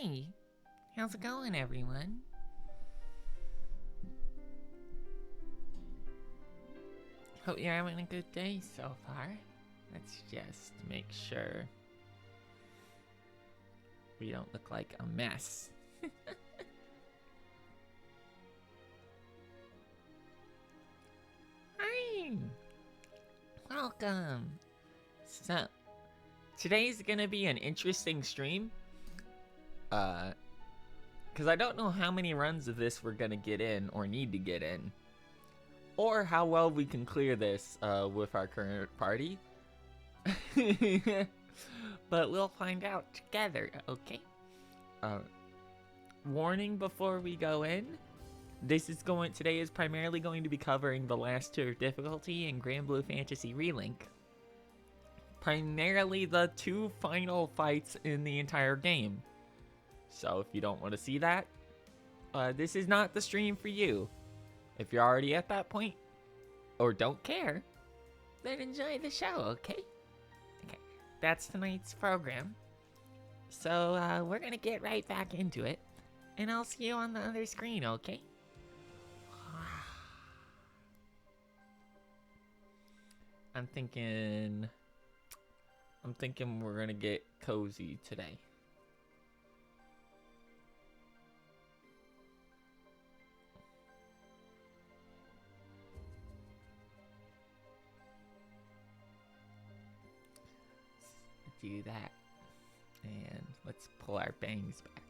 Hi, how's it going, everyone? Hope you're having a good day so far. Let's just make sure we don't look like a mess. Hi! Welcome! So, today's gonna be an interesting stream. Because I don't know how many runs of this we're gonna get in or need to get in. Or how well we can clear this with our current party. But we'll find out together, okay? Warning before we go in. Today is primarily going to be covering the last tier of difficulty in Granblue Fantasy Relink. Primarily the 2 final fights in the entire game. So if you don't want to see that, this is not the stream for you. If you're already at that point, or don't care, then enjoy the show, okay? Okay, that's tonight's program. So, we're gonna get right back into it, and I'll see you on the other screen, okay? I'm thinking we're gonna get cozy today. Do that, and let's pull our bangs back.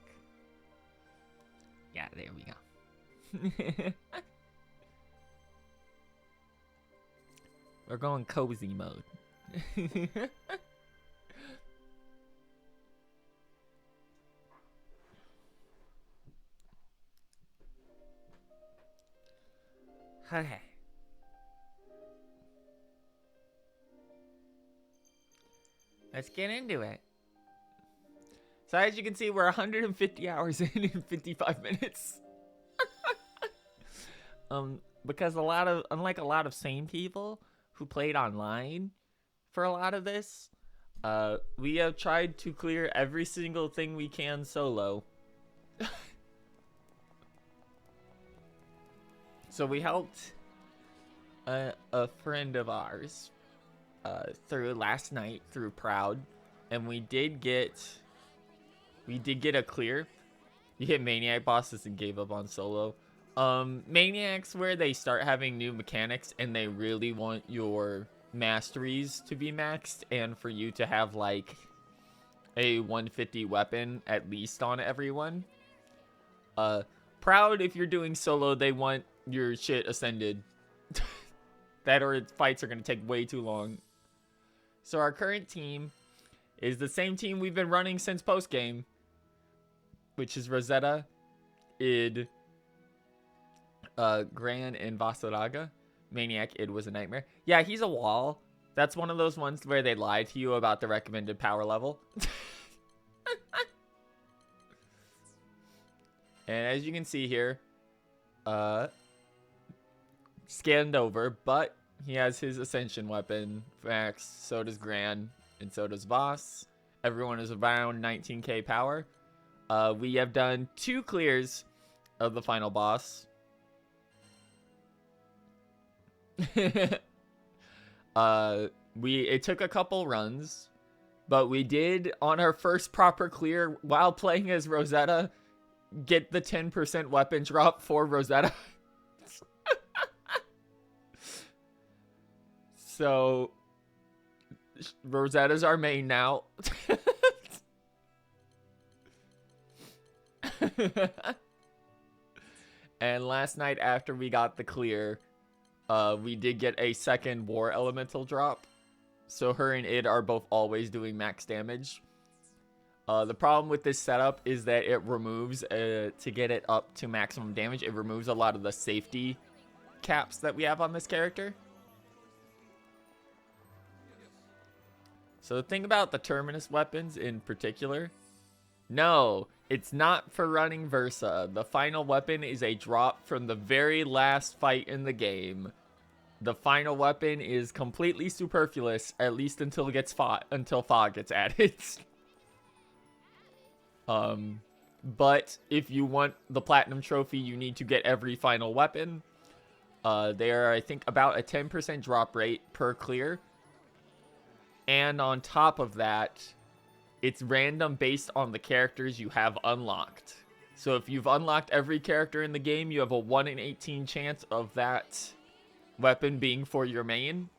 Yeah, there we go. We're going cozy mode. Okay. Let's get into it. So as you can see, we're 150 hours in 55 minutes. Because unlike a lot of sane people who played online for a lot of this, we have tried to clear every single thing we can solo. So we helped a friend of ours through last night through Proud, and we did get a clear. You hit Maniac bosses and gave up on solo. Maniac's where they start having new mechanics and they really want your masteries to be maxed and for you to have like a 150 weapon at least on everyone. Proud, if you're doing solo, they want your shit ascended. That or fights are going to take way too long. So our current team is the same team we've been running since post-game, which is Rosetta, Id, Gran, and Vasaraga. Maniac, Id was a nightmare. Yeah, he's a wall. That's one of those ones where they lie to you about the recommended power level. And as you can see here, scanned over, but he has his Ascension weapon max, so does Gran, and so does Voss. Everyone is around 19k power. We have done 2 clears of the final boss. It took a couple runs, but we did, on our first proper clear, while playing as Rosetta, get the 10% weapon drop for Rosetta. So, Rosetta's our main now. And last night after we got the clear, we did get a second War Elemental drop. So her and Id are both always doing max damage. The problem with this setup is that it removes, to get it up to maximum damage, it removes a lot of the safety caps that we have on this character. So the thing about the Terminus weapons in particular, no, it's not for running Versa. The final weapon is a drop from the very last fight in the game. The final weapon is completely superfluous, at least until it gets until fog gets added. But if you want the platinum trophy, you need to get every final weapon. They are, I think, about a 10% drop rate per clear. And on top of that, it's random based on the characters you have unlocked. So if you've unlocked every character in the game, you have a 1 in 18 chance of that weapon being for your main.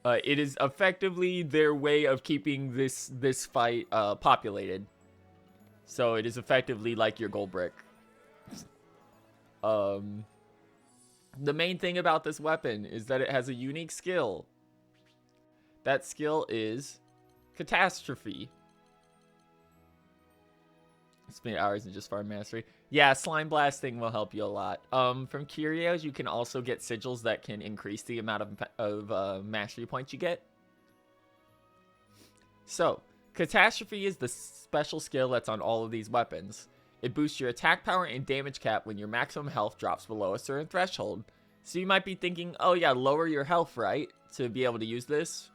It is effectively their way of keeping this fight populated. So it is effectively like your gold brick. The main thing about this weapon is that it has a unique skill. That skill is Catastrophe. Spend hours in just farm mastery. Yeah, slime blasting will help you a lot. From curios, you can also get sigils that can increase the amount of mastery points you get. So, Catastrophe is the special skill that's on all of these weapons. It boosts your attack power and damage cap when your maximum health drops below a certain threshold. So you might be thinking, oh yeah, lower your health, right? To be able to use this.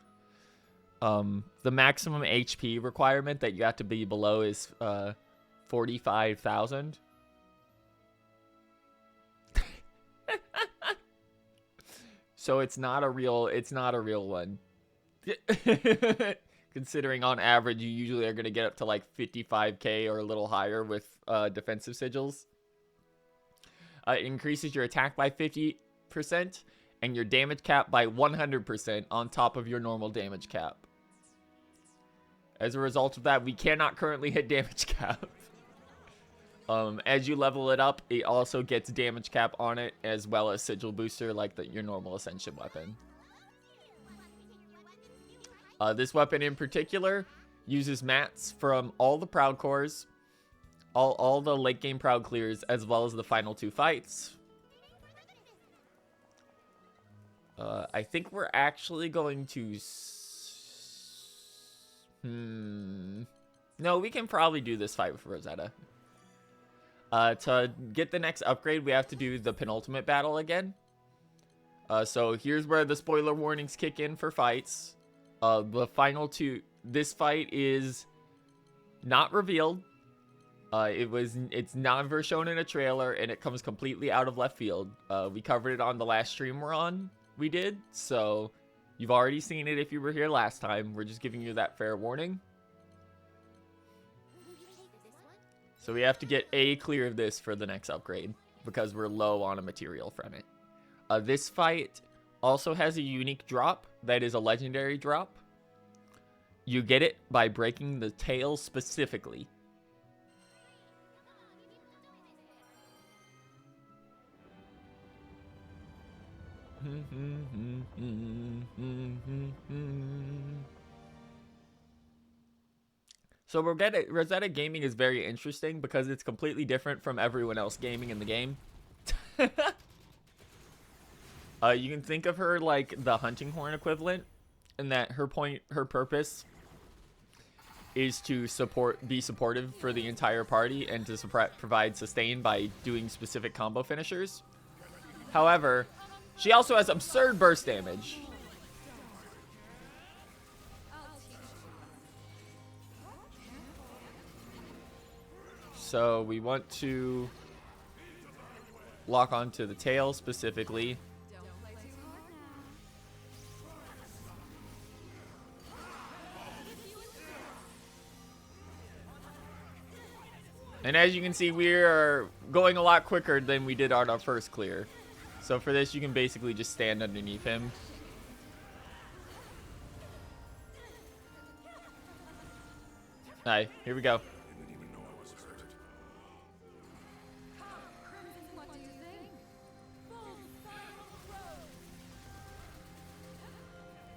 The maximum HP requirement that you have to be below is 45,000. So it's not a real one. Considering on average you usually are going to get up to like 55k or a little higher with defensive sigils. It increases your attack by 50% and your damage cap by 100% on top of your normal damage cap. As a result of that, we cannot currently hit damage cap. As you level it up, it also gets damage cap on it, as well as sigil booster like your normal ascension weapon. This weapon in particular uses mats from all the proud cores, all the late game proud clears, as well as the final 2 fights. I think we're actually going to... No, we can probably do this fight with Rosetta. To get the next upgrade, we have to do the penultimate battle again. So here's where the spoiler warnings kick in for fights. The final 2... This fight is not revealed. It's never shown in a trailer, and it comes completely out of left field. We covered it on the last stream we did, so you've already seen it if you were here last time. We're just giving you that fair warning. So we have to get a clear of this for the next upgrade, because we're low on a material from it. This fight also has a unique drop that is a legendary drop. You get it by breaking the tail specifically. So Rosetta gaming is very interesting because it's completely different from everyone else gaming in the game. You can think of her like the hunting horn equivalent, in that her purpose is to be supportive for the entire party and to provide sustain by doing specific combo finishers. However, she also has absurd burst damage. So we want to lock onto the tail specifically. And as you can see, we are going a lot quicker than we did on our first clear. So for this, you can basically just stand underneath him. Alright, here we go.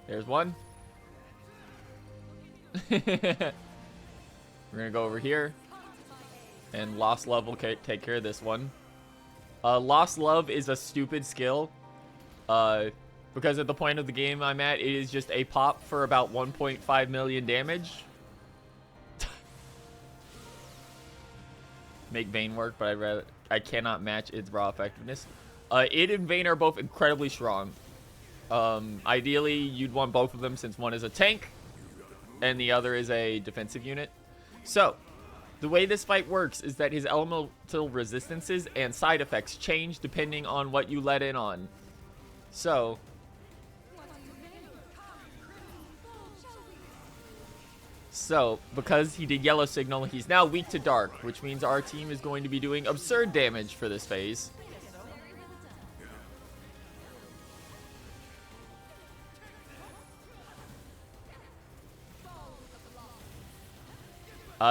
There's one. We're gonna go over here. And Lost Love will take care of this one. Lost Love is a stupid skill. Because at the point of the game I'm at, it is just a pop for about 1.5 million damage. Make Vayne work, but I cannot match its raw effectiveness. It and Vayne are both incredibly strong. Ideally, you'd want both of them since one is a tank and the other is a defensive unit. So, the way this fight works is that his elemental resistances and side effects change depending on what you let in on. So, because he did yellow signal, he's now weak to dark, which means our team is going to be doing absurd damage for this phase.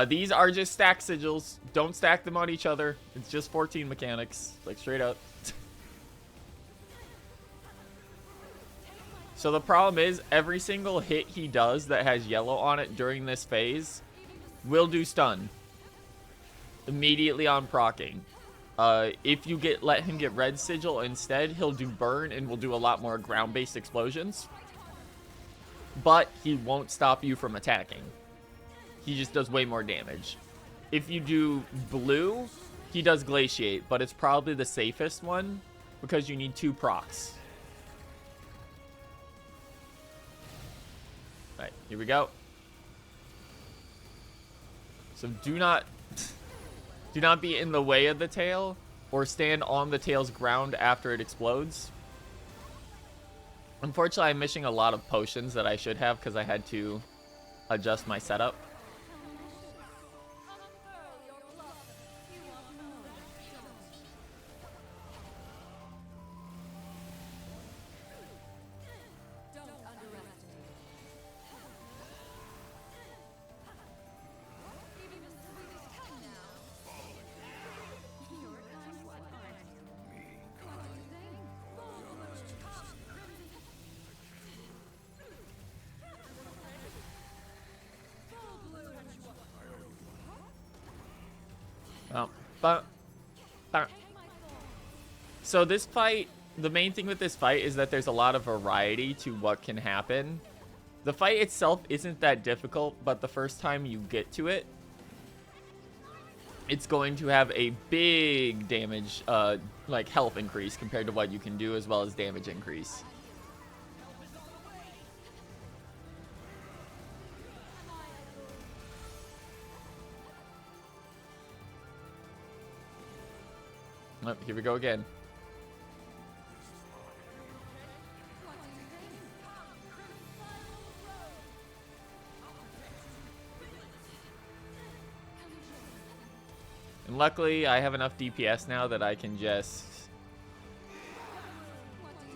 These are just stack sigils. Don't stack them on each other. It's just 14 mechanics, like straight up. So the problem is, every single hit he does that has yellow on it during this phase will do stun immediately on proccing. If you let him get red sigil instead, he'll do burn and will do a lot more ground-based explosions. But he won't stop you from attacking. He just does way more damage. If you do blue, he does glaciate, but it's probably the safest one because you need 2 procs. Alright, here we go. So do not be in the way of the tail or stand on the tail's ground after it explodes. Unfortunately, I'm missing a lot of potions that I should have because I had to adjust my setup. So this fight, the main thing with this fight is that there's a lot of variety to what can happen. The fight itself isn't that difficult, but the first time you get to it, it's going to have a big damage, like health increase compared to what you can do, as well as damage increase. Oh, here we go again. And luckily, I have enough DPS now that I can just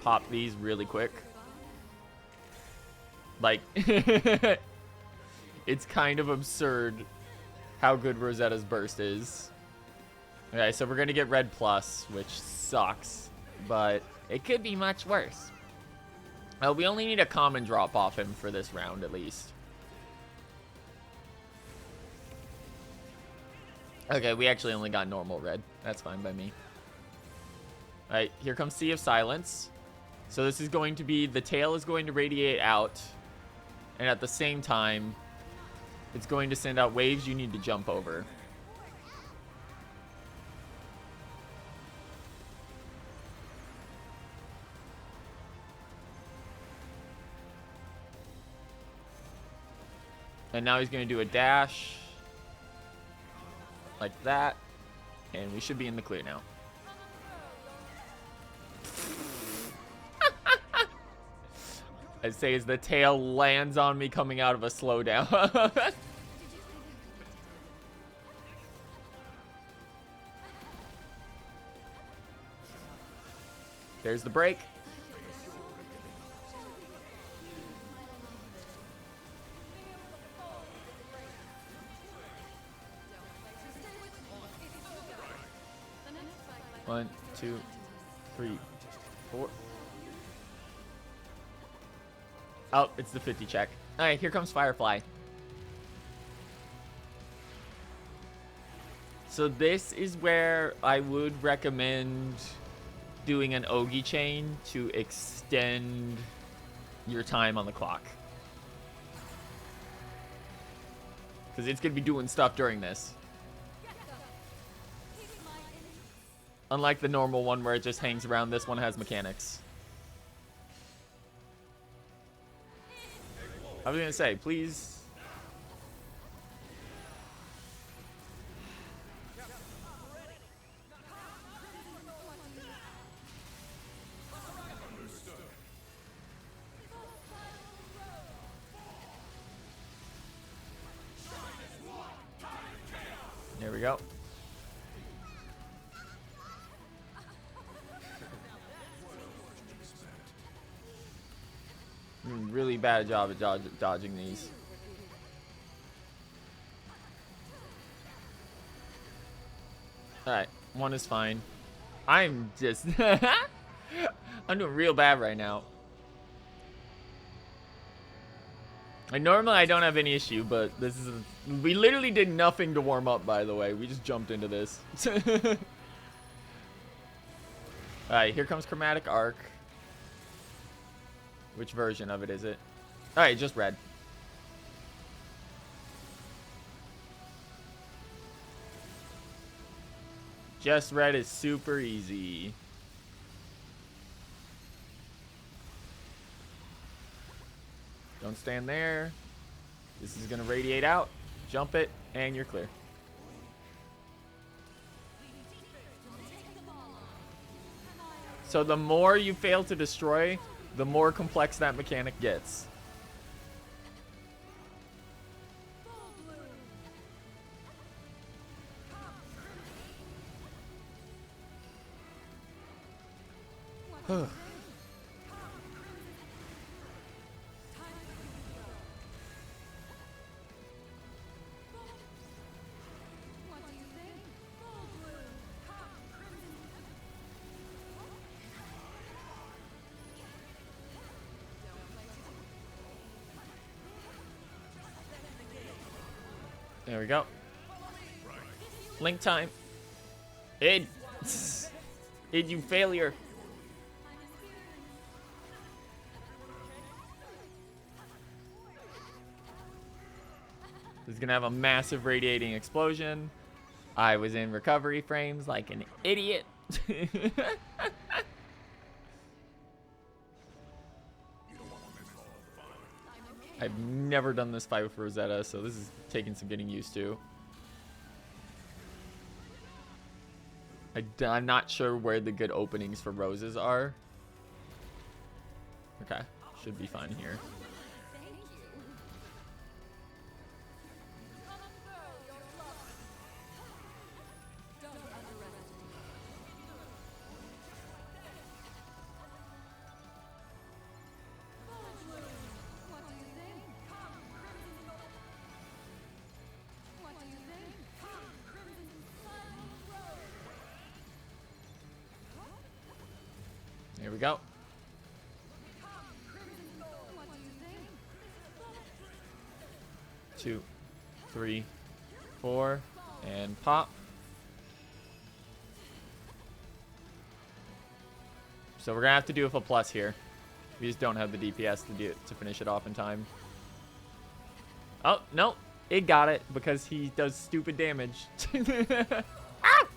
pop these really quick. Like, it's kind of absurd how good Rosetta's burst is. Okay, so we're gonna get red plus, which sucks, but it could be much worse. We only need a common drop off him for this round, at least. Okay, we actually only got normal red. That's fine by me. Alright, here comes Sea of Silence. So this is going to be, the tail is going to radiate out, and at the same time, it's going to send out waves you need to jump over. And now he's going to do a dash. Like that. And we should be in the clear now. I'd say as the tail lands on me coming out of a slowdown. There's the break. One, two, three, four. Oh, it's the 50 check. All right, here comes Firefly. So this is where I would recommend doing an Ogi chain to extend your time on the clock. Because it's going to be doing stuff during this. Unlike the normal one where it just hangs around, this one has mechanics. I was going to say, please. go. Really bad job at dodging these. Alright, one is fine. I'm just... I'm doing real bad right now. Normally I don't have any issue, but this is... We literally did nothing to warm up, by the way. We just jumped into this. Alright, here comes Chromatic Arc. Which version of it is it? Alright, just red. Just red is super easy. Don't stand there. This is gonna radiate out. Jump it, and you're clear. So the more you fail to destroy, the more complex that mechanic gets. There we go. Link time. Id. Id, you failure. This is gonna have a massive radiating explosion. I was in recovery frames like an idiot. I've never done this fight with Rosetta, so this is taking some getting used to. I'm not sure where the good openings for roses are. Okay, should be fine here. Here we go. Two, three, four, and pop. So we're gonna have to do with a plus here. We just don't have the DPS to do it to finish it off in time. Oh no, it got it because he does stupid damage. Ah!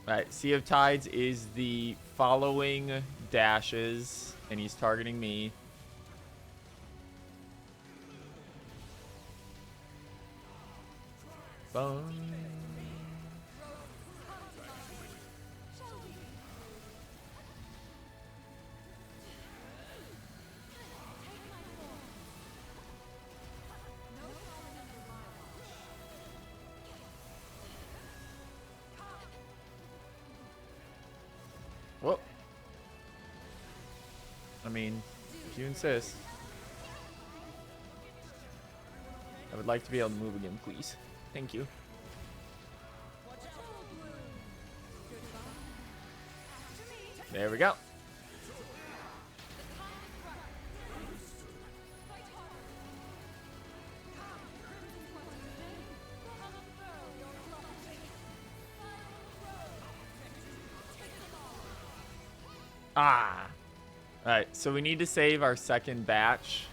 Alright, Sea of Tides is the following dashes, and he's targeting me. Boom. Whoop. I mean, if you insist. I would like to be able to move again, please. Thank you. There we go. Ah. Alright, so we need to save our second batch.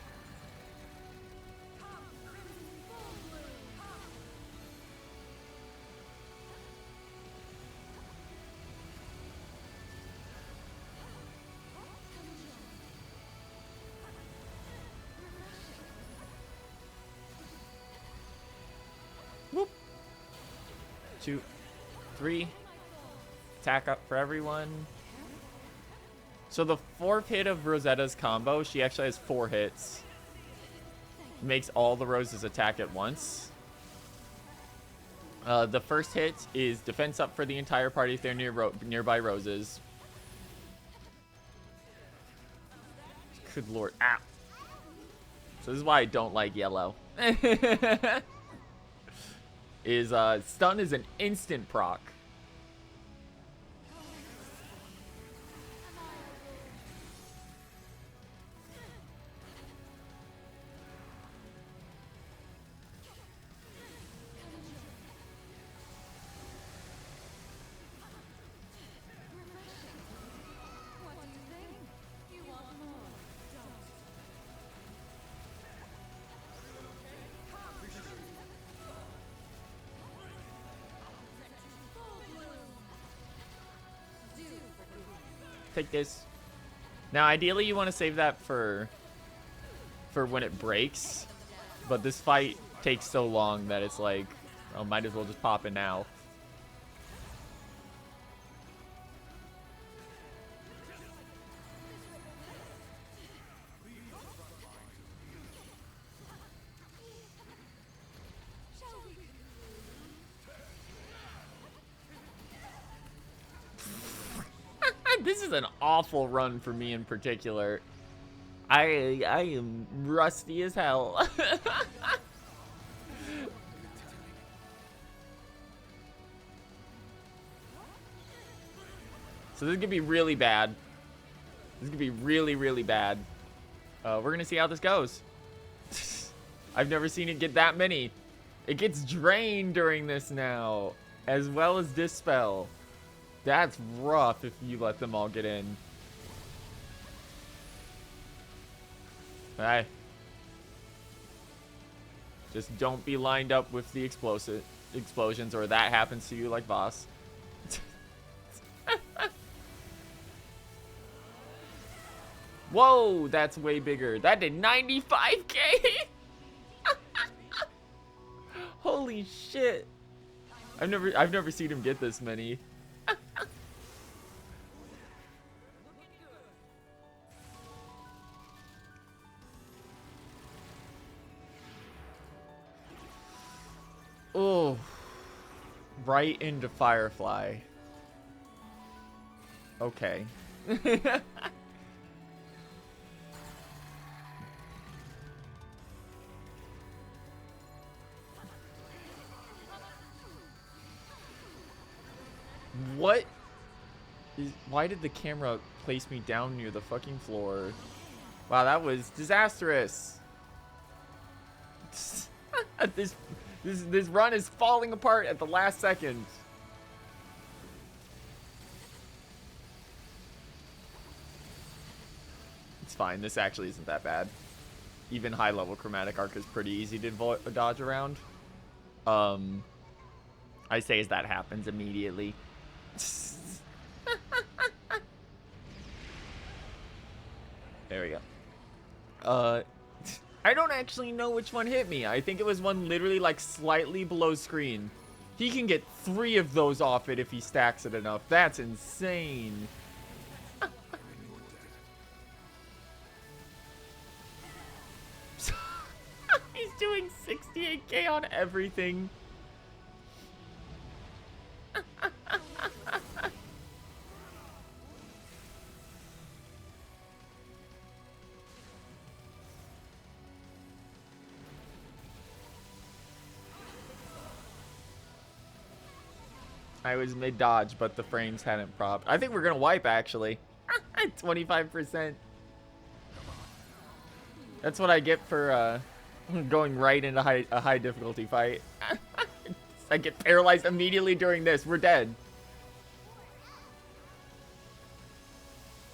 Whoop. 2, 3. Attack up for everyone. So the fourth hit of Rosetta's combo, she actually has 4 hits. Makes all the roses attack at once. The first hit is defense up for the entire party if they're nearby roses. Good lord. Ow. So this is why I don't like yellow. Stun is an instant proc. Take this. Now, ideally, you want to save that for when it breaks. But this fight takes so long that it's like, oh, might as well just pop it now. This is an awful run for me in particular. I am rusty as hell. So this is gonna be really bad. This is gonna be really, really bad. We're gonna see how this goes. I've never seen it get that many. It gets drained during this now, as well as Dispel. That's rough if you let them all get in. Hey. Just don't be lined up with the explosions, or that happens to you like boss. Whoa, that's way bigger. That did 95k. Holy shit. I've never seen him get this many. Oh, right into Firefly. Okay. What is, why did the camera place me down near the fucking floor? Wow, that was disastrous. This run is falling apart at the last second. It's fine. This actually isn't that bad. Even high level chromatic arc is pretty easy to dodge around. I say as that happens immediately. There we go. I don't actually know which one hit me. I think it was one literally like slightly below screen. He can get 3 of those off it if he stacks it enough. That's insane. He's doing 68k on everything. I was mid-dodge, but the frames hadn't propped. I think we're going to wipe, actually. 25%. That's what I get for going right into a high difficulty fight. I get paralyzed immediately during this. We're dead.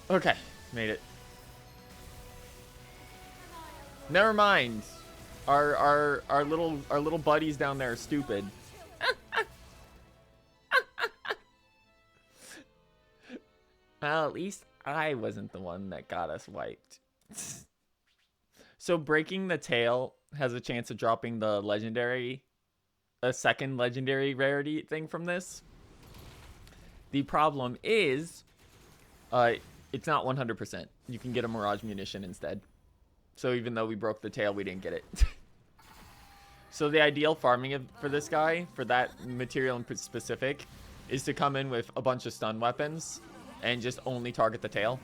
Okay, made it. Never mind. Our little buddies down there are stupid. Well, at least I wasn't the one that got us wiped. So breaking the tail has a chance of dropping the legendary, a second legendary rarity thing from this. The problem is, It's not 100%. You can get a Mirage Munition instead. So even though we broke the tail, we didn't get it. So the ideal farming for this guy, for that material in specific, is to come in with a bunch of stun weapons and just only target the tail.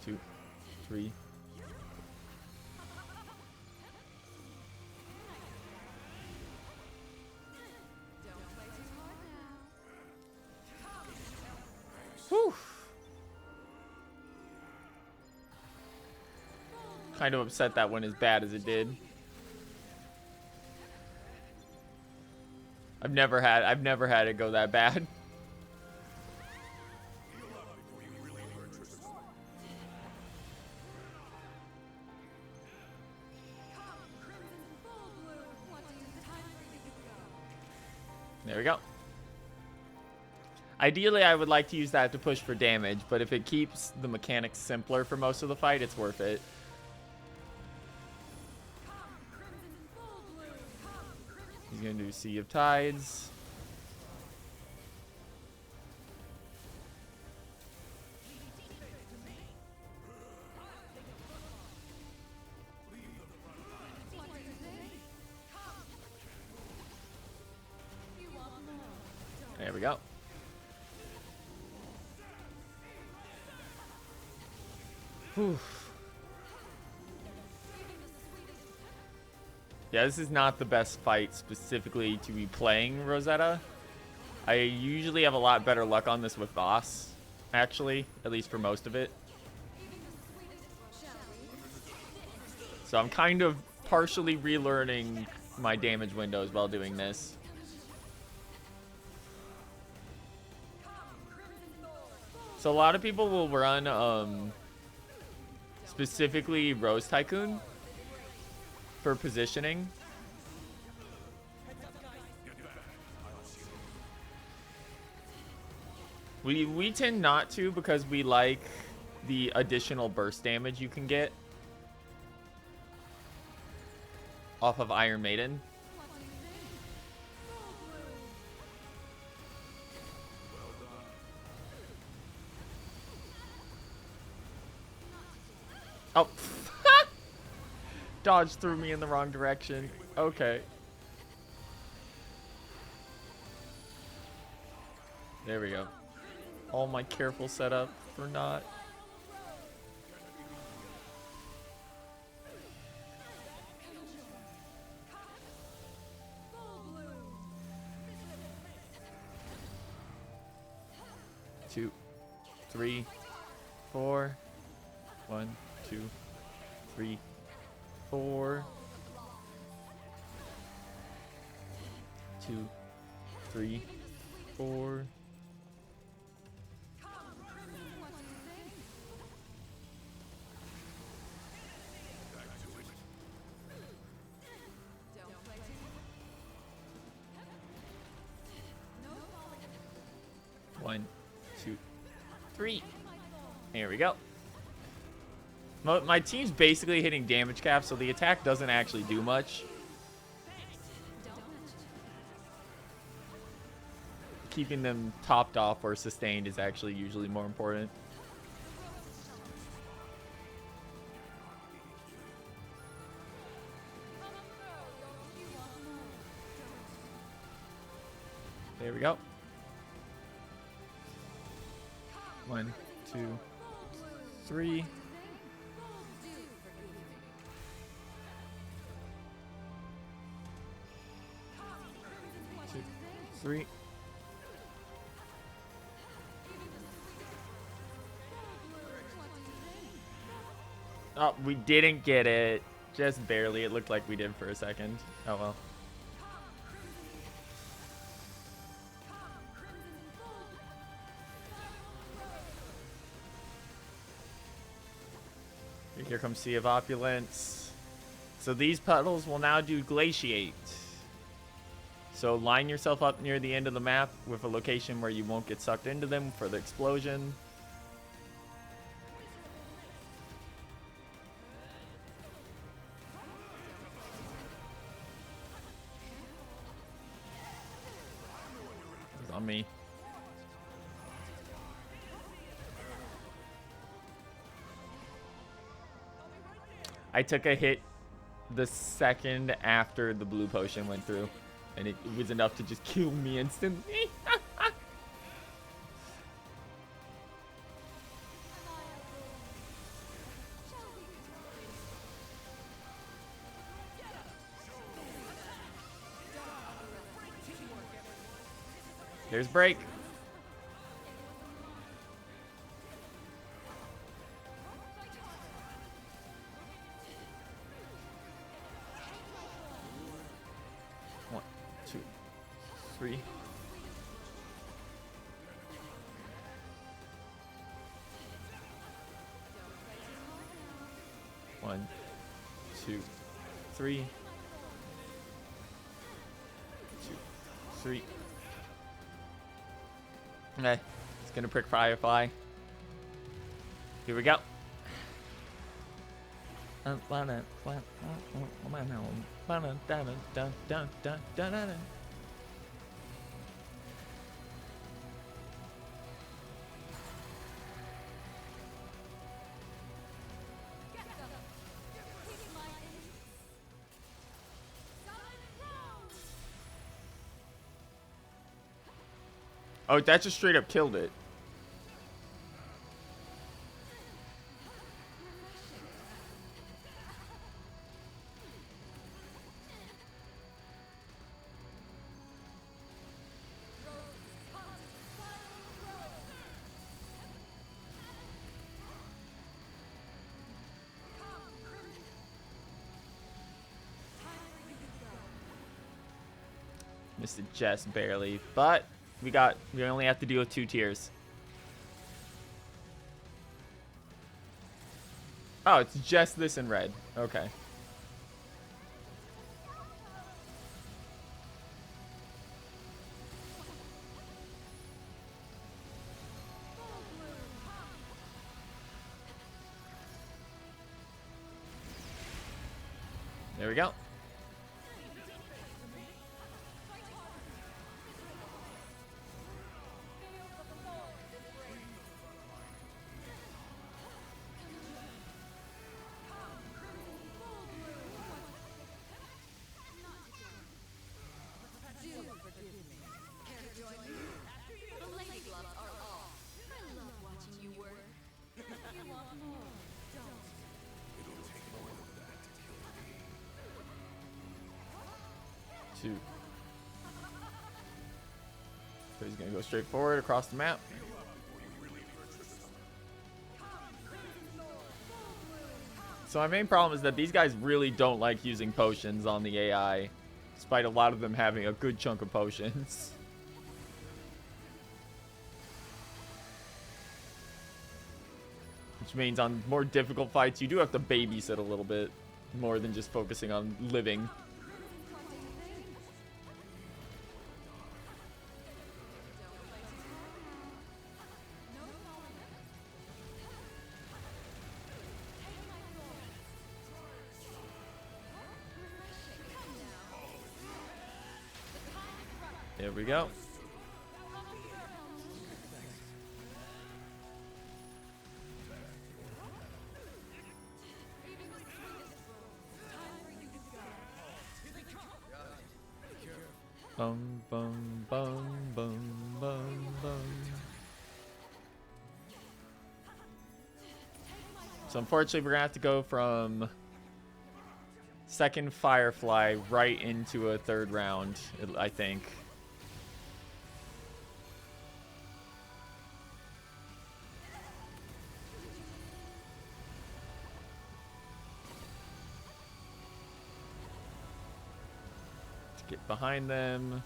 Two, three. Whew. Kind of upset that went as bad as it did. I've never had it go that bad. There we go. Ideally, I would like to use that to push for damage, but if it keeps the mechanics simpler for most of the fight, it's worth it. He's going to do Sea of Tides. There we go. Whew. Yeah, this is not the best fight specifically to be playing Rosetta. I usually have a lot better luck on this with Boss, actually, at least for most of it. So I'm kind of partially relearning my damage windows while doing this. So a lot of people will run specifically Rose Tycoon for positioning. We tend not to because we like the additional burst damage you can get off of Iron Maiden. Oh. Dodge threw me in the wrong direction. Okay. There we go. All my careful setup for not. Two, three, four. 1, 2, 3, 4. 2, 3, 4. One, two, three. There we go. My team's basically hitting damage cap, so the attack doesn't actually do much. Keeping them topped off or sustained is actually usually more important. There we go. 1, 2, 3. 2, 3. Oh, we didn't get it. Just barely. It looked like we did for a second. Oh well. Here comes Sea of Opulence. So these puddles will now do Glaciate. So line yourself up near the end of the map with a location where you won't get sucked into them for the explosion. It's on me. I took a hit the second after the blue potion went through, and it was enough to just kill me instantly. There's break. One, two, three. One, two, three. 2, 3. Okay, it's gonna prick Firefly. Here we go. Oh, that just straight up killed it. Missed it just barely, but we only have to deal with 2 tiers. Oh, it's just this in red. Okay. There we go. So he's gonna go straight forward across the map. So my main problem is that these guys really don't like using potions on the AI, despite a lot of them having a good chunk of potions. Which means on more difficult fights, you do have to babysit a little bit more than just focusing on living. There we go. Bum bum bum bum bum bum. So unfortunately, we're gonna have to go from second Firefly right into a third round, I think. Get behind them.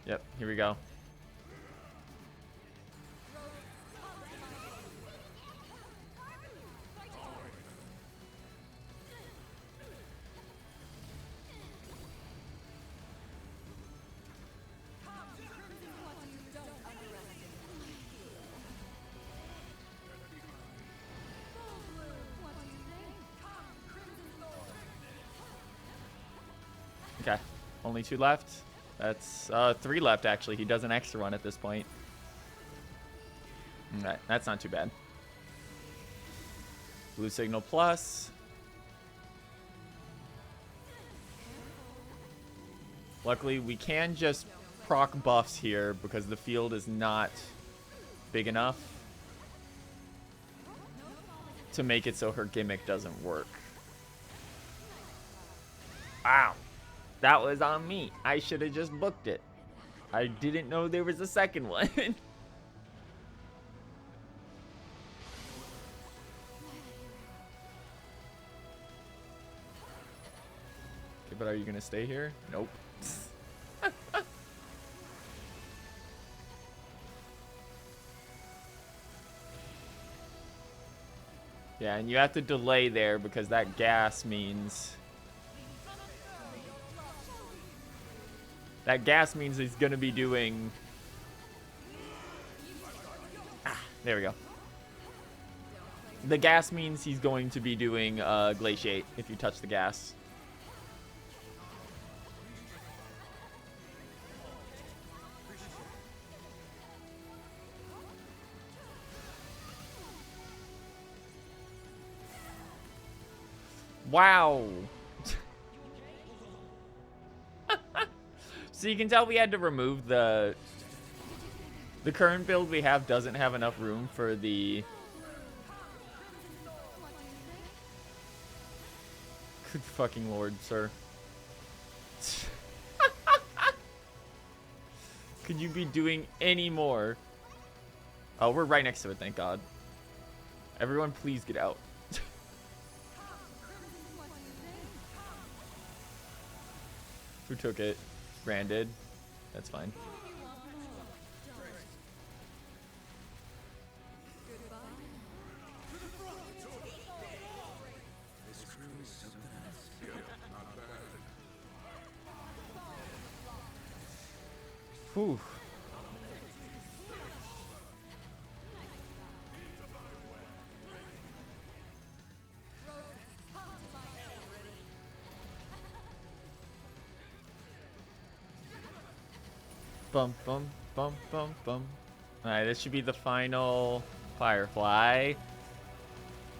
Yep, here we go. Only 2 left. That's 3 left, actually. He does an extra one at this point. Alright, that's not too bad. Blue signal plus. Luckily, we can just proc buffs here because the field is not big enough to make it so her gimmick doesn't work. Wow. That was on me. I should have just booked it. I didn't know there was a second one. Okay, but are you going to stay here? Nope. Yeah, and you have to delay there because that gas means... That gas means he's going to be doing... there we go. The gas means he's going to be doing Glaciate if you touch the gas. Wow. So you can tell we had to remove the current build we have doesn't have enough room for the... Good fucking lord, sir. Could you be doing any more? Oh, we're right next to it, thank God. Everyone, please get out. Who took it? Branded. That's fine. Whew. Bum, bum, bum, bum, bum. Alright, this should be the final Firefly.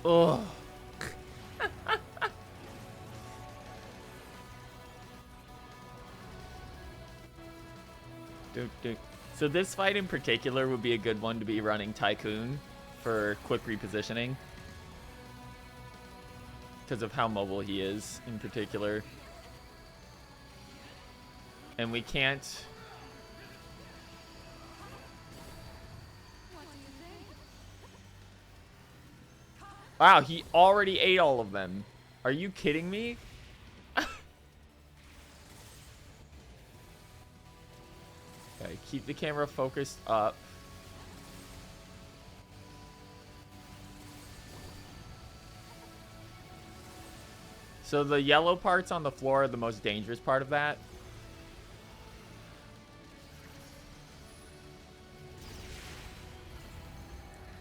Ugh. So this fight in particular would be a good one to be running Tycoon for quick repositioning. Because of how mobile he is in particular. And we can't... Wow, he already ate all of them. Are you kidding me? Okay, keep the camera focused up. So the yellow parts on the floor are the most dangerous part of that.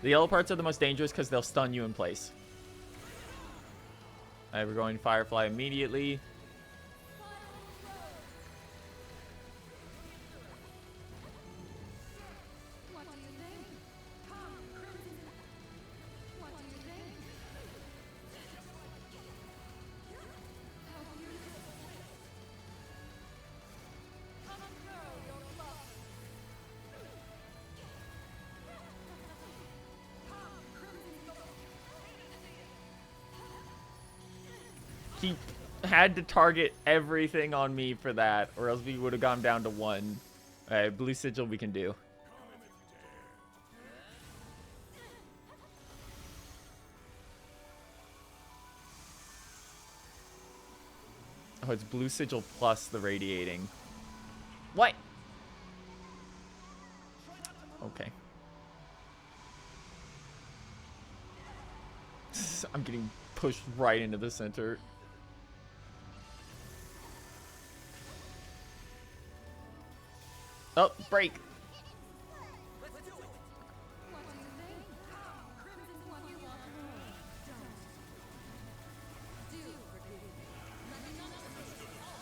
The yellow parts are the most dangerous because they'll stun you in place. Alright, we're going Firefly immediately. He had to target everything on me for that, or else we would have gone down to 1. Alright, blue sigil we can do. Oh, it's blue sigil plus the radiating. What? Okay. I'm getting pushed right into the center. Oh, break.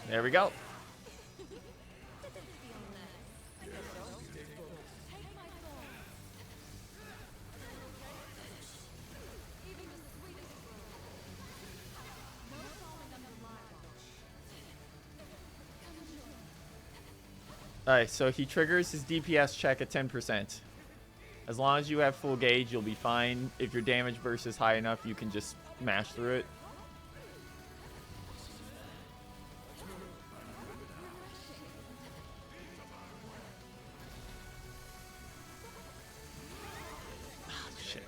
There we go. Alright, so he triggers his DPS check at 10%. As long as you have full gauge, you'll be fine. If your damage burst is high enough, you can just smash through it. Shit.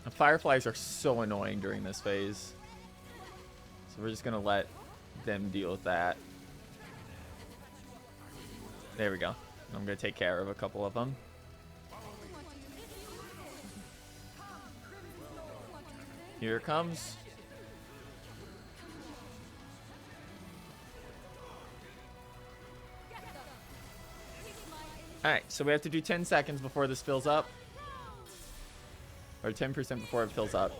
The fireflies are so annoying during this phase. So we're just going to let them deal with that. There we go. I'm going to take care of a couple of them. Here it comes. Alright, so we have to do 10 seconds before this fills up. Or 10% before it fills up.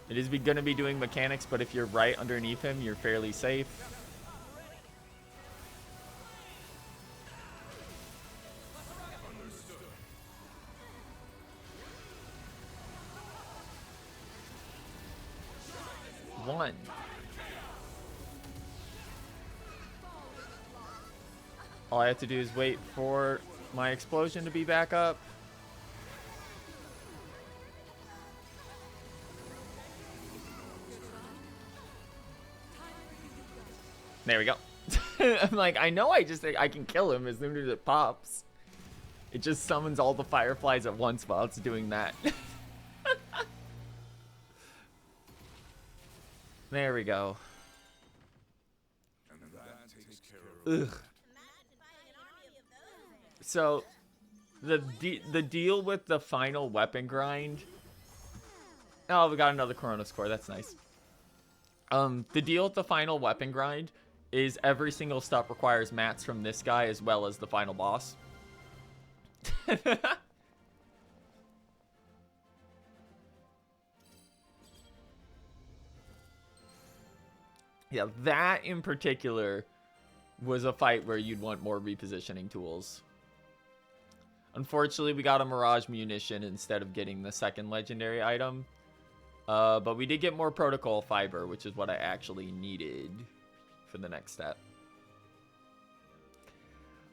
It is going to be doing mechanics, but if you're right underneath him, you're fairly safe. One. All I have to do is wait for my explosion to be back up. There we go. I'm like, I know I can kill him as soon as it pops. It just summons all the fireflies at once while it's doing that. There we go. Ugh. So, the deal with the final weapon grind. Oh, we got another Chronos core. That's nice. The deal with the final weapon grind is every single step requires mats from this guy as well as the final boss. Yeah, that in particular was a fight where you'd want more repositioning tools. Unfortunately, we got a Mirage Munition instead of getting the second legendary item. But we did get more Protocol Fiber, which is what I actually needed for the next step.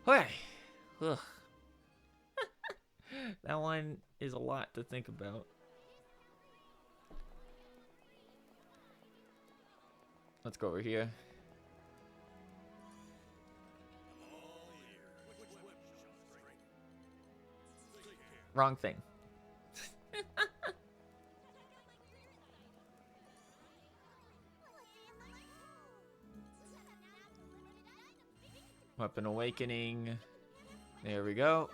Okay. Ugh. That one is a lot to think about. Let's go over here. Wrong thing. Weapon Awakening. There we go.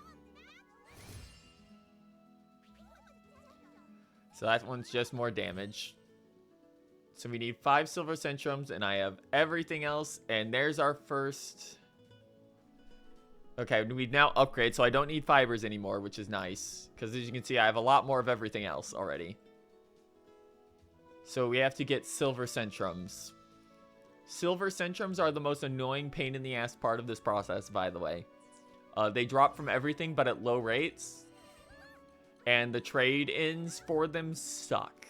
So that one's just more damage. So we need 5 silver centrums, and I have everything else. And there's our first. Okay, we now upgrade, so I don't need fibers anymore, which is nice. Because as you can see, I have a lot more of everything else already. So we have to get silver centrums. Silver centrums are the most annoying pain in the ass part of this process, by the way. They drop from everything, but at low rates. And the trade-ins for them suck.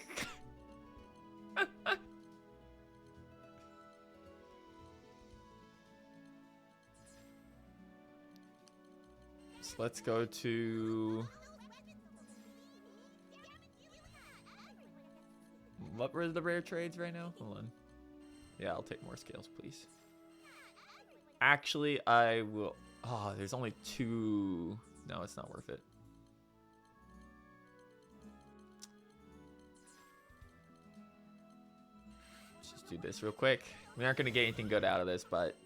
So let's go to... What were the rare trades right now? Hold on. Yeah, I'll take more scales, please. Actually, I will... Oh, there's only 2... No, it's not worth it. Let's just do this real quick. We aren't going to get anything good out of this, but...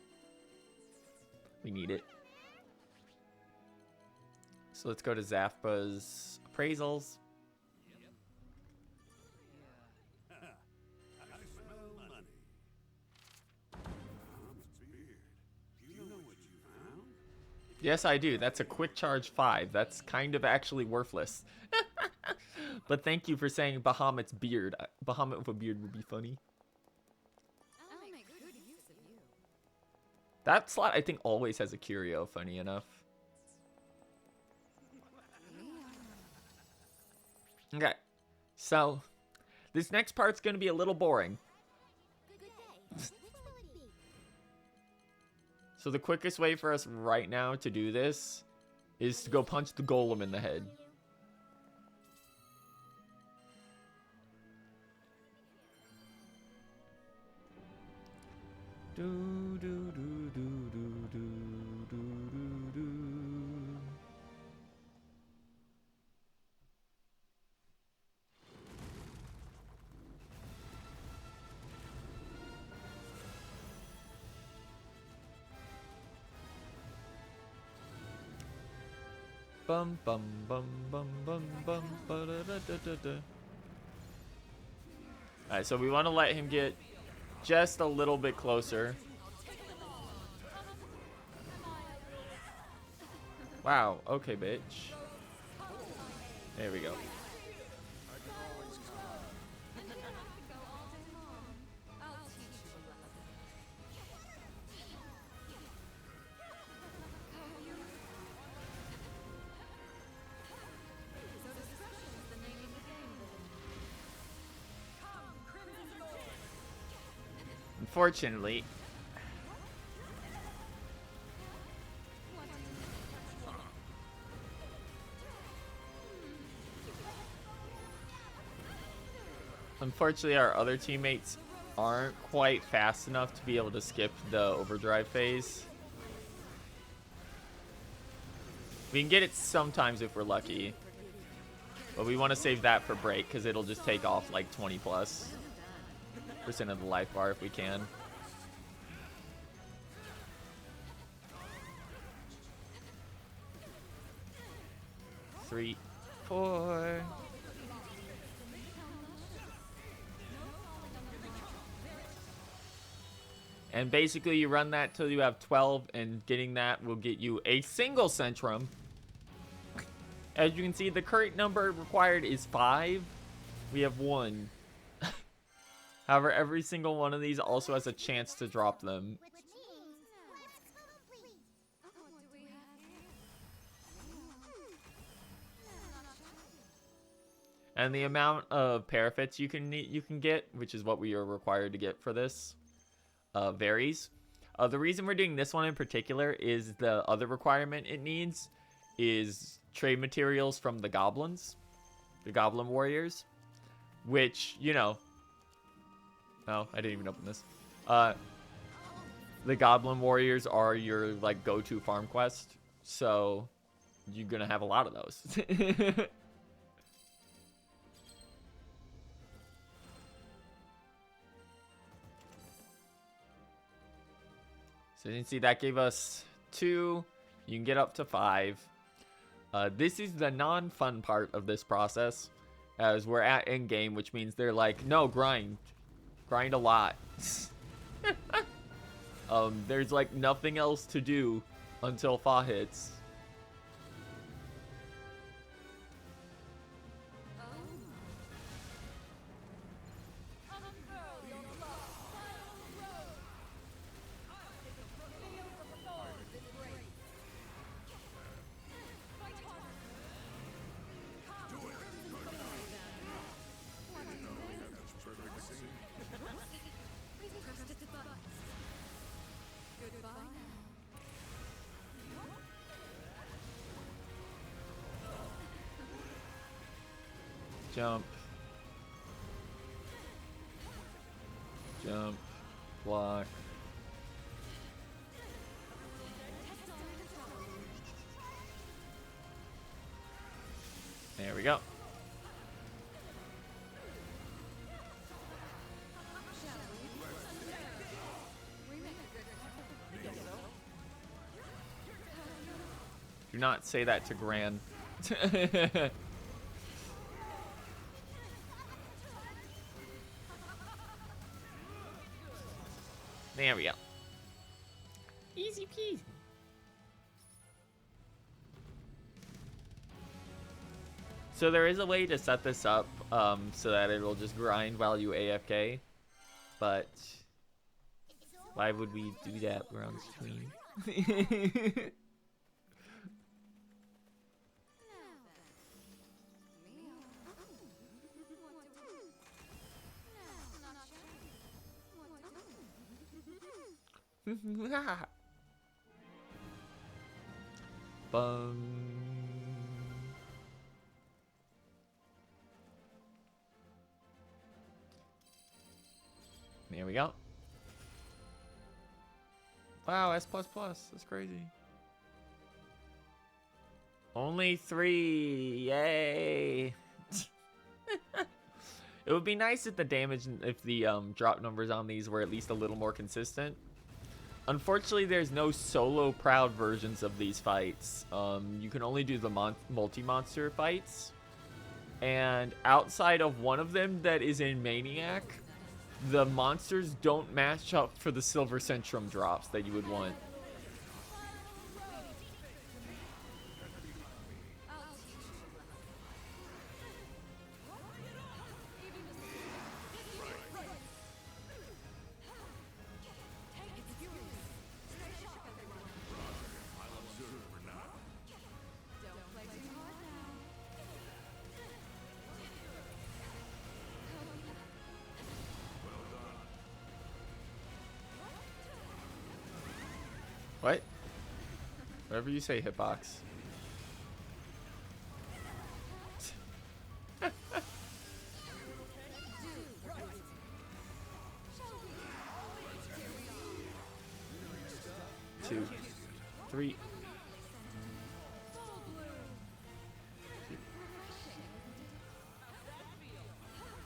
we need it. So let's go to Zafpa's appraisals. Yes, I do. That's a quick charge 5. That's kind of actually worthless. But thank you for saying Bahamut's beard. Bahamut with a beard would be funny. That slot, I think, always has a curio, funny enough. Okay. So, this next part's going to be a little boring. So the quickest way for us right now to do this is to go punch the golem in the head. Bum bum bum bum bum bum ba da da da da da. Alright, so we want to let him get just a little bit closer. Wow, okay, bitch. There we go. Unfortunately, our other teammates aren't quite fast enough to be able to skip the overdrive phase. We can get it sometimes if we're lucky, but we want to save that for break because it'll just take off like 20+% of the life bar if we can. Three, four. And basically you run that till you have 12, and getting that will get you a single Centrum. As you can see, the current number required is 5. We have 1. However, every single one of these also has a chance to drop them. And the amount of parafits you can get, which is what we are required to get for this, varies. The reason we're doing this one in particular is the other requirement it needs is trade materials from the goblins, the goblin warriors, which, you know, no, I didn't even open this. The goblin warriors are your like go-to farm quest, so you're gonna have a lot of those. So you can see that gave us 2. You can get up to 5. This is the non-fun part of this process, as we're at end game, which means they're like, no, grind a lot. There's like nothing else to do until Fa hits. Jump. Jump. Block. There we go. Do not say that to Gran. There we go. Easy peasy. So there is a way to set this up so that it'll just grind while you AFK, but why would we do that? We're on stream. Bum. There we go. Wow, S++. That's crazy. Only 3. Yay. It would be nice if the damage, if the drop numbers on these were at least a little more consistent. Unfortunately, there's no solo Proud versions of these fights. You can only do the multi-monster fights. And outside of one of them that is in Maniac, the monsters don't match up for the Silver Centrum drops that you would want. What? Whatever you say, Hitbox. Two, three.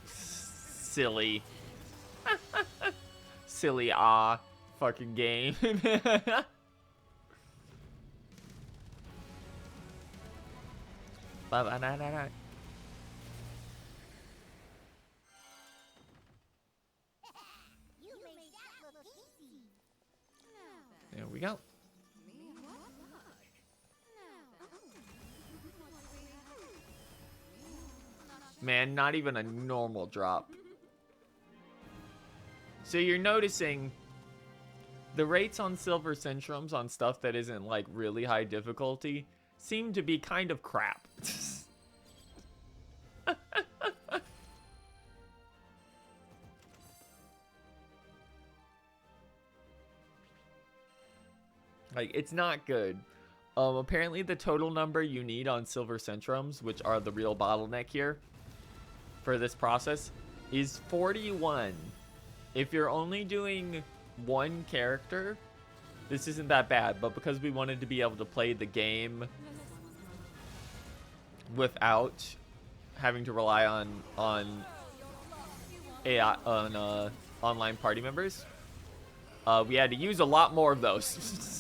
Silly. Silly fucking game. Ba-ba-da-da-da. There we go. Man, not even a normal drop. So you're noticing the rates on Silver Centrums on stuff that isn't like really high difficulty seem to be kind of crap. Like, it's not good. Apparently the total number you need on Silver Centrums, which are the real bottleneck here for this process, is 41. If you're only doing one character, this isn't that bad, but because we wanted to be able to play the game without having to rely on AI, online party members, we had to use a lot more of those.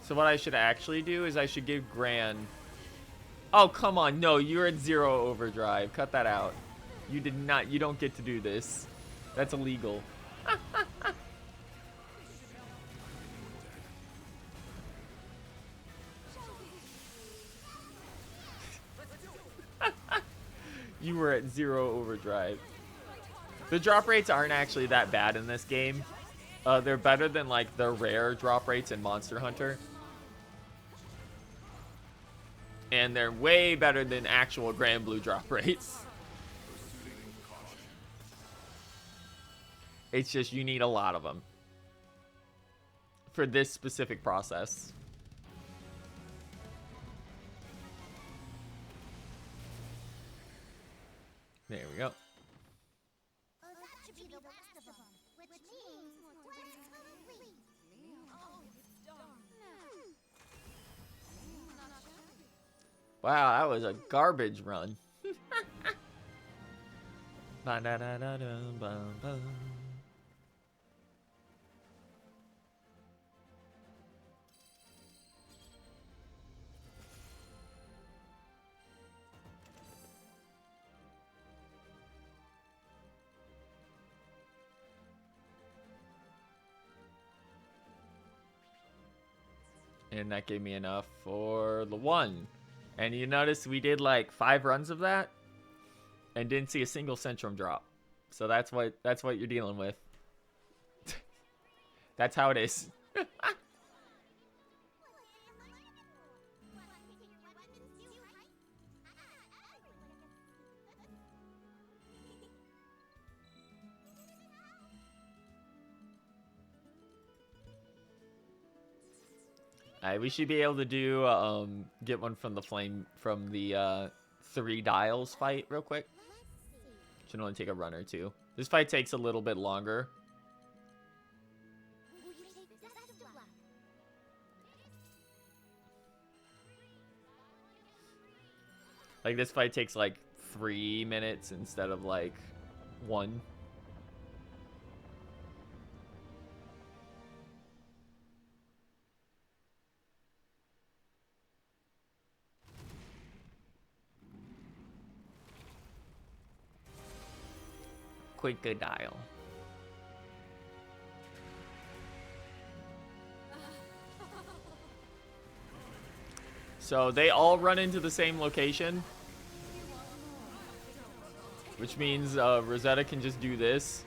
So what I should actually do is I should give Gran... Oh, come on. No, you're at 0 overdrive. Cut that out. You did not... You don't get to do this. That's illegal. You were at 0 overdrive. The drop rates aren't actually that bad in this game. They're better than, like, the rare drop rates in Monster Hunter. And they're way better than actual Granblue drop rates. It's just you need a lot of them for this specific process. There we go. Wow, that was a garbage run. And that gave me enough for the 1. And you notice we did like 5 runs of that and didn't see a single Centrum drop. So that's what you're dealing with. That's how it is. Alright, we should be able to do get one from the from the 3 dials fight real quick. Should only take a run or two. This fight takes a little bit longer. Like this fight takes like 3 minutes instead of like 1. Quick dial. So they all run into the same location, which means Rosetta can just do this.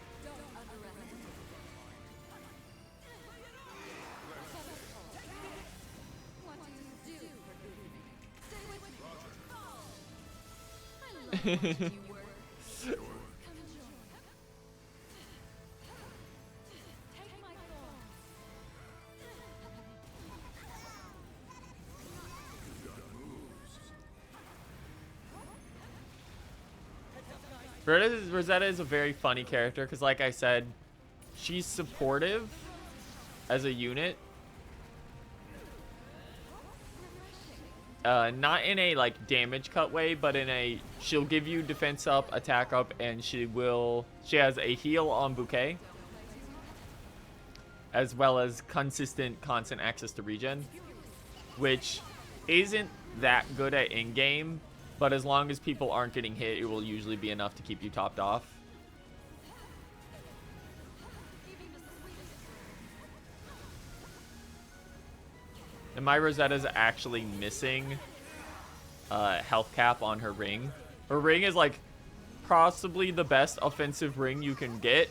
Rosetta is a very funny character because, like I said, she's supportive as a unit. Not in a like damage cut way, but in a she'll give you defense up, attack up, and she has a heal on bouquet, as well as constant access to regen, which isn't that good at in-game, but as long as people aren't getting hit, it will usually be enough to keep you topped off. And my Rosetta's actually missing health cap on her ring. Her ring is like possibly the best offensive ring you can get.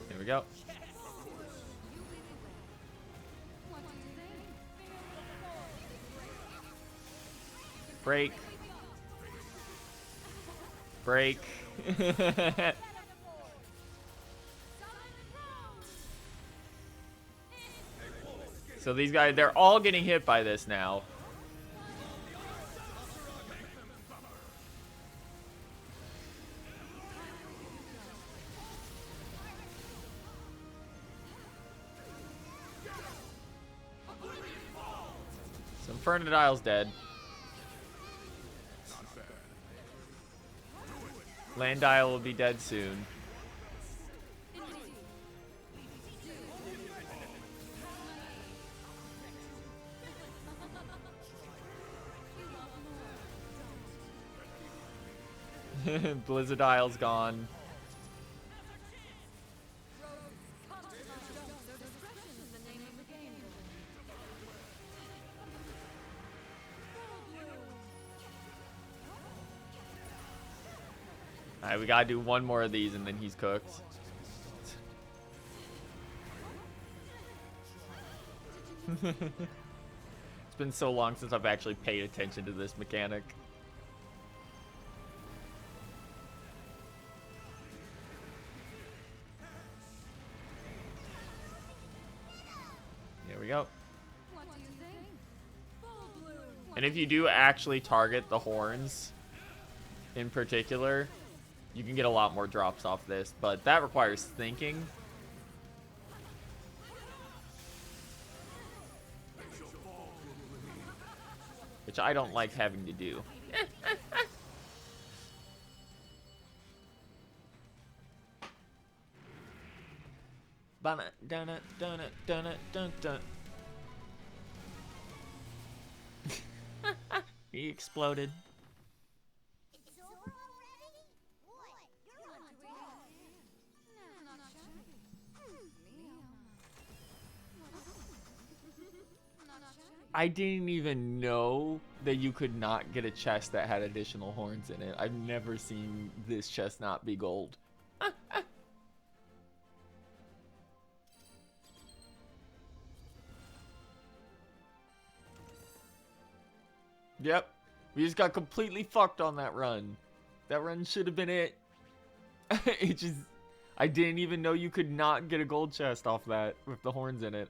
There we go. Break. Break. So these guys, they're all getting hit by this now. So Infernadile's dead. Landile will be dead soon. Blizzardile's gone. Alright, we gotta do one more of these and then he's cooked. It's been so long since I've actually paid attention to this mechanic. There we go. And if you do actually target the horns in particular, you can get a lot more drops off this, but that requires thinking. Which I don't like having to do. He exploded. I didn't even know that you could not get a chest that had additional horns in it. I've never seen this chest not be gold. Yep. We just got completely fucked on that run. That run should have been it. It just... I didn't even know you could not get a gold chest off that with the horns in it.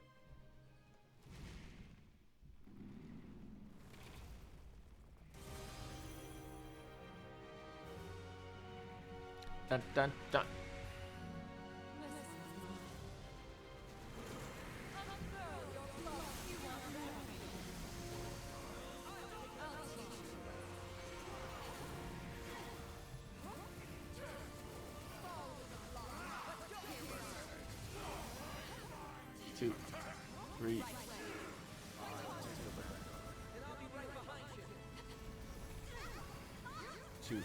Dun, dun, dun. Two, three. Two.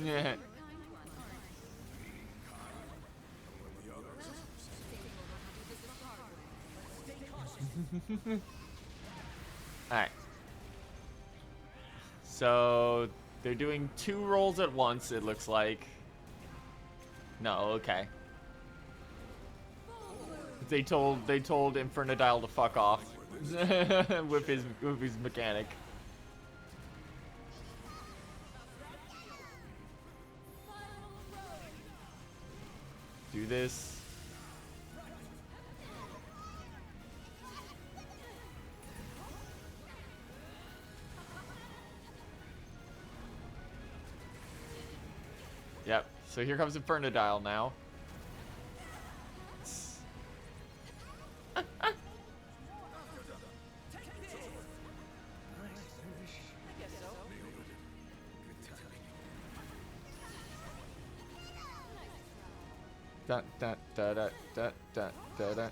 Yeah. Alright. So they're doing 2 rolls at once, it looks like. No, okay. They told Infernodile to fuck off with his mechanic. Do this. Yep. So here comes Infernodile now. Da da da da da da da da.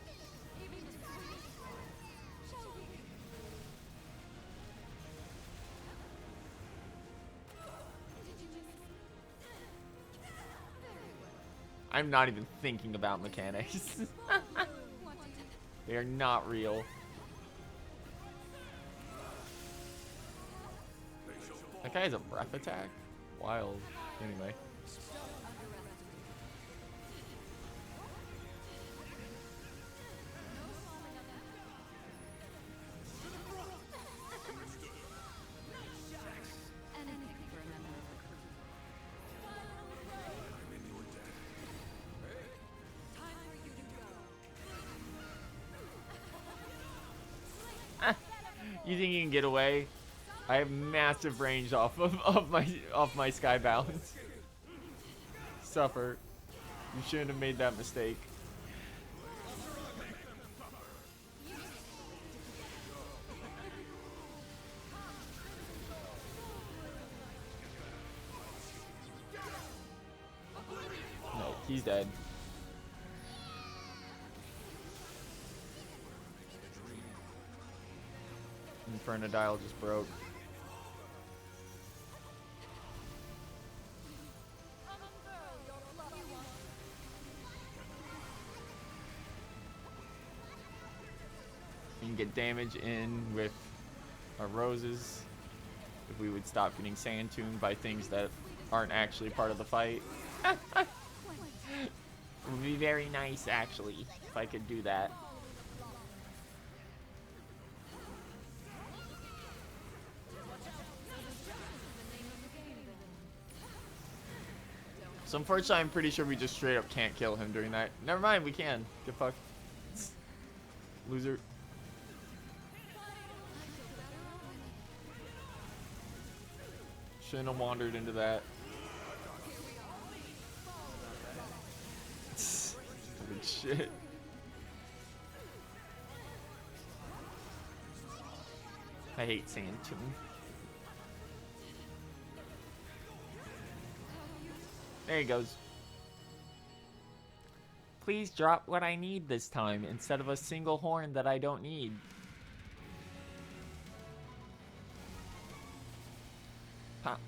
I'm not even thinking about mechanics. They are not real. That guy has a breath attack? Wild. Anyway. You think you can get away? I have massive range off my skybounds. Suffer. You shouldn't have made that mistake. No, he's dead. Infernodile just broke. You can get damage in with our roses if we would stop getting sand tuned by things that aren't actually part of the fight. It would be very nice, actually, if I could do that. So unfortunately, I'm pretty sure we just straight up can't kill him during that. Never mind, we can. Get fucked. Loser. Shouldn't have wandered into that. Stupid shit. I hate sand tune. There he goes. Please drop what I need this time instead of a single horn that I don't need. Pop.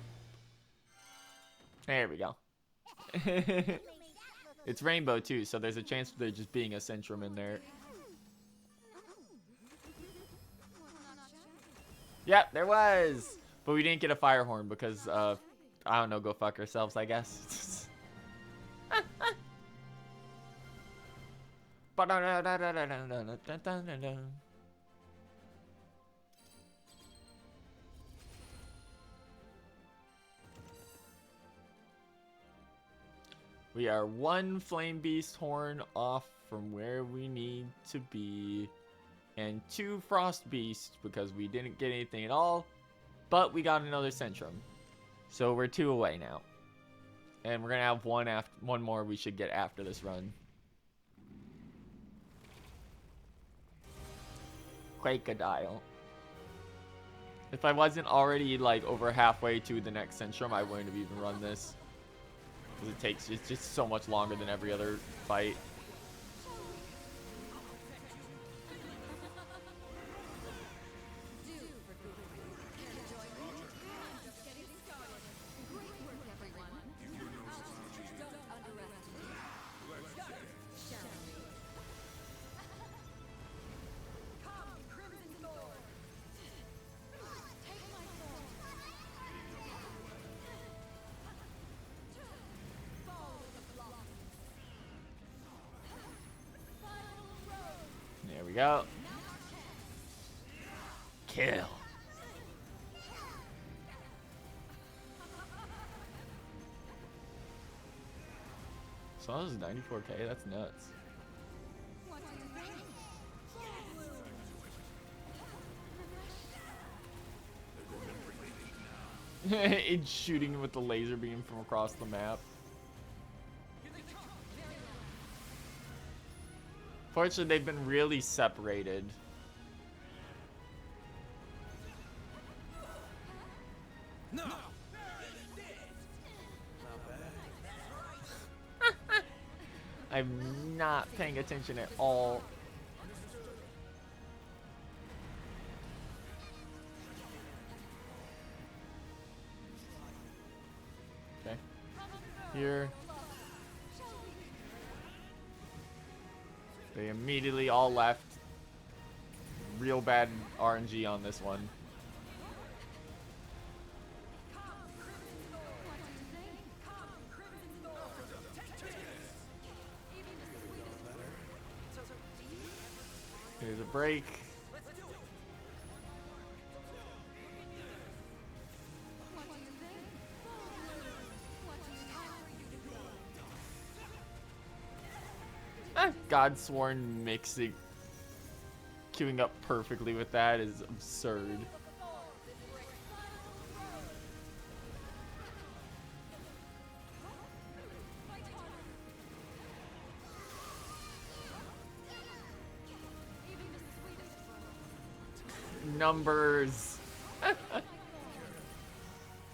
There we go. It's rainbow too, so there's a chance of there just being a Centrum in there. Yep, there was! But we didn't get a fire horn because, I don't know, go fuck ourselves, I guess. We are one Flame Beast horn off from where we need to be. And 2 Frost Beasts because we didn't get anything at all. But we got another Centrum. So we're 2 away now. And we're going to have one more we should get after this run. Quakedile. If I wasn't already like over halfway to the next Centrum, I wouldn't have even run this. Because it's just so much longer than every other fight. There we go. Kill. So that was 94k, that's nuts. It's shooting with the laser beam from across the map. Fortunately, they've been really separated. No. I'm not paying attention at all. Okay. Here. They immediately all left. Real bad RNG on this one. Here's a break. Godsworn mixing, queuing up perfectly with that is absurd. Numbers.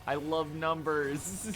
I love numbers.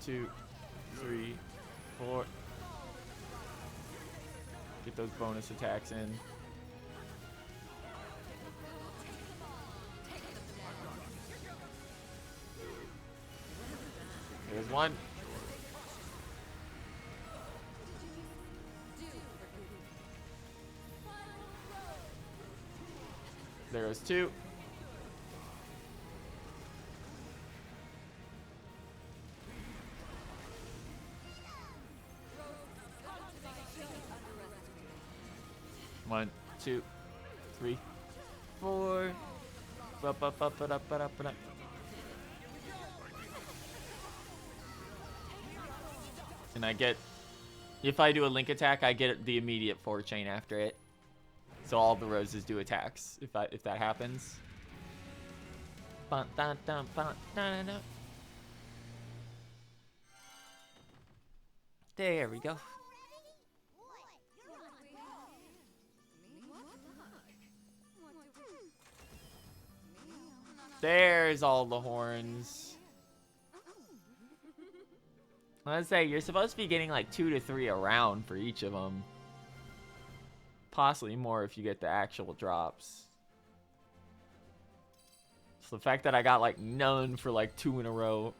Two, three, four. Get those bonus attacks in. There's one. There's two. One, two, three, four. And I get, if I do a link attack, I get the immediate 4 chain after it. So all the roses do attacks if that happens. There we go. There's all the horns. Let's say you're supposed to be getting like 2 to 3 around for each of them. Possibly more if you get the actual drops. So the fact that I got like none for like 2 in a row.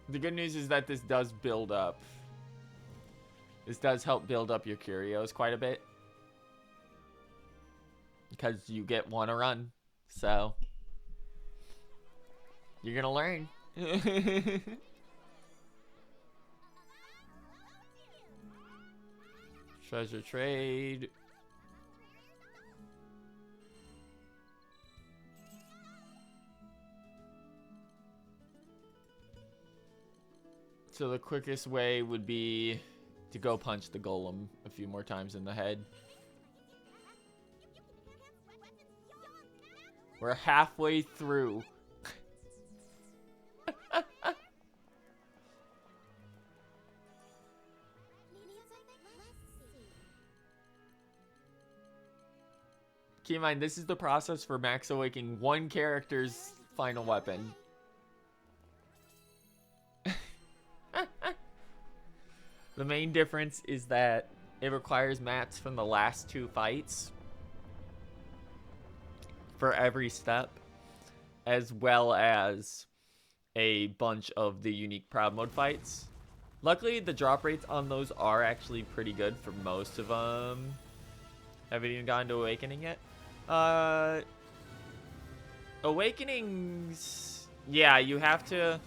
The good news is that this does build up. This does help build up your curios quite a bit. Because you get 1 a run. So you're gonna learn. Treasure trade. So the quickest way would be to go punch the golem a few more times in the head. We're halfway through. Keep in mind, this is the process for max awakening one character's final weapon. The main difference is that it requires mats from the last 2 fights for every step, as well as a bunch of the unique proud mode fights. Luckily, the drop rates on those are actually pretty good for most of them. Haven't even gotten to awakening yet. Awakenings, yeah, you have to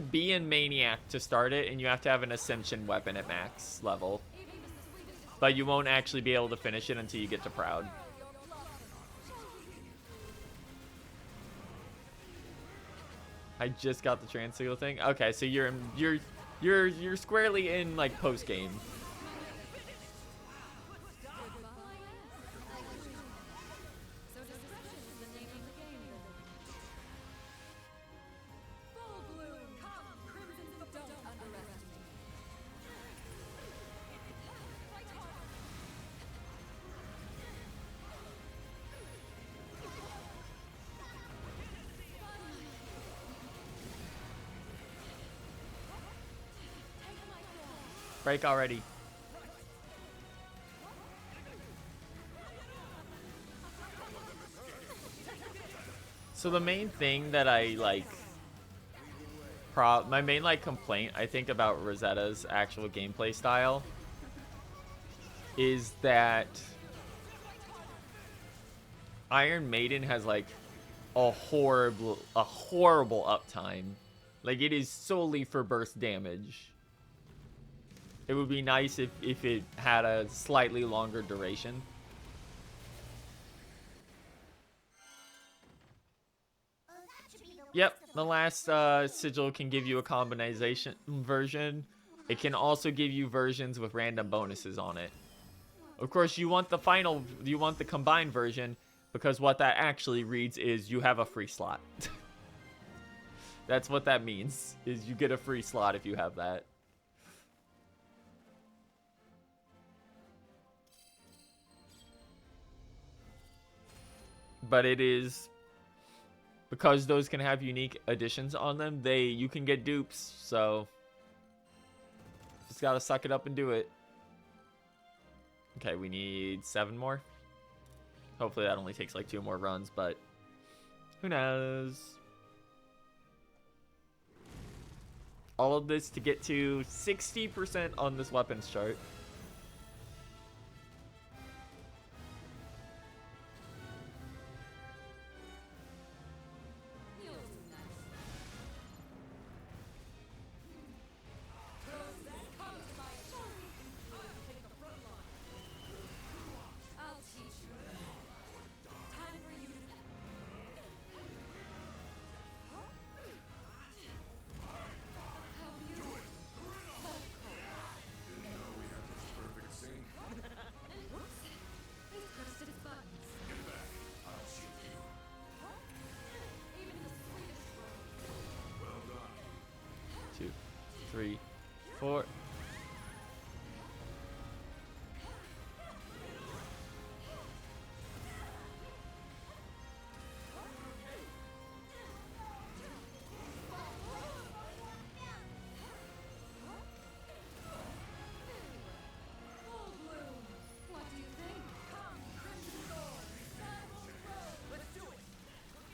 be in Maniac to start it, and you have to have an Ascension weapon at max level. But you won't actually be able to finish it until you get to Proud. I just got the Transseal thing. Okay, so you're squarely in like post game. Break already. So the main thing that I like, my main like complaint I think about Rosetta's actual gameplay style is that Iron Maiden has like a horrible uptime. Like, it is solely for burst damage. It would be nice if it had a slightly longer duration. Yep, the last sigil can give you a combination version. It can also give you versions with random bonuses on it. Of course, you want the combined version, because what that actually reads is you have a free slot. That's what that means, is you get a free slot if you have that. But it is, because those can have unique additions on them, you can get dupes, so just gotta suck it up and do it. Okay, we need 7 more. Hopefully that only takes like 2 more runs, but who knows? All of this to get to 60% on this weapons chart. 4.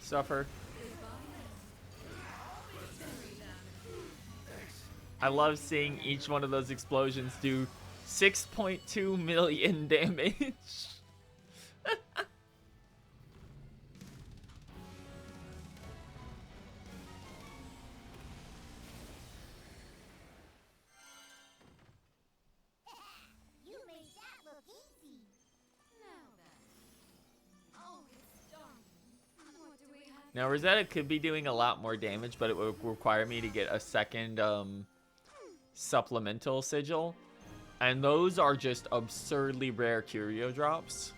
Suffer. I love seeing each one of those explosions do 6.2 million damage. You made that look easy. Now then. Oh, it's done. What do we have? Now Rosetta could be doing a lot more damage, but it would require me to get a second supplemental sigil. And those are just absurdly rare curio drops.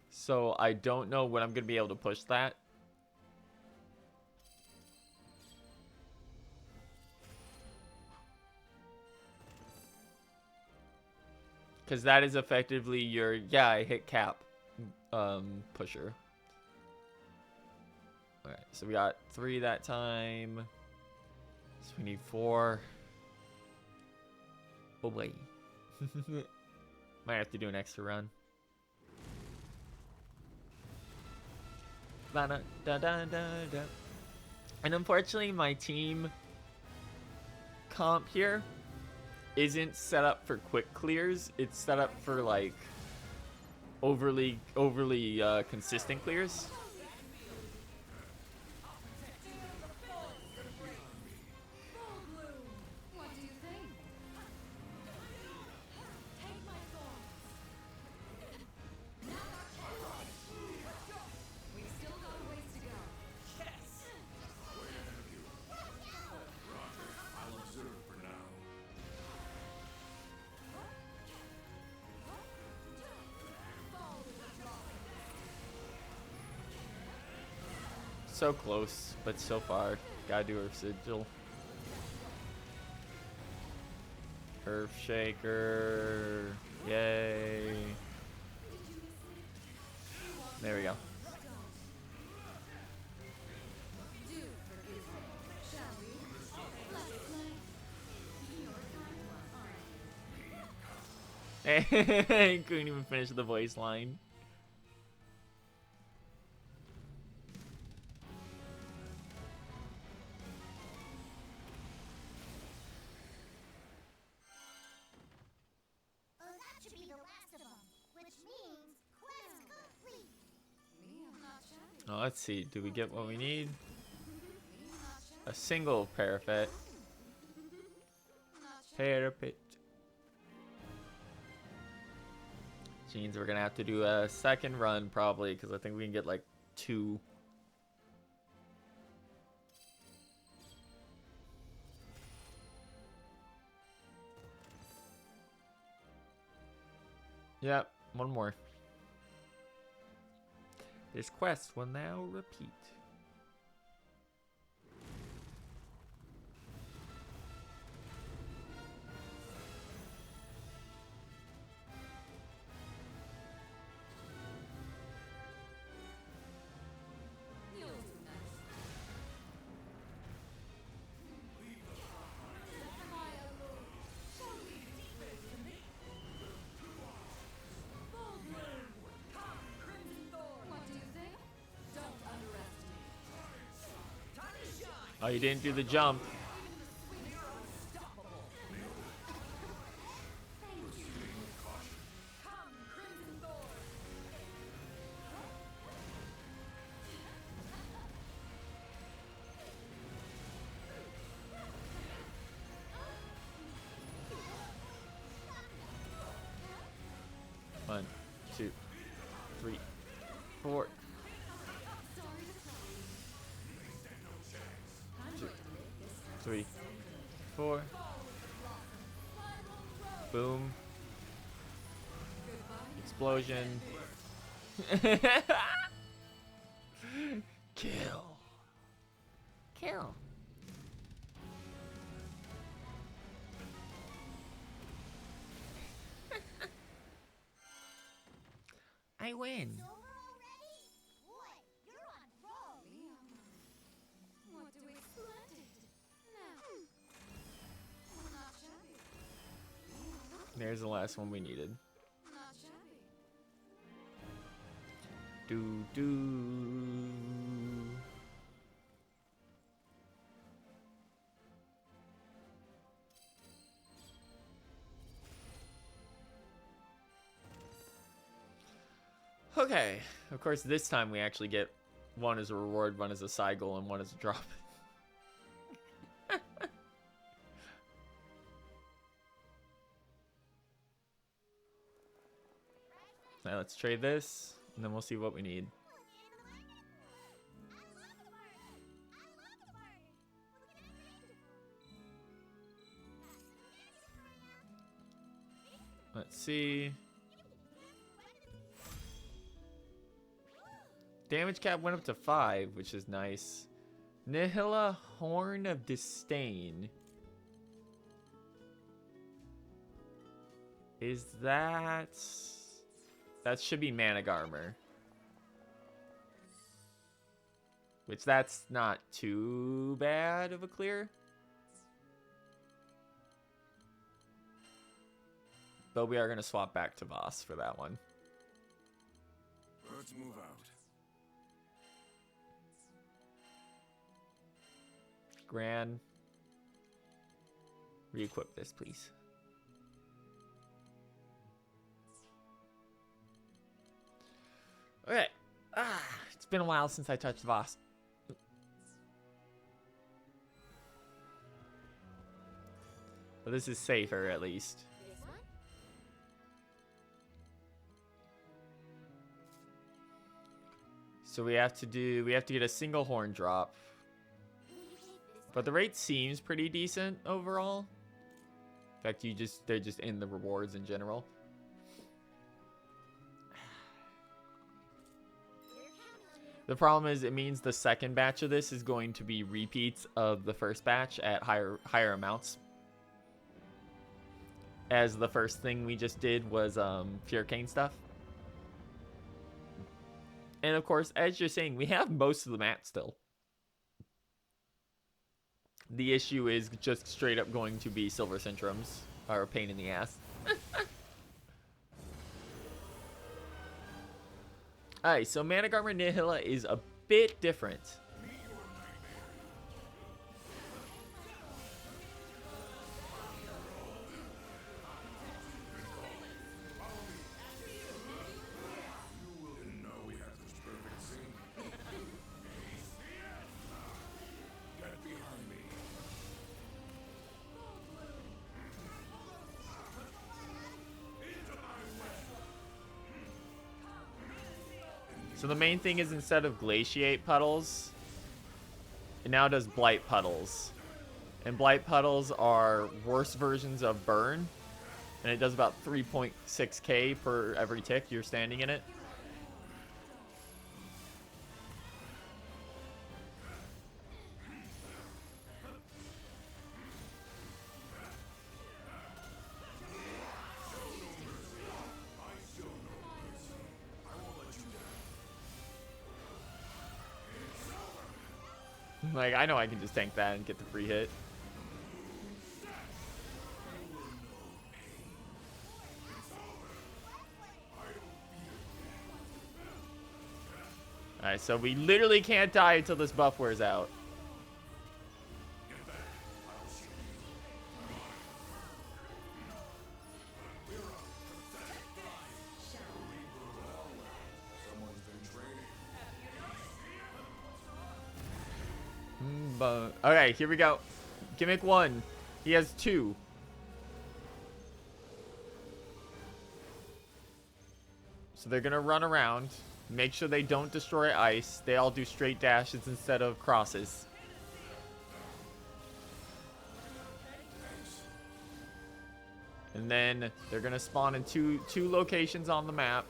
So I don't know when I'm going to be able to push that. Because that is effectively your, yeah, I hit cap pusher. Alright, so we got 3 that time. So we need 4. Oh boy. Might have to do an extra run. And unfortunately, my team comp here isn't set up for quick clears. It's set up for like overly consistent clears. So close, but so far. Gotta do her sigil. Earth Shaker. Yay. There we go. I couldn't even finish the voice line. Oh, let's see. Do we get what we need? A single parapet. Parapet. Which means we're gonna have to do a second run probably, because I think we can get like 2. Yep, one more. This quest will now repeat. Oh, you didn't do the jump. One, 2, 3, 4. 3, 4. Boom. Explosion. Kill. Kill. I win. It's over already? Boy, you're on roll. What do we splendid? Now, not shabby. There's the last one we needed. Not shabby. Do do. Okay, of course this time we actually get one as a reward, one as a side goal, and one as a drop. Now let's trade this, and then we'll see what we need. Let's see. Damage cap went up to 5, which is nice. Nihila Horn of Disdain. Is that... That should be Manic Armor. Which that's not too bad of a clear. But we are going to swap back to Voss for that one. Let's move out. Gran, re-equip this, please. Okay. It's been a while since I touched Voss. But this is safer, at least. This one? So we have to get a single horn drop. Will you take this But the rate seems pretty decent overall. In fact, they're just in the rewards in general. We're counting on you. The problem is it means the second batch of this is going to be repeats of the first batch at higher amounts. As the first thing we just did was Furcane stuff. And of course, as you're saying, we have most of the map still. The issue is just straight up going to be Silver Centrums are a pain in the ass. Alright, so Manic Armor Nihila is a bit different. Didn't know we had such perfect sync. Get behind me. So the main thing is instead of Glaciate Puddles, it now does Blight Puddles. And Blight Puddles are worse versions of Burn. And it does about 3.6k per every tick you're standing in it. Like, I know I can just tank that and get the free hit. Alright, so we literally can't die until this buff wears out. Someone's been training. Okay, here we go. Gimmick 1. He has 2. So they're gonna run around. Make sure they don't destroy ice. They all do straight dashes instead of crosses. And then they're gonna spawn in two locations on the map.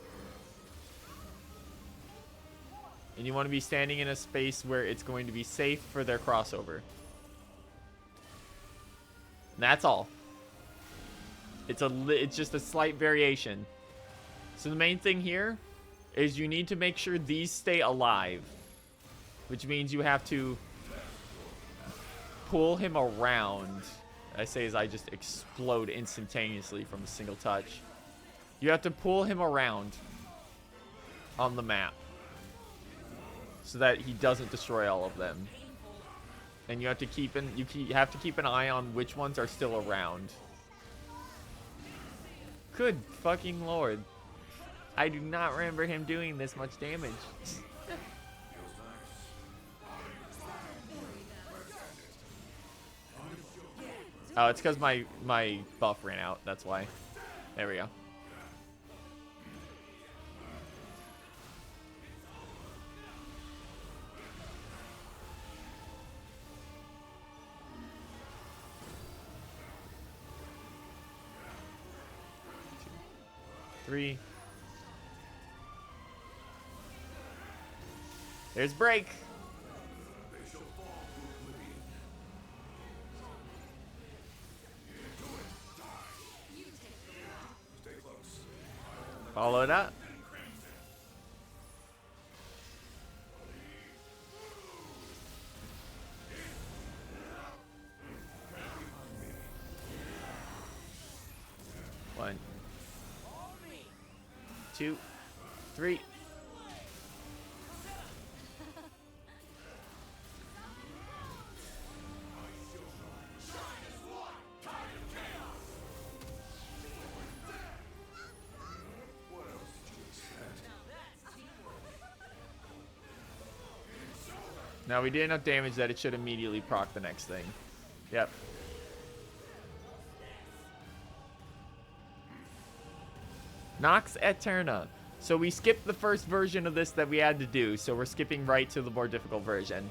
And you want to be standing in a space where it's going to be safe for their crossover. And that's all. It's just a slight variation. So the main thing here is you need to make sure these stay alive, which means you have to pull him around. I say as I just explode instantaneously from a single touch. You have to pull him around on the map so that he doesn't destroy all of them. And you have to keep an eye on which ones are still around. Good fucking lord. I do not remember him doing this much damage. Oh, it's because my buff ran out. That's why. There we go. Three. There's break. Follow it up. One, 2, 3. Now we did enough damage that it should immediately proc the next thing. Yep. Nox Eterna. So we skipped the first version of this that we had to do, so we're skipping right to the more difficult version.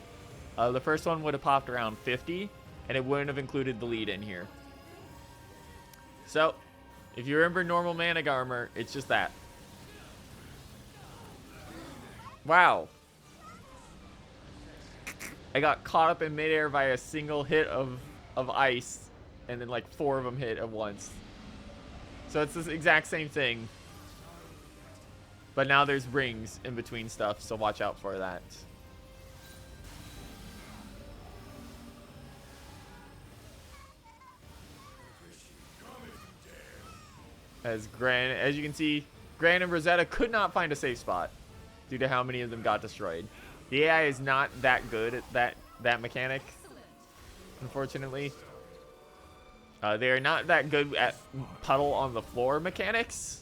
The first one would have popped around 50, and it wouldn't have included the lead in here. So, if you remember normal mana armor, it's just that. Wow. I got caught up in midair by a single hit of ice, and then like 4 of them hit at once. So it's the exact same thing. But now there's rings in between stuff, so watch out for that. As you can see, Gran and Rosetta could not find a safe spot due to how many of them got destroyed. The AI is not that good at that mechanic, unfortunately. They are not that good at puddle on the floor mechanics.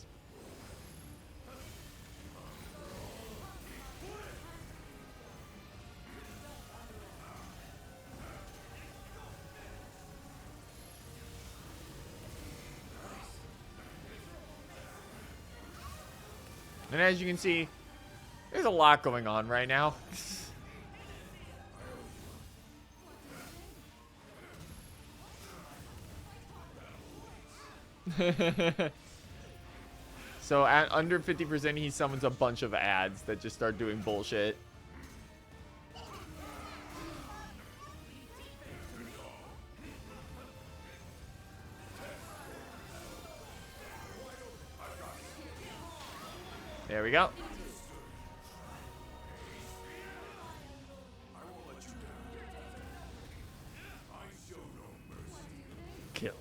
And as you can see, there's a lot going on right now. So at under 50%, he summons a bunch of ads that just start doing bullshit. There we go. Kill.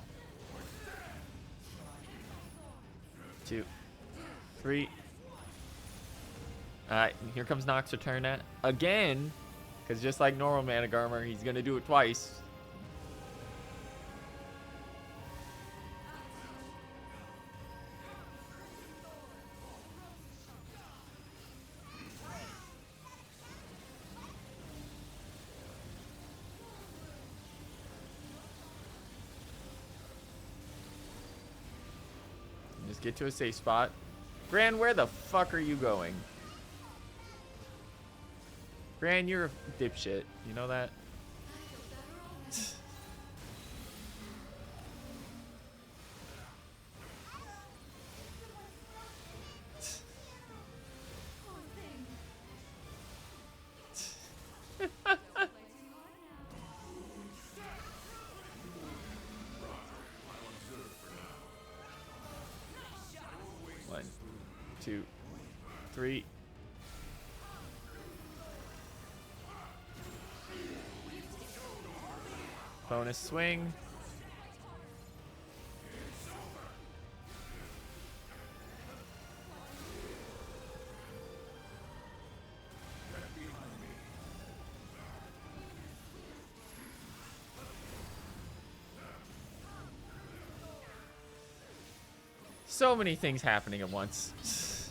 2, 3. Alright, here comes Nox Eterna again. Because just like normal Mana Armor, he's going to do it twice. Just get to a safe spot. Gran, where the fuck are you going? Gran, you're a dipshit. You know that? One, 2, 3. Bonus swing. So many things happening at once.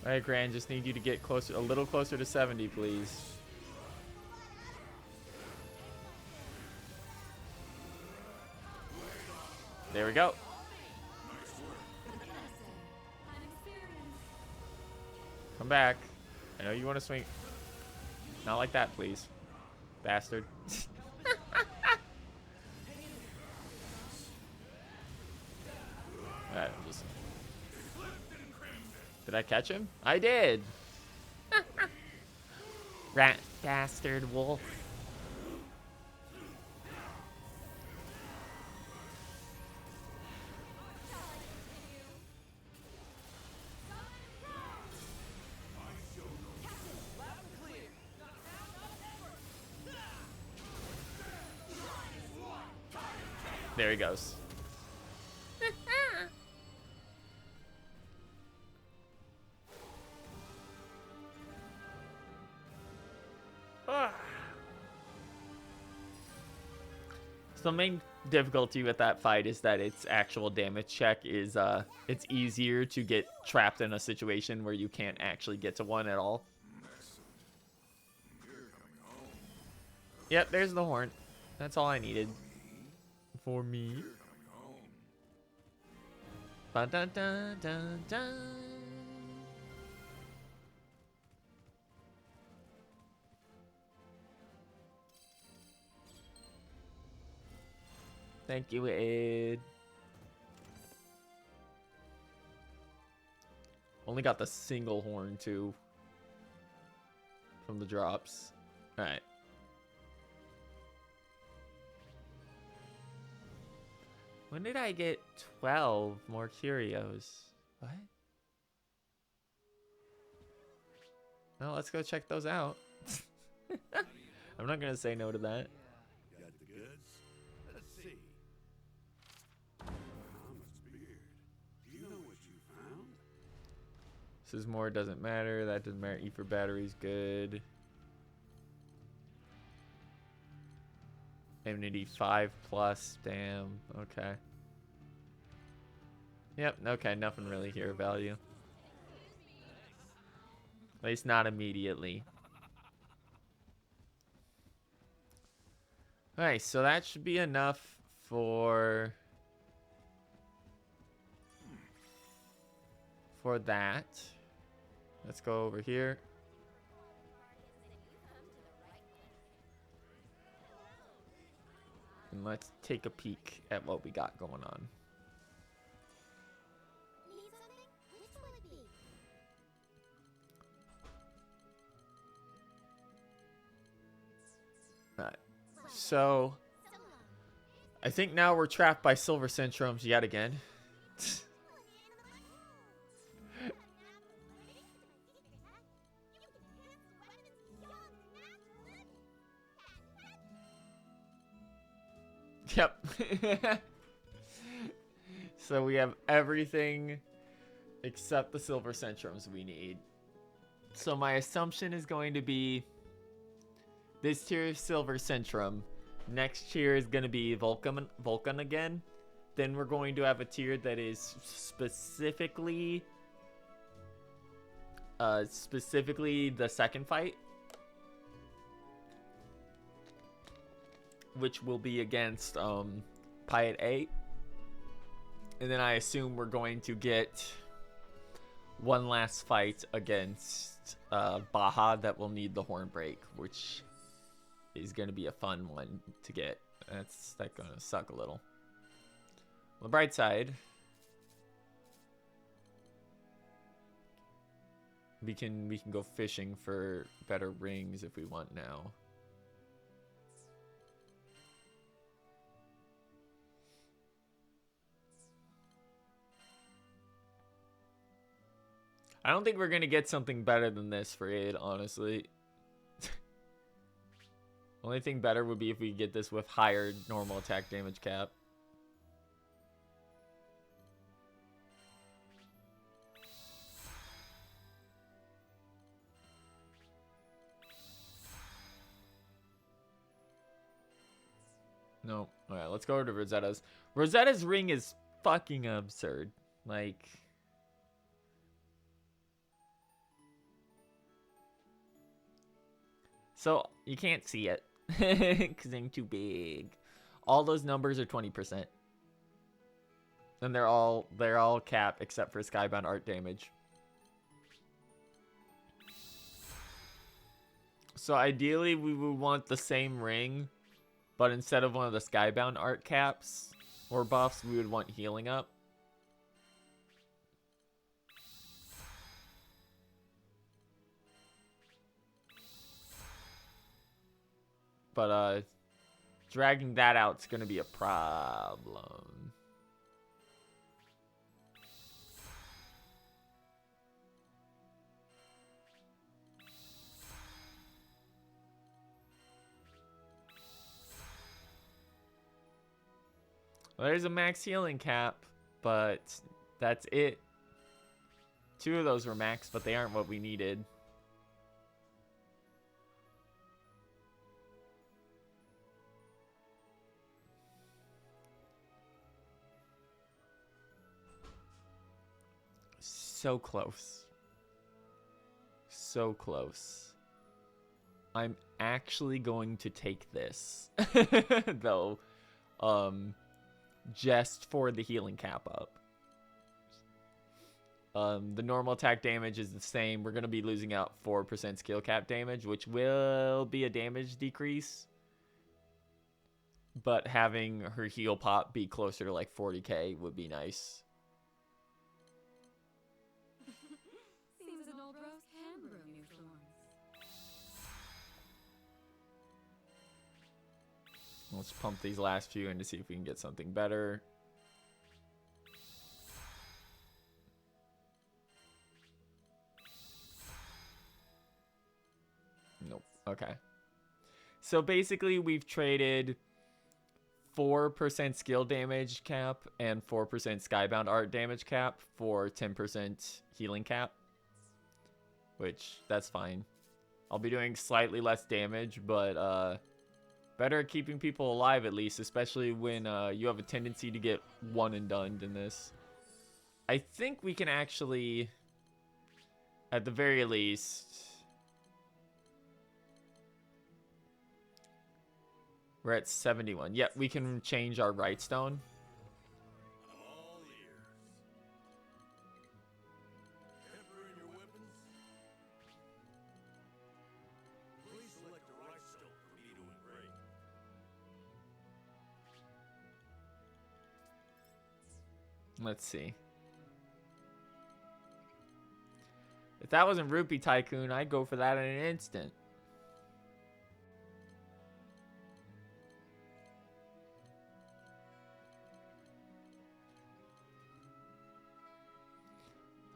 All right, Gran, just need you to get closer, a little closer to 70, please. There we go. Come back. I know you want to swing. Not like that, please. Bastard. Alright, just... Did I catch him? I did! Rat bastard wolf. There he goes. So the main difficulty with that fight is that its actual damage check is it's easier to get trapped in a situation where you can't actually get to one at all. Yep, there's the horn. That's all I needed. For me. Ba -da -da -da -da. Thank you, Ed. Only got the single horn, too. From the drops. Alright. When did I get 12 more curios? What? Well, let's go check those out. I'm not going to say no to that. Got the goods? Let's see. Thomas Beard. Do you know what you found? This is more, doesn't matter. That doesn't matter. E for battery's good. Immunity 5+. Damn. Okay. Yep. Okay. Nothing really here of value. At least not immediately. Alright, so that should be enough for that. Let's go over here. And let's take a peek at what we got going on. Need something? Which will it be? Alright. So I think now we're trapped by silver centromes yet again. Yep. So we have everything except the silver centroms we need. So my assumption is going to be this tier is silver centrum. Next tier is going to be Vulcan again. Then we're going to have a tier that is specifically the second fight, which will be against Piet 8. And then I assume we're going to get one last fight against Baja that will need the horn break, which is going to be a fun one to get. That's going to suck a little. On the bright side, we can go fishing for better rings if we want now. I don't think we're gonna get something better than this for aid, honestly. Only thing better would be if we get this with higher normal attack damage cap. No. Alright, let's go over to Rosetta's. Rosetta's ring is fucking absurd. Like... So, you can't see it. Because I'm too big. All those numbers are 20%. And they're all capped except for Skybound art damage. So ideally we would want the same ring, but instead of one of the Skybound art caps or buffs, we would want healing up. But dragging that out is going to be a problem. Well, there's a max healing cap, but that's it. 2 of those were max, but they aren't what we needed. So close. So close. I'm actually going to take this. Though. Just for the healing cap up. The normal attack damage is the same. We're going to be losing out 4% skill cap damage, which will be a damage decrease. But having her heal pop be closer to like 40k would be nice. Seems an old rose can grow new thorns. Let's pump these last few in to see if we can get something better. Nope. Okay. So basically we've traded 4% skill damage cap and 4% Skybound art damage cap for 10% healing cap. Which, that's fine. I'll be doing slightly less damage, but better at keeping people alive at least, especially when you have a tendency to get one and done in this. I think we can actually, at the very least... We're at 71. Yep, we can change our right stone. I'm all ears. Pepper in your weapons? Please select the right stone for me to engrave. Let's see. If that wasn't Rupee Tycoon, I'd go for that in an instant.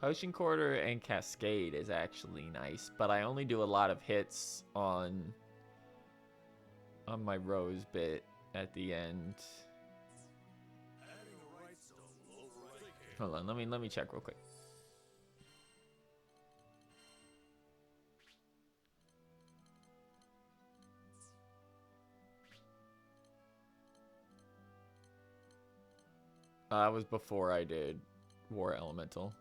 Potion Quarter and Cascade is actually nice, but I only do a lot of hits on my rose bit at the end. Adding the right stone will override. Hold on, let me check real quick. That was before I did War Elemental.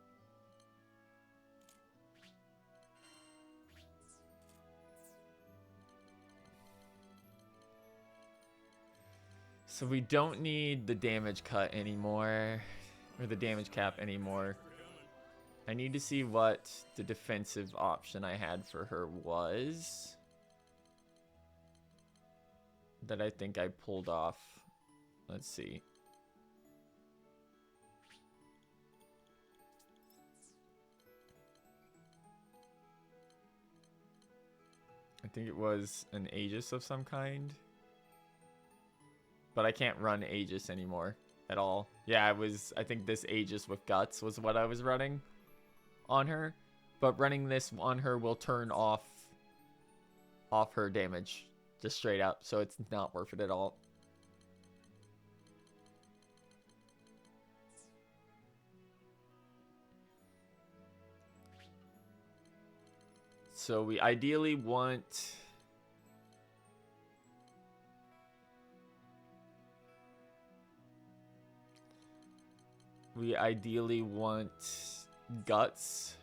So we don't need the damage cut anymore, or the damage cap anymore. I need to see what the defensive option I had for her was. That I think I pulled off. Let's see. I think it was an Aegis of some kind. But I can't run Aegis anymore at all. Yeah, I think this Aegis with Guts was what I was running on her. but running this on her will turn off her damage just straight up, so it's not worth it at all. So we ideally want guts.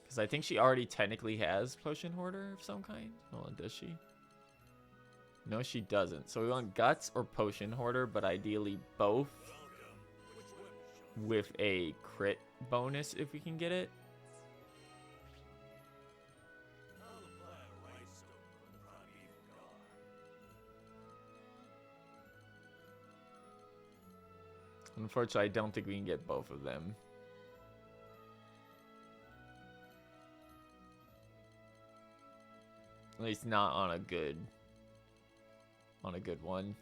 Because I think she already technically has potion hoarder of some kind. Hold on, does she? No, she doesn't. So we want guts or potion hoarder, but ideally both with a crit bonus if we can get it. Unfortunately, I don't think we can get both of them. At least not on a good one.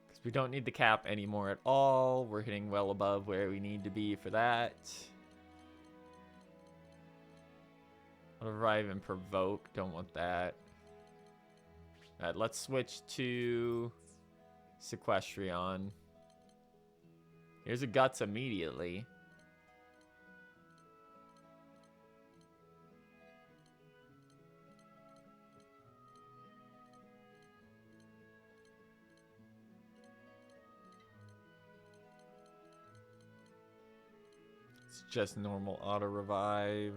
Because we don't need the cap anymore at all. We're hitting well above where we need to be for that. Revive and provoke. Don't want that. Alright, let's switch to Sequestrion. Here's a guts immediately. It's just normal auto revive.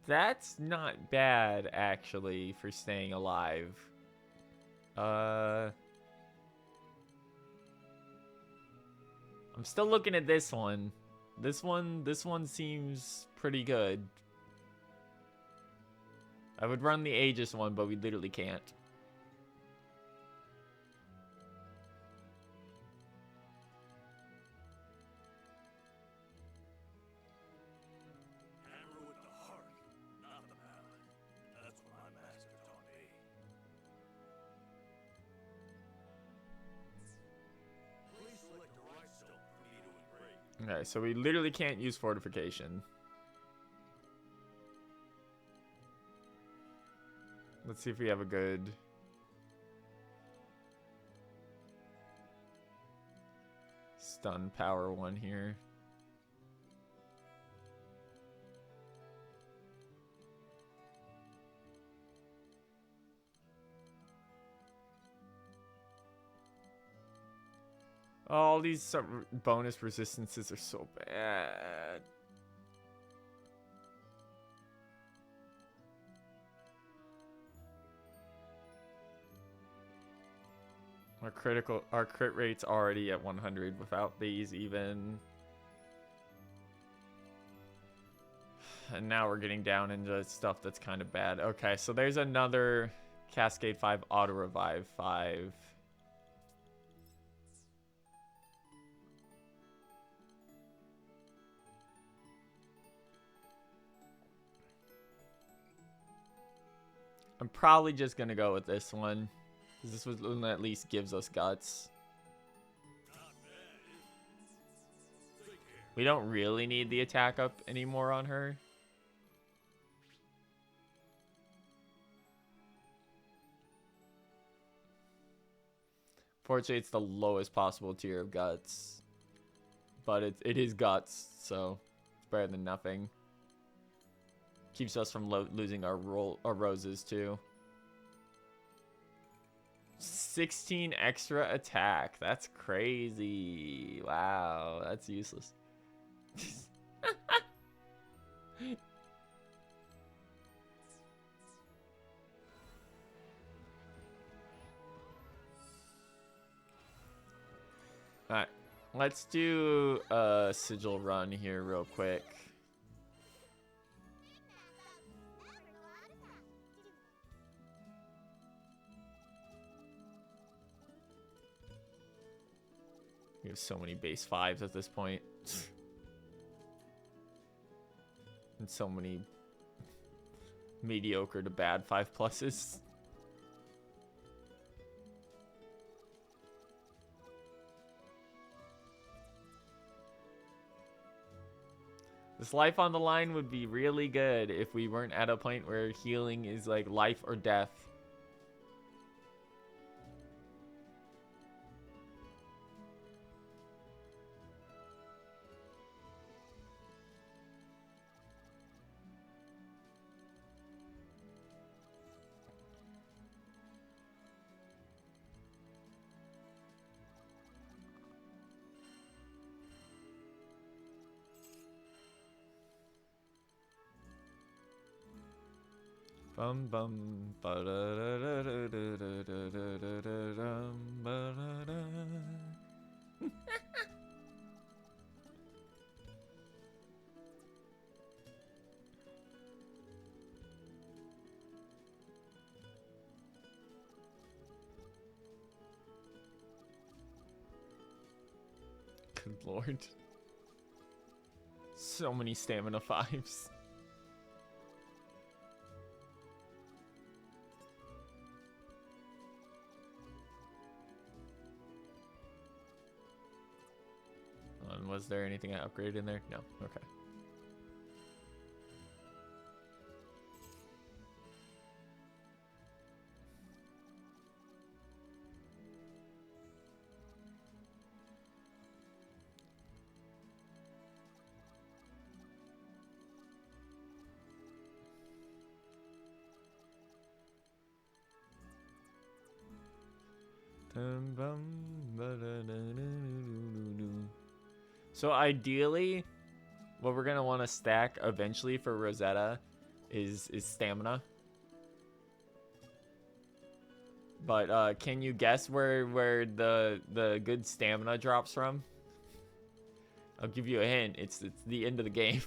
That's not bad, actually, for staying alive. I'm still looking at this one. This one seems pretty good. I would run the Aegis one, but we literally can't. Okay, so we literally can't use fortification. Let's see if we have a good stun power one here. All these bonus resistances are so bad. Our crit rate's already at 100 without these even. And now we're getting down into stuff that's kind of bad. Okay, so there's another Cascade 5 Auto Revive 5. I'm probably just gonna go with this one, because this one at least gives us guts. We don't really need the attack up anymore on her. Fortunately, it's the lowest possible tier of guts, but it is guts, so it's better than nothing. Keeps us from losing our roses too. 16 extra attack. That's crazy. Wow, that's useless. Alright, let's do a sigil run here real quick. We have so many base 5s at this point. And so many mediocre to bad 5+s. This life on the line would be really good if we weren't at a point where healing is like life or death. Bum bum ba da da da da da da da da da dum ba da da. Good lord. So many stamina 5s. Was there anything I upgraded in there? No. Okay. So ideally, what we're gonna want to stack eventually for Rosetta is stamina. But can you guess where the good stamina drops from? I'll give you a hint. It's the end of the game.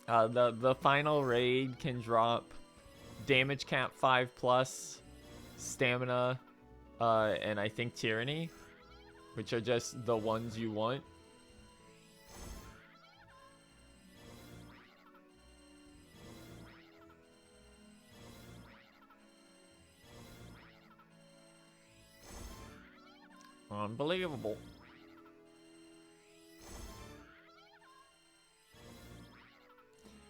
The final raid can drop damage cap 5+, stamina, and I think tyranny, which are just the ones you want. Unbelievable.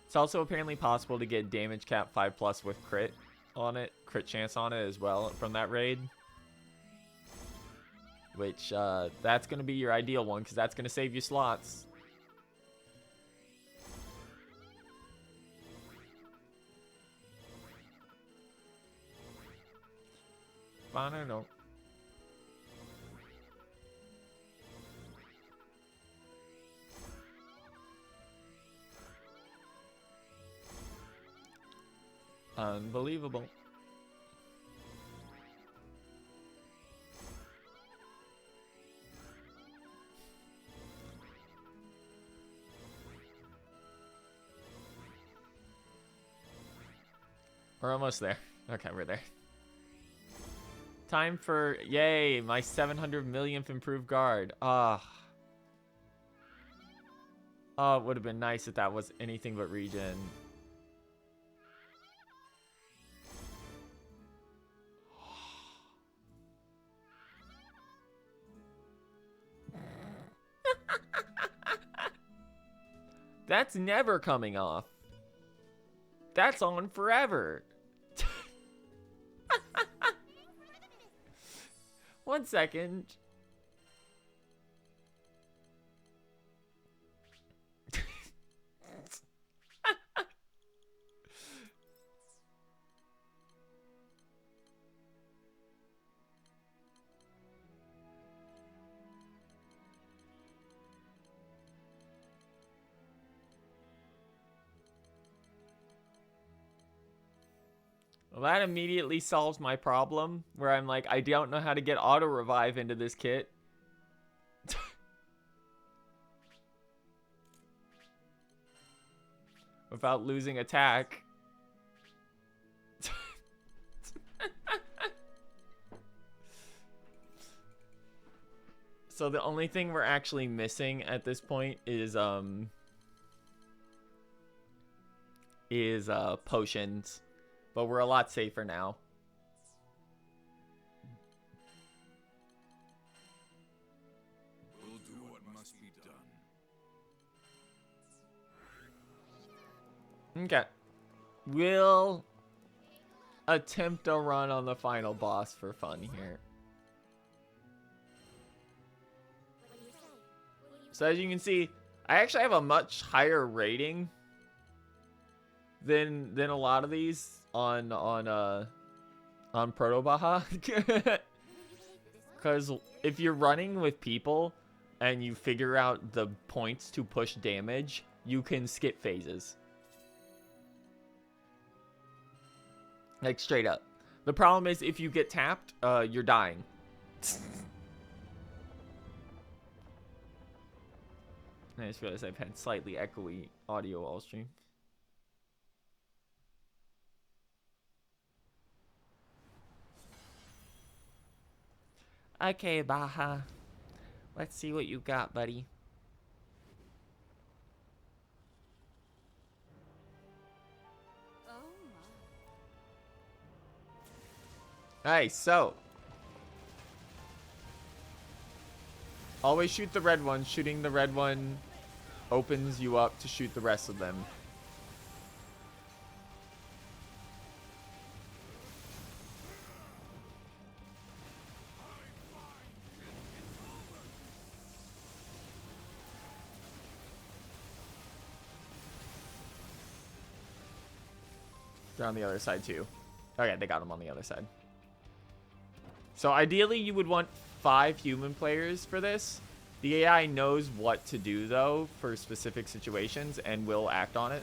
It's also apparently possible to get damage cap 5+ with crit on it, crit chance on it as well from that raid. Which, that's going to be your ideal one, because that's going to save you slots. I don't know. Unbelievable. We're almost there. Okay, we're there. Time for, yay, my 700 millionth improved guard. Ah. Oh, it would have been nice if that was anything but regen. That's never coming off. That's on forever. 1 second. Well, that immediately solves my problem, where I'm like, I don't know how to get auto-revive into this kit. without losing attack. So the only thing we're actually missing at this point is potions, but we're a lot safer now. We'll do what must be done. Okay. We'll attempt a run on the final boss for fun here. So as you can see, I actually have a much higher rating than a lot of these on Proto Baja. Because if you're running with people and you figure out the points to push damage, you can skip phases. Like straight up. The problem is if you get tapped, you're dying. I just realized I've had slightly echoey audio all stream. Okay, Baja. Let's see what you got, buddy. Oh my. Alright, so. Always shoot the red one. Shooting the red one opens you up to shoot the rest of them. They're on the other side too. Okay, they got him on the other side. So ideally you would want 5 human players for this. The AI knows what to do though for specific situations and will act on it.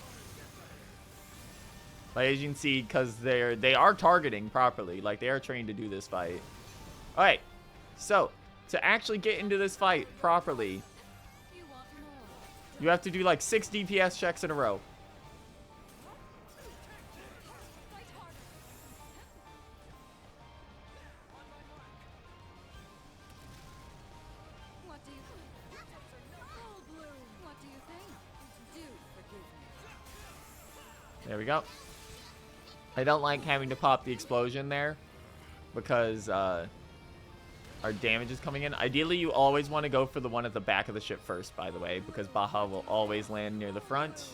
Like as you can see, because they are targeting properly. Like they are trained to do this fight. Alright, so to actually get into this fight properly, you have to do like 6 DPS checks in a row. There we go. I don't like having to pop the explosion there because our damage is coming in. Ideally, you always want to go for the one at the back of the ship first, by the way, because Baja will always land near the front.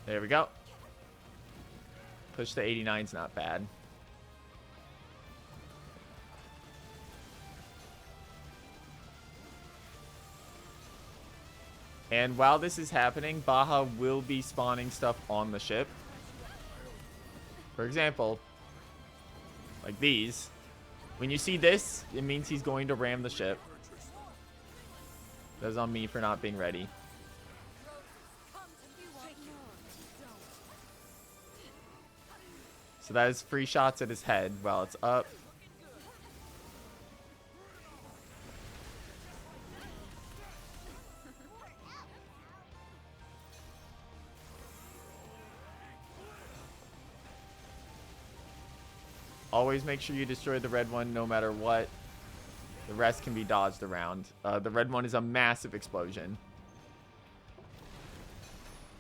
There we go. Push the 89's not bad. And while this is happening, Baja will be spawning stuff on the ship. For example, like these. When you see this, it means he's going to ram the ship. That's on me for not being ready. So that is free shots at his head while it's up. Always make sure you destroy the red one no matter what. The rest can be dodged around. The red one is a massive explosion.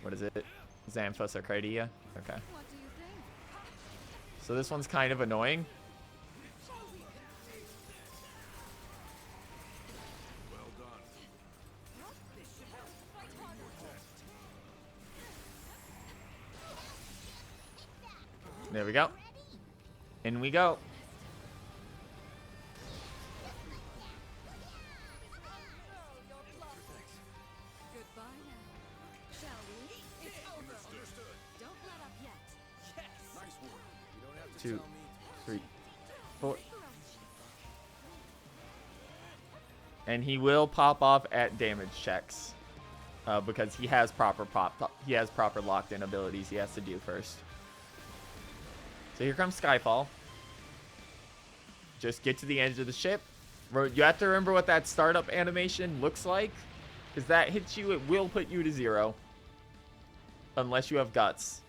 What is it? Xanthos Arcadia? Okay. So this one's kind of annoying. There we go. In we go. Two, 3, 4. And he will pop off at damage checks. Because he has proper locked in abilities he has to do first. So here comes Skyfall. Just get to the edge of the ship. You have to remember what that startup animation looks like. Because that hits you, it will put you to 0. Unless you have guts.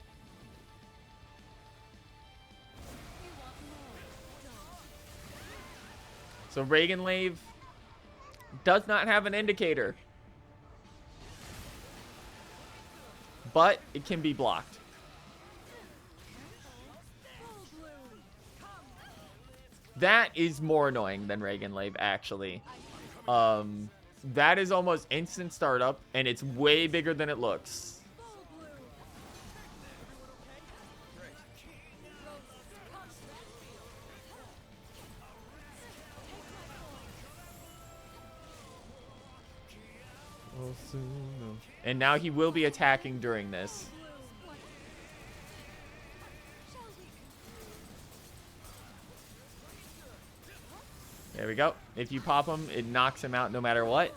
So Reaganlave does not have an indicator. But it can be blocked. That is more annoying than Reaganlave, actually. That is almost instant startup, and it's way bigger than it looks. And now he will be attacking during this. There we go. If you pop him, it knocks him out no matter what,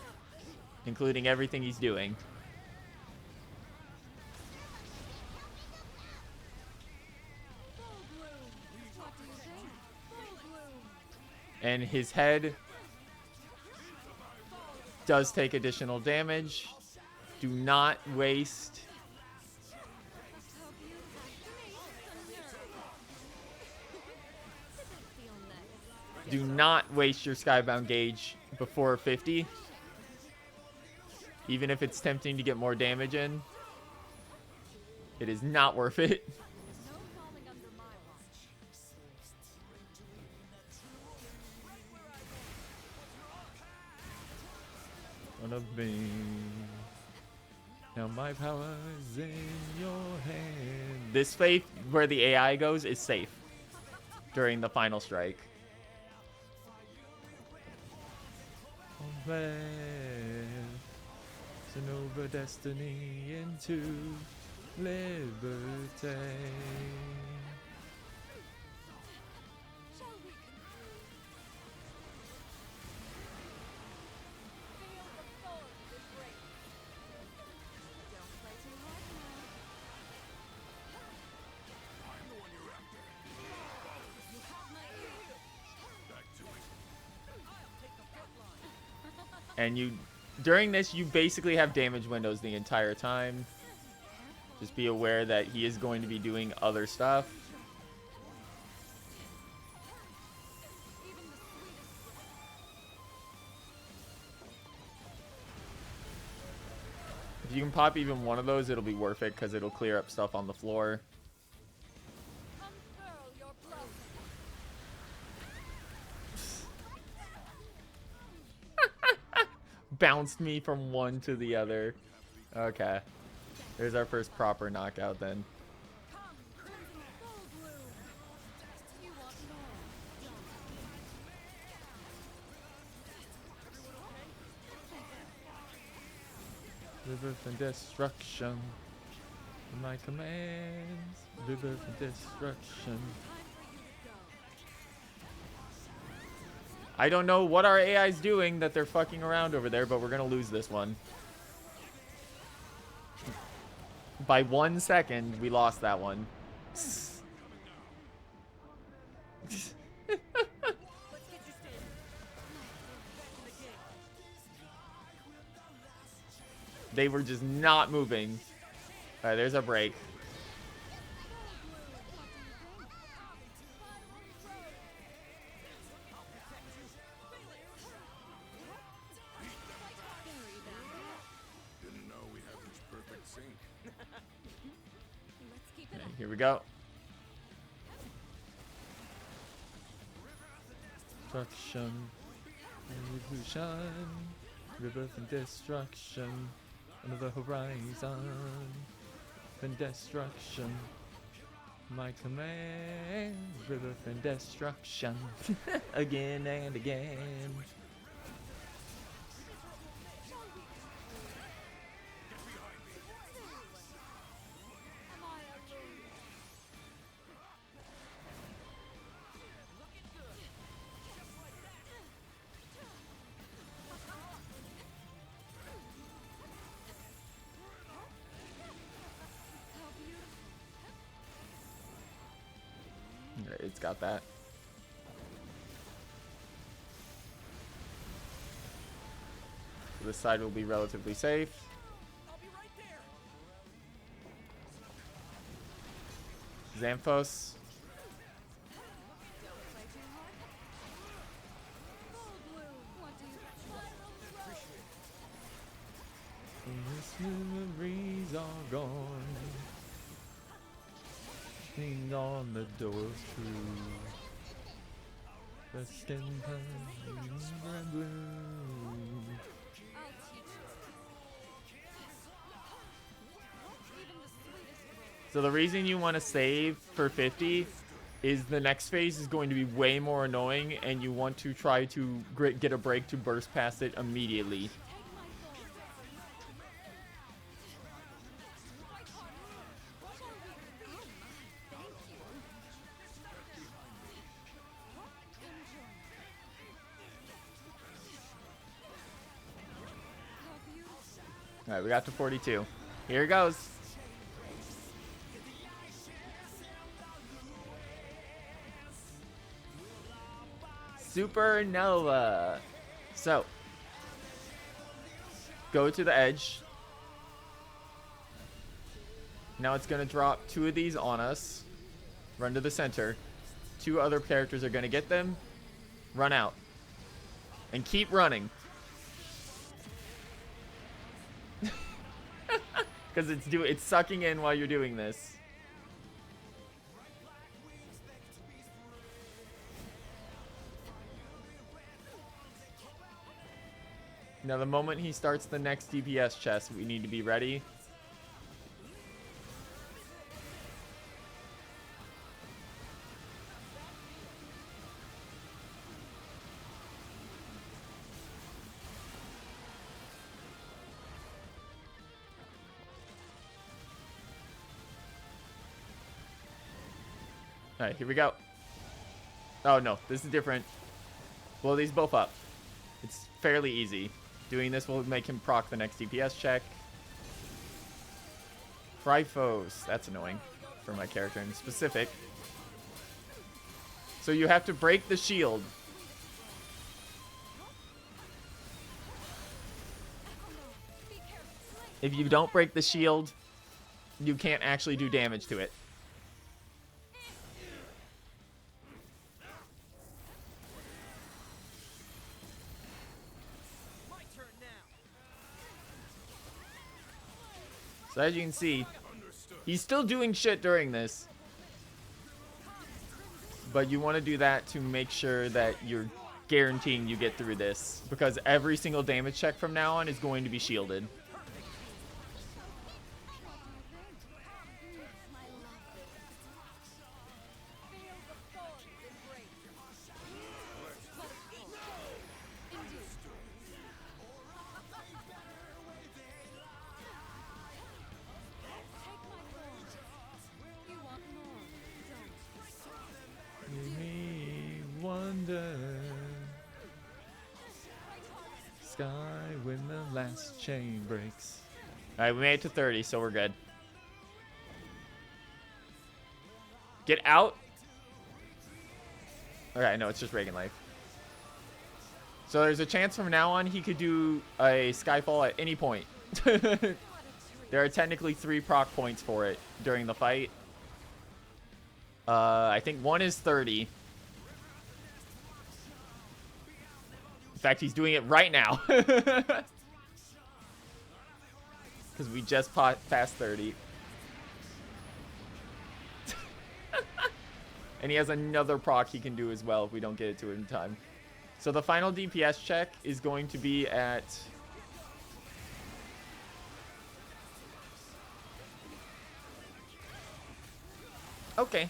including everything he's doing. And his head does take additional damage. Do not waste. Do not waste your Skybound gauge before 50. Even if it's tempting to get more damage in. It is not worth it. One of me. Now my power is in your hand. This faith where the AI goes is safe during the final strike. Man, turn over destiny into liberty. And you, during this, you basically have damage windows the entire time. Just be aware that he is going to be doing other stuff. If you can pop even one of those, it'll be worth it because it'll clear up stuff on the floor. Bounced me from one to the other. Okay. There's our first proper knockout then. Rebirth and destruction. My commands. Rebirth and destruction. I don't know what our AI's doing that they're fucking around over there, but we're gonna lose this one. By 1 second, we lost that one. They were just not moving. Alright, there's our break. Here we go. Destruction, revolution, rebirth and destruction, another horizon, and destruction. My command, rebirth and destruction, again and again. it's got that. So this side will be relatively safe. I'll be right there. Xanthos. His memories are gone. Hang on, the door's true. Rest in peace, Granblue. So the reason you want to save for 50 is the next phase is going to be way more annoying, and you want to try to get a break to burst past it immediately. All right, we got to 42. Here it goes. Supernova. So, go to the edge. Now it's going to drop 2 of these on us. Run to the center. 2 other characters are going to get them. Run out. And keep running. Because it's sucking in while you're doing this. Now the moment he starts the next DPS chest, we need to be ready. Alright, here we go. Oh no, this is different. Blow these both up. It's fairly easy. Doing this will make him proc the next DPS check. Fryphos. That's annoying for my character in specific. So you have to break the shield. If you don't break the shield, you can't actually do damage to it. So as you can see, he's still doing shit during this. But you want to do that to make sure that you're guaranteeing you get through this. Because every single damage check from now on is going to be shielded. Sky when the last chain breaks. Alright, we made it to 30, so we're good. Get out. Alright, no, it's just Reagan Life. So there's a chance from now on he could do a Skyfall at any point. There are technically 3 proc points for it during the fight. I think one is 30. In fact, he's doing it right now. Because we just passed 30. And he has another proc he can do as well if we don't get it to him in time. So the final DPS check is going to be at... Okay.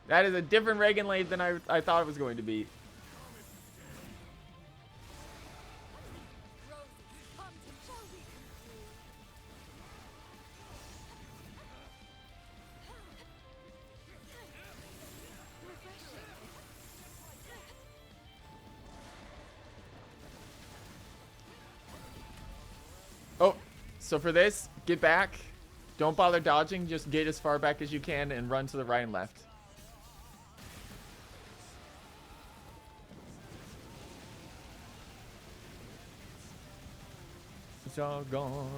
That is a different Reagan Lathe than I thought it was going to be. Oh, so for this, get back. Don't bother dodging. Just get as far back as you can and run to the right and left. It's all gone.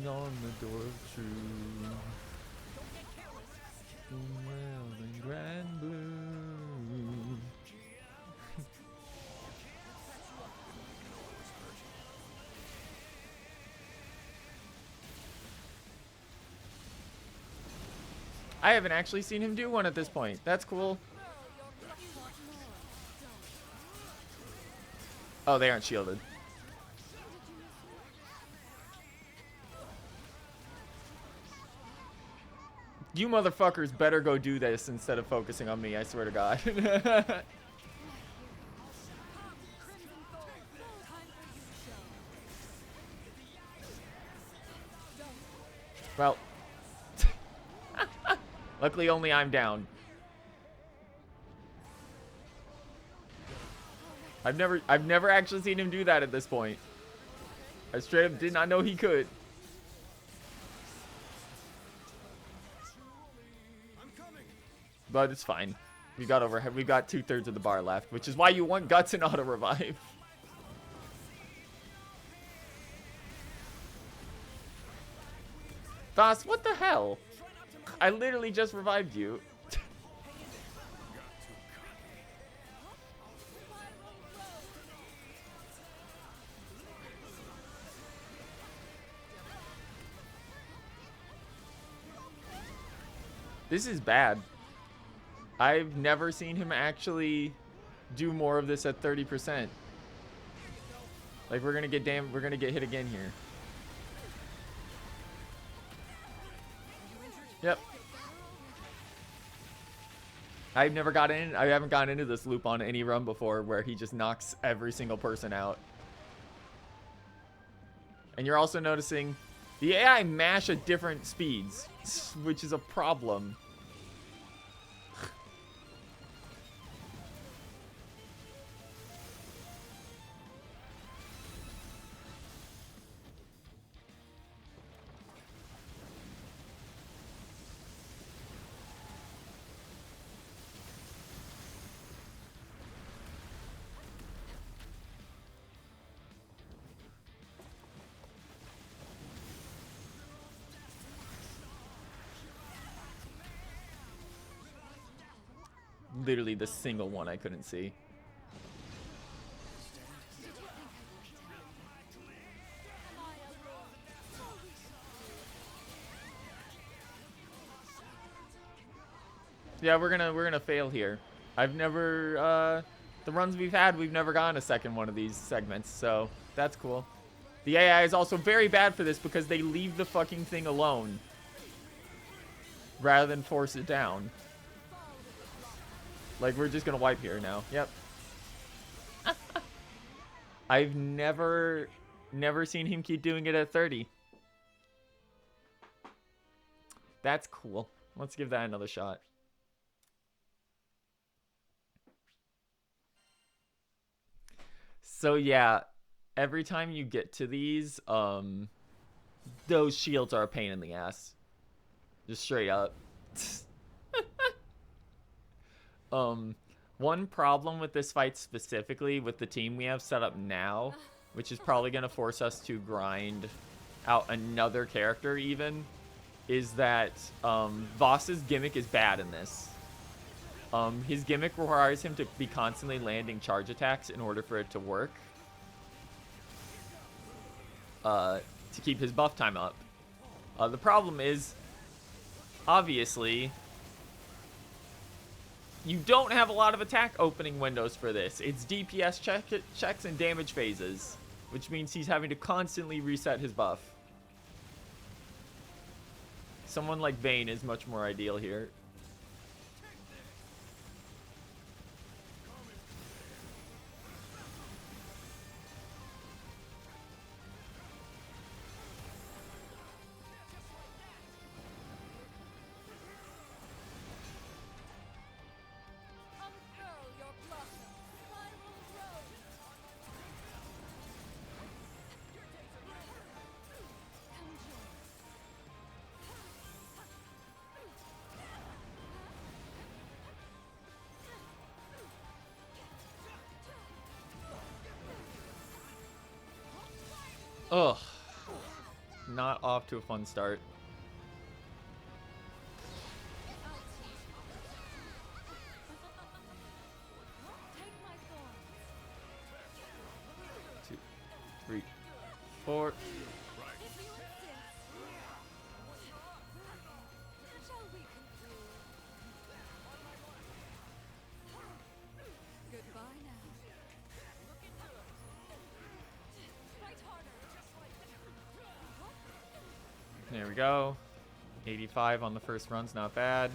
On the door of truth. Well, the Granblue. I haven't actually seen him do one at this point. That's cool. Oh, they aren't shielded. You motherfuckers better go do this instead of focusing on me, I swear to God. Well, luckily only I'm down. I've never actually seen him do that at this point. I straight up did not know he could. But it's fine. We got 2/3 of the bar left, which is why you want guts and auto revive. Voss, what the hell? I literally just revived you. This is bad. I've never seen him actually do more of this at 30%. Like we're gonna get hit again here. Yep. I haven't gotten into this loop on any run before where he just knocks every single person out. And you're also noticing the AI mash at different speeds, which is a problem. Literally the single one I couldn't see. Yeah, we're gonna fail here. I've never the runs we've had, we've never gotten a second one of these segments, so that's cool. The AI is also very bad for this because they leave the fucking thing alone rather than force it down. Like, we're just gonna wipe here now. Yep. I've never seen him keep doing it at 30. That's cool. Let's give that another shot. So yeah, every time you get to these, those shields are a pain in the ass. Just straight up. One problem with this fight specifically with the team we have set up now, which is probably going to force us to grind out another character even, is that Voss's gimmick is bad in this. His gimmick requires him to be constantly landing charge attacks in order for it to work. To keep his buff time up. The problem is, obviously, you don't have a lot of attack opening windows for this. It's DPS checks and damage phases, which means he's having to constantly reset his buff. Someone like Vayne is much more ideal here. Ugh. Not off to a fun start. Take my thorns. 2, 3, 4. If you insist. Shall we conclude? Goodbye now. Fight harder. There we go. 85 on the first run's not bad.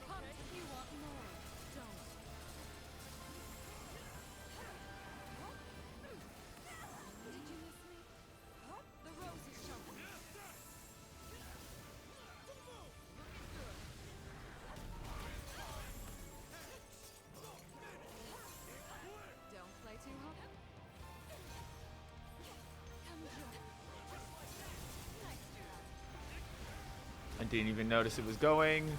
Come if you want more. Don't. Did you miss me? The rose is showing. Don't play too hard. Come join. I didn't even notice it was going.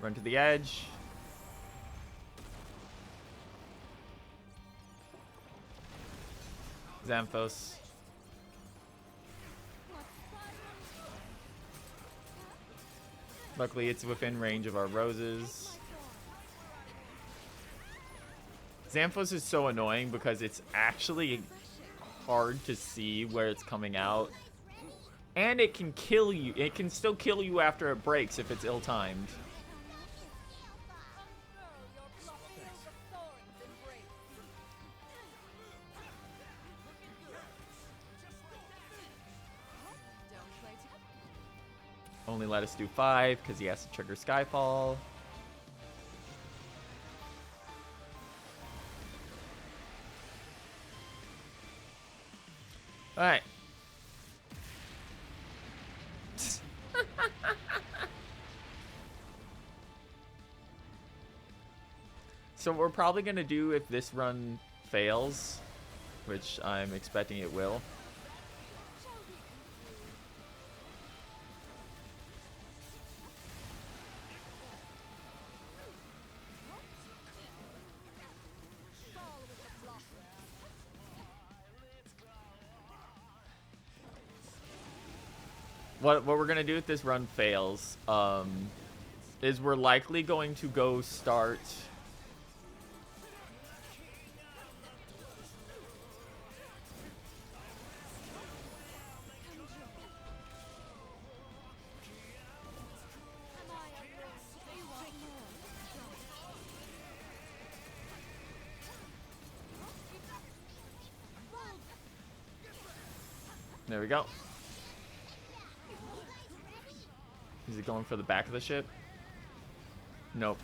Run to the edge. Xanthos. Luckily, it's within range of our roses. Xanthos is so annoying because it's actually hard to see where it's coming out. And it can kill you. It can still kill you after it breaks if it's ill-timed. Don't play too. Only let us do 5 because he has to trigger Skyfall. Alright. So what we're probably going to do if this run fails, which I'm expecting it will, what we're going to do if this run fails is we're likely going to go start There we go. Is he going for the back of the ship? Nope.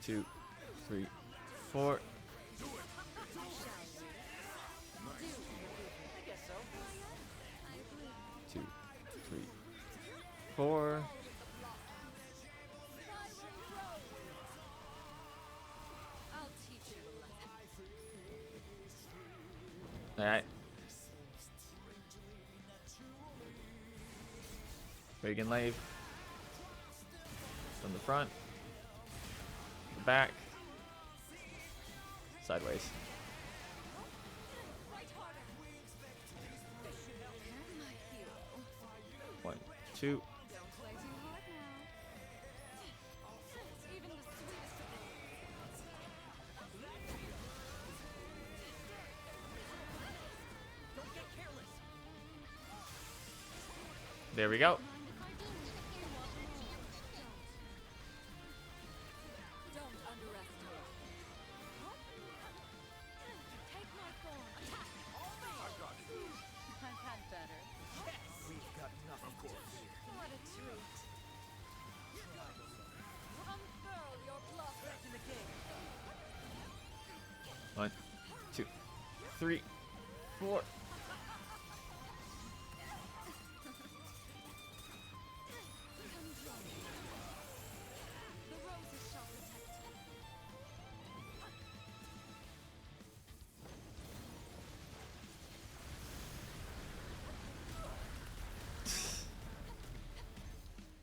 Two, 3, 4. Two, 3, 4. I'll teach you a lesson. Alright. Reagan Lave. From the front. The back. Sideways. One, 2. Don't play too hard now. Even the sweetest of There we go. Don't underestimate. Take my thorn. I've had better. We've got enough, of course. What a treat. Unfurl your bluff. Back in the game. 1, 2, 3, 4.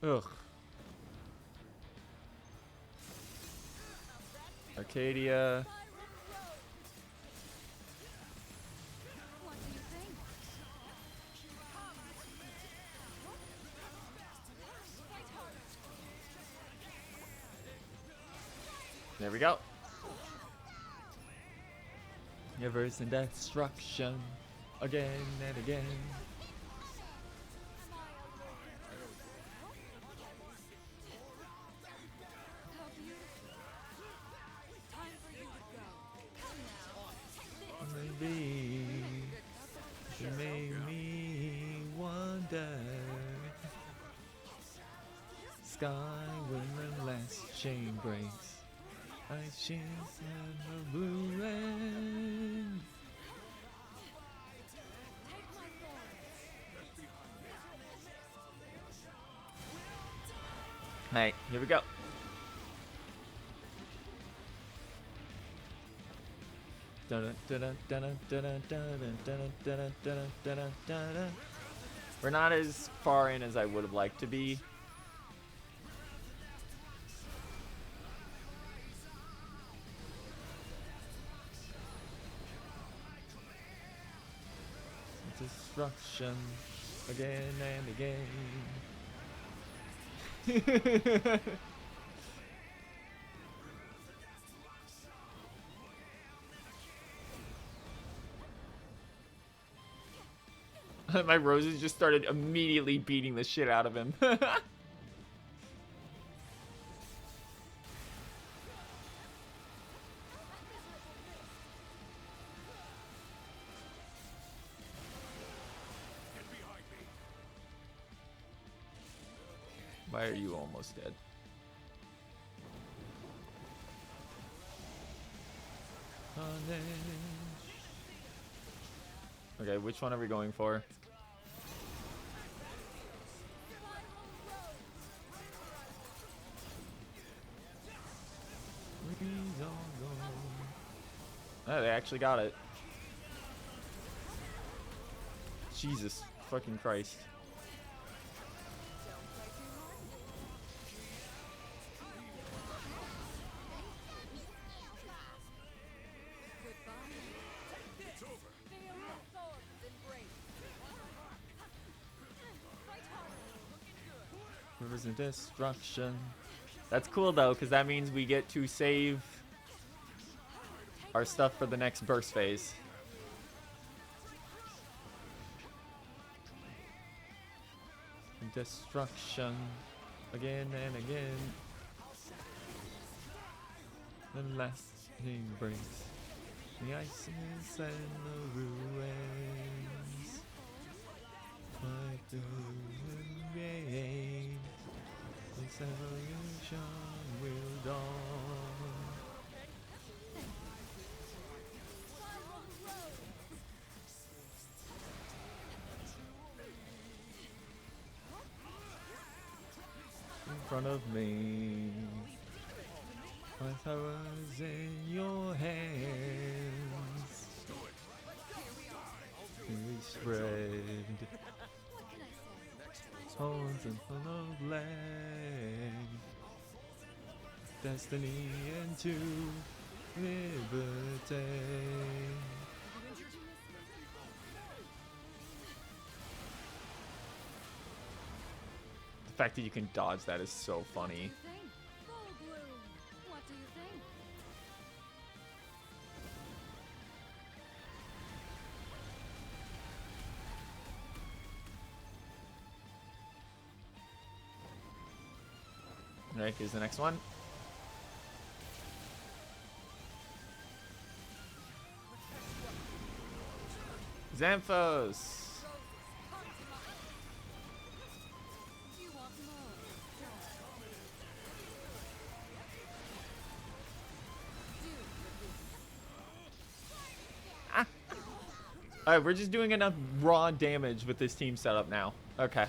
Ugh. Arcadia. What do you think? Fight harder. There we go. Universe and destruction. Again and again. How beautiful. Time for you to go. Come now. Maybe you made me wonder. Sky when the last chain breaks. I chase and the blue rain. Take my thorns. Hey, here we go. We're not as far in as I would have liked to be. Destruction again and again. My roses just started immediately beating the shit out of him. Why are you almost dead? Okay, which one are we going for? Oh, they actually got it. Jesus fucking Christ. Don't play too hard. Goodbye. Feel your thorns embrace. Fight harder. Rivers of destruction. That's cool though, because that means we get to save our stuff for the next burst phase. Destruction again and again. The last thing breaks. The ices and the ruins. Fight through the rain. The salvation will dawn. In front of me, my towers in your hands. We spread What can I say? horns and full of land. Destiny into liberty. The fact that you can dodge that is so funny. Granblue. What do you think? Alright, here's the next one. Xanthos! You want more? Alright, we're just doing enough raw damage with this team setup now. Okay.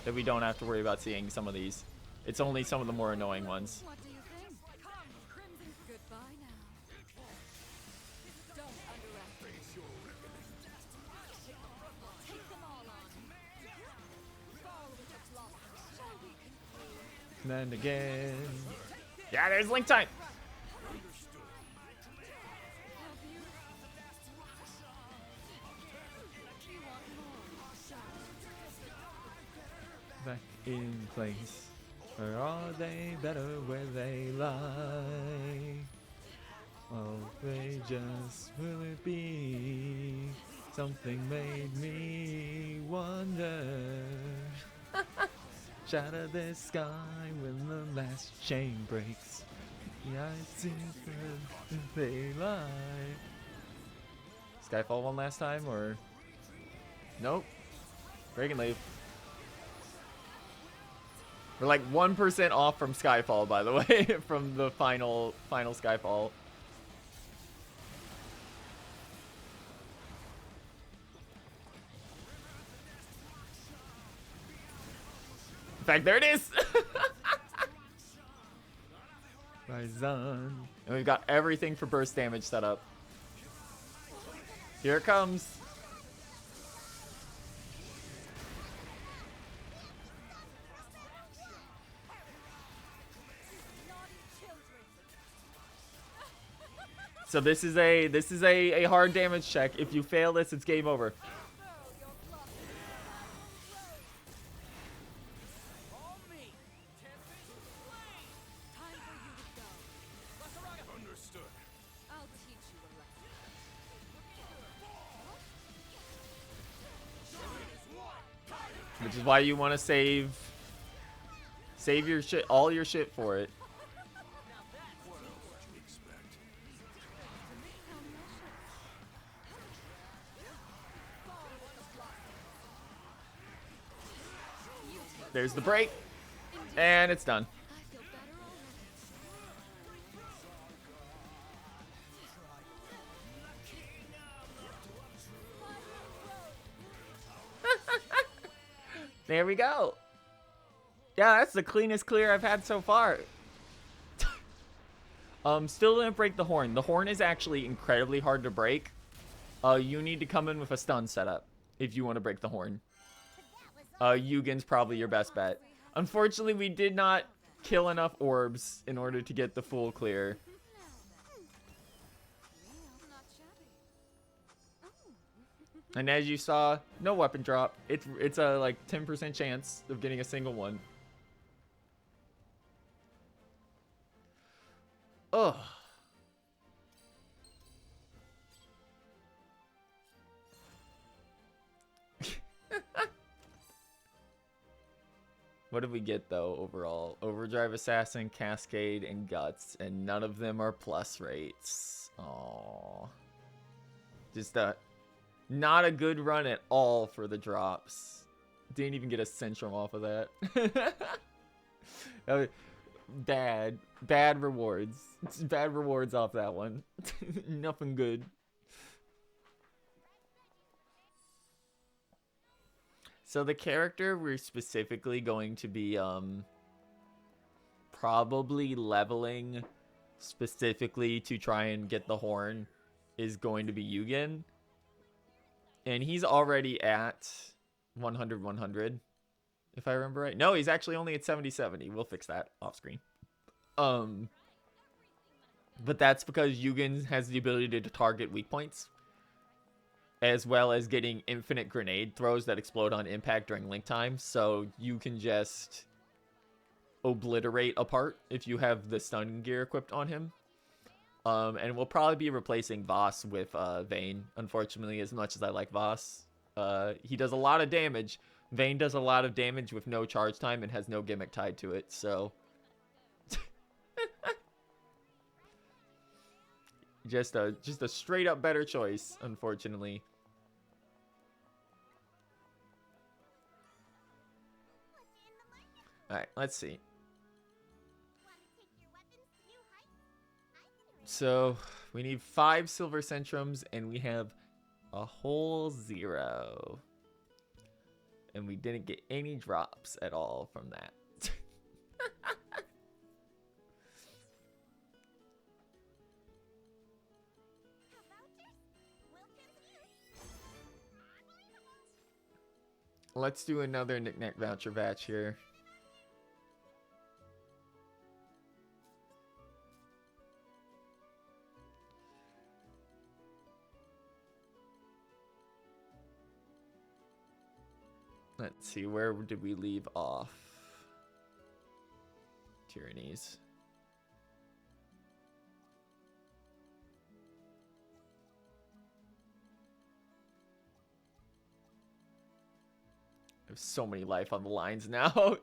That we don't have to worry about seeing some of these. It's only some of the more annoying ones. What do you think? Crimson. Goodbye now. Don't underestimate. Take them all on. Fall with its lost. Shall we And then again. Yeah, there's link time. Back in place. Or are they better where they lie? Oh, they just will it be? Something made me wonder. Shatter the sky when the last chain breaks. Yeah, I see where they lie. Skyfall one last time, or nope? Break and leave. We're like 1% off from Skyfall, by the way, from the final Skyfall. In fact, there it is. Rise on. And we've got everything for burst damage set up. Here it comes. So this is a hard damage check. If you fail this, it's game over. Understood. I'll teach you a lesson. Which is why you want to save your shit, all your shit for it. What else would you expect? There's the break, and it's done. I feel better already. There we go. Yeah, that's the cleanest clear I've had so far. Still didn't break the horn. The horn is actually incredibly hard to break. You need to come in with a stun setup if you want to break the horn. Yugen's probably your best bet. Unfortunately, we did not kill enough orbs in order to get the full clear. Not shabby. And as you saw, no weapon drop. It's a like 10% chance of getting a single one. Ugh. What did we get though overall? Overdrive, Assassin, Cascade, and Guts, and none of them are plus rates. Aww. Just not a good run at all for the drops. Didn't even get a Centrum off of that. Bad rewards. Bad rewards off that one. Nothing good. So the character we're specifically going to be probably leveling specifically to try and get the horn is going to be Yugen. And he's already at 100 if I remember right. No, he's actually only at 70. We'll fix that off screen. But that's because Yugen has the ability to target weak points, as well as getting infinite grenade throws that explode on impact during link time. So you can just obliterate a part if you have the stun gear equipped on him. And we'll probably be replacing Voss with Vayne, unfortunately, as much as I like Voss. He does a lot of damage. Vayne does a lot of damage with no charge time and has no gimmick tied to it, so... just a straight up better choice, unfortunately. Alright, let's see. So, we need 5 silver centrums, and we have a whole 0. And we didn't get any drops at all from that. Let's do another knick-knack voucher batch here. Let's see, where did we leave off? Tyrannies. There's so many life on the lines now.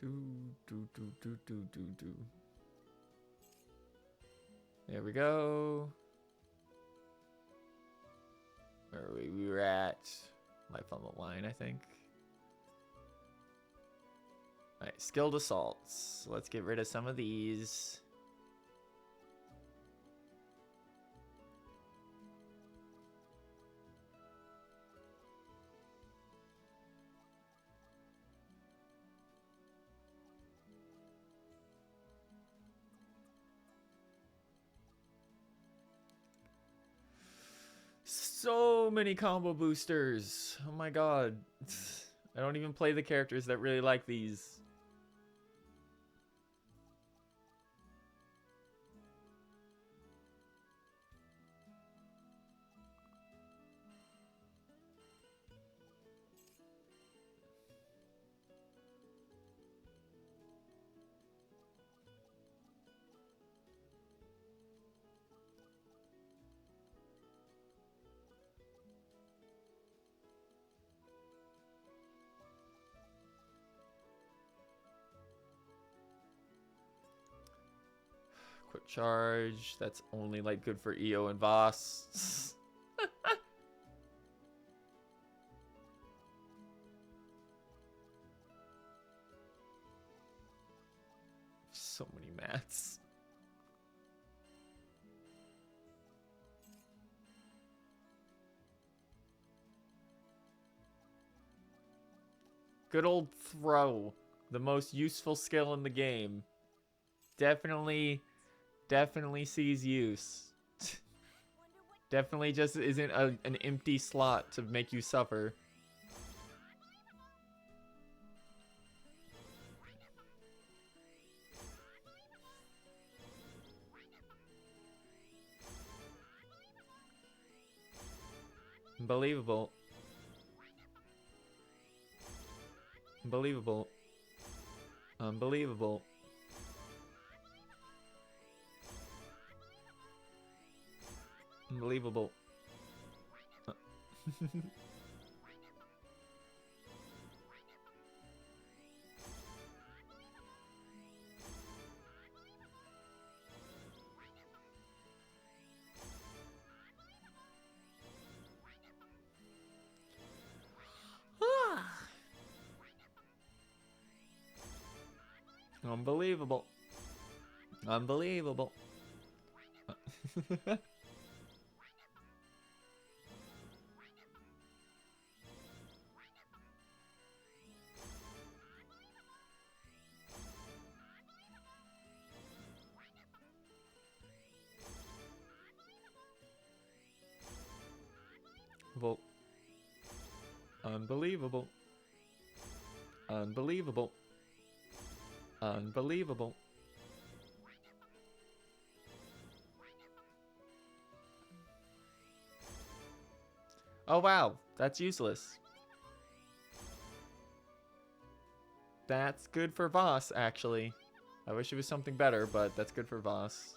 Do. There we go. Where are we? We were at life on the line, I think. Alright, skilled assaults. Let's get rid of some of these. So many combo boosters. Oh my god. I don't even play the characters that really like these. Quick charge. That's only like good for EO and Voss. So many mats. Good old throw. The most useful skill in the game. Definitely sees use. Definitely just isn't an empty slot to make you suffer. Unbelievable. Unbelievable. Unbelievable. Unbelievable. Unbelievable. Unbelievable. Unbelievable. Unbelievable. Unbelievable. Oh wow, that's useless. That's good for Voss, actually. I wish it was something better, but that's good for Voss.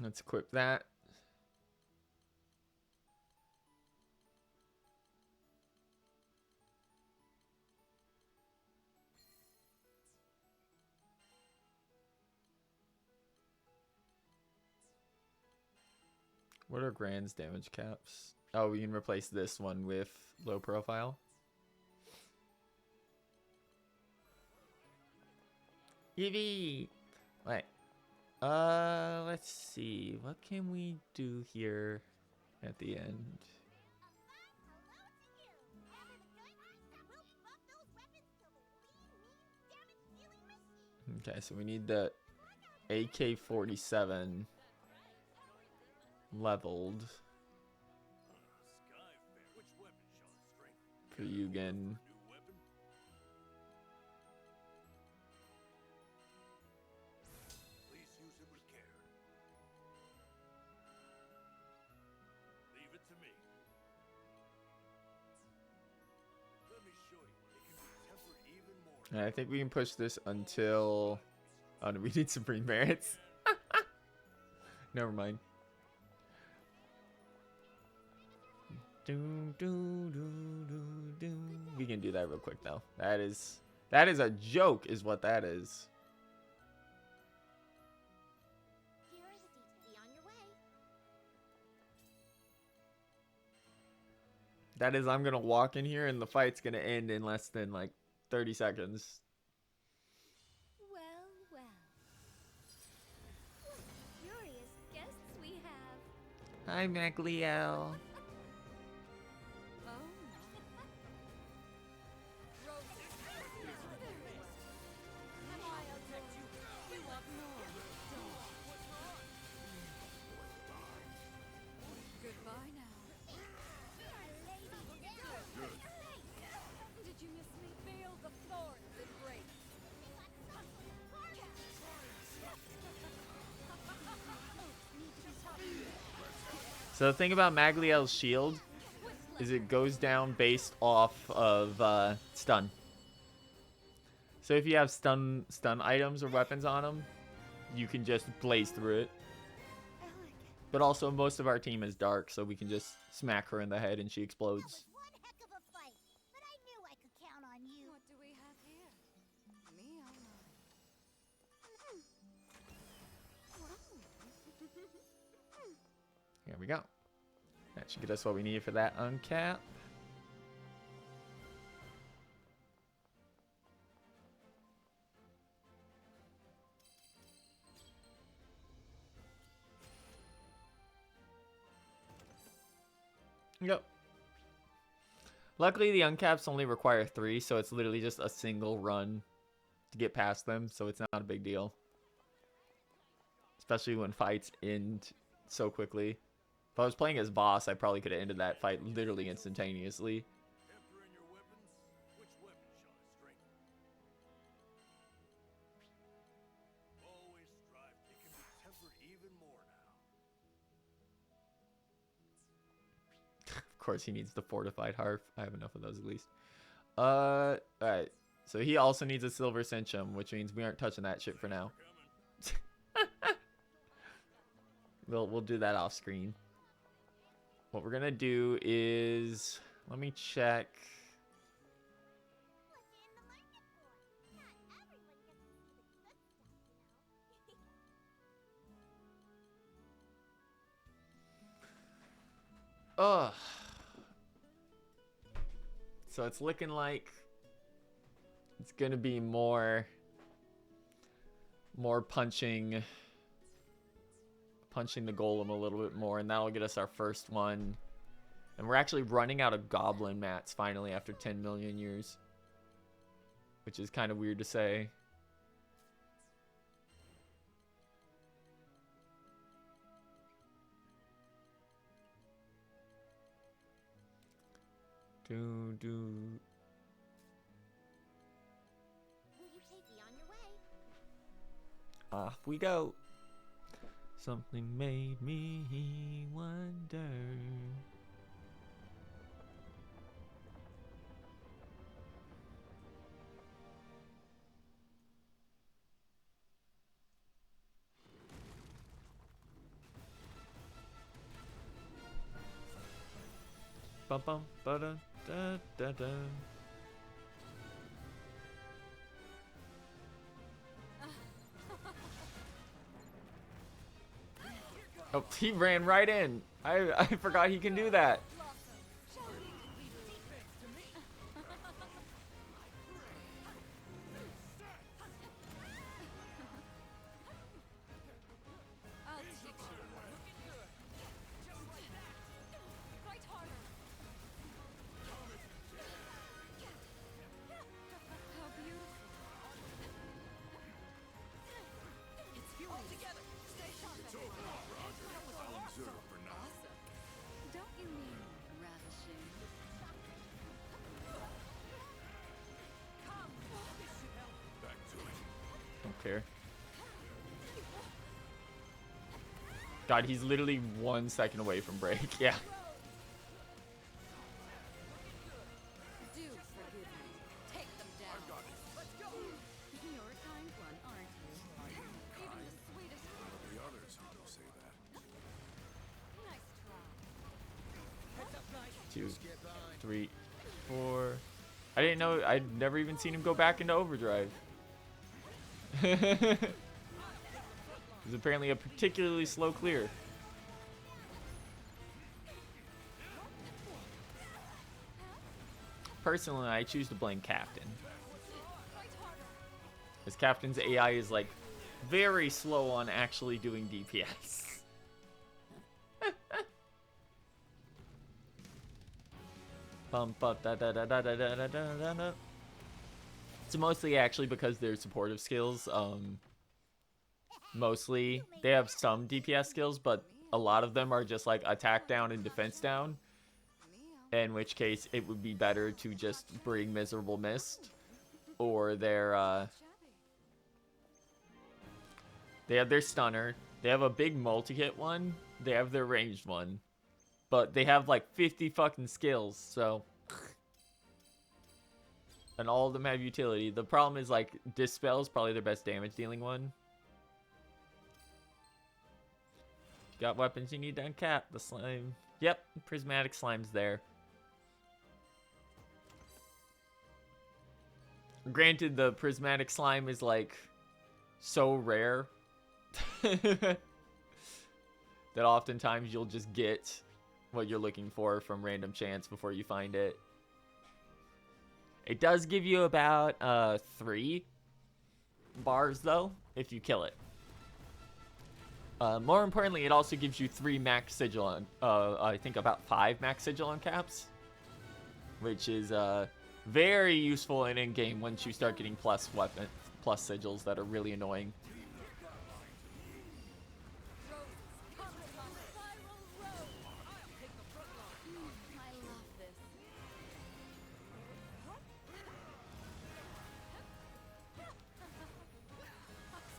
Let's equip that. What are Grand's damage caps? Oh, we can replace this one with low profile. Eevee! Wait. Let's see. What can we do here at the end? Okay, so we need the AK-47 leveled for Yugen. Please use it with care. Leave it to me. Let me show you. It can be tempered even more. And I think we can push this until... Oh, no, we need Supreme Merits. Never mind. We can do that real quick though. That is a joke, is what that is. Here are the deets. Be on your way. That is, I'm gonna walk in here and the fight's gonna end in less than like 30 seconds. Well, well. What curious guests we have. Hi, Magliel. Oh my. Roses. Am I adored? You want more? Goodbye now. Did you miss me? Feel the thorns embrace. So the thing about Magliel's shield is it goes down based off of stun. So if you have stun items or weapons on him, you can just blaze through it. But also most of our team is dark, so we can just smack her in the head and she That explodes. was one heck of a fight, but I knew I could count on you. What do we have here? Me, oh my. Here we go. That should get us what we need for that uncap. Yep. Luckily, the uncaps only require 3, so it's literally just a single run to get past them, so it's not a big deal. Especially when fights end so quickly. If I was playing as boss, I probably could have ended that fight literally instantaneously. Temper in your weapons? Which weapon shall I strengthen? Always strive. It can be tempered even more now. Of course, he needs the fortified harp. I have enough of those at least. Alright. So he also needs a silver cinchum, which means we aren't touching that shit for now. We'll do that off screen. What we're gonna do is, let me check. What's in the market for? Not everyone gets to see the good stuff, you know. Ugh. So it's looking like it's gonna be more punching the golem a little bit more, and that'll get us our first one. And we're actually running out of goblin mats finally after 10 million years, which is kind of weird to say. Will you take me on your way? Off we go. Something made me wonder. Bum bum ba da da da da. Oh, he ran right in. I forgot he can do that. Blossom, shall we leave I'll teach you. Looking good. Just like that. Fight harder. How beautiful. It's you all together. Stay sharp. It's over. Awesome. Don't you mean ravishing? Come. This should help. Back to it. Don't care. God, he's literally 1 second away from break. Yeah. Do forgive me. Take them down. Let's go. You're a kind one, aren't you? Even the sweetest. The others who don't say that. Nice try. Heads up, guys. 2, Get behind. 3, 4. I didn't know. I'd never even seen him go back into overdrive. It's apparently a particularly slow clear. Personally, I choose to blame Captain. Because Captain's AI is like very slow on actually doing DPS. It's mostly actually because they're supportive skills. Mostly they have some DPS skills, but a lot of them are just like attack down and defense down. In which case, it would be better to just bring Miserable Mist, or their they have their stunner. They have a big multi-hit one. They have their ranged one, but they have like 50 fucking skills. So, and all of them have utility. The problem is like Dispel is probably their best damage dealing one. Got weapons you need to uncap the slime. Yep, prismatic slime's there. Granted, the prismatic slime is like so rare that oftentimes you'll just get what you're looking for from random chance before you find it. It does give you about 3 bars though if you kill it. More importantly, it also gives you 3 max sigil on, I think about 5 max sigil on caps, which is very useful in game once you start getting plus sigils that are really annoying. I love this.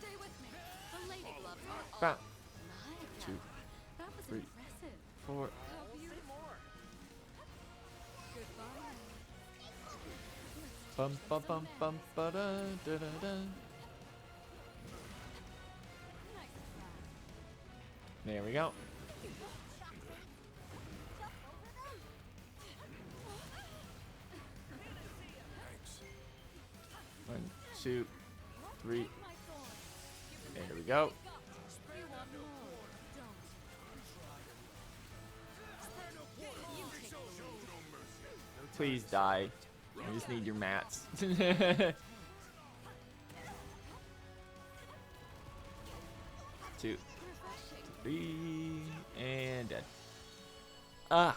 Stay with me. The lady gloves are Bah. off. My 2, God, that was 3, impressive. 4. How beautiful. Goodbye. Bum bum bum bum ba da da da da. Nice try. There we go. Thanks. 1, 2, 3. My thorn. There we go. You want more? Don't. You take the lead. Please die. I just need your mats. 2, 3, and dead. Ah.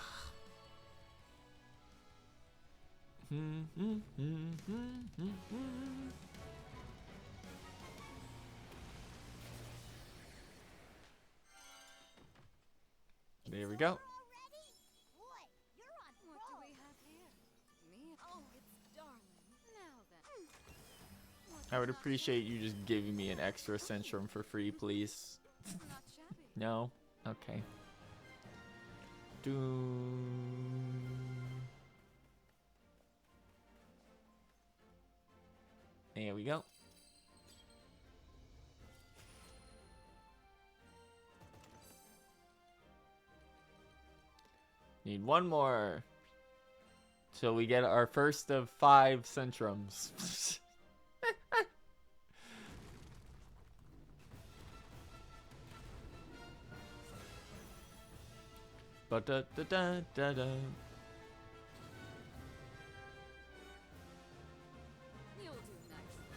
There we go. Already? Boy, you're on What do roll. we have here? Me? Oh, it's darling. Now then. What I would not appreciate you just giving me an extra Centrum for free, please. shabby? Not shabby. No? Okay. Doom. There we go. Need one more till we get our first of 5 Centrums. Ba da da da da da. You'll do nicely.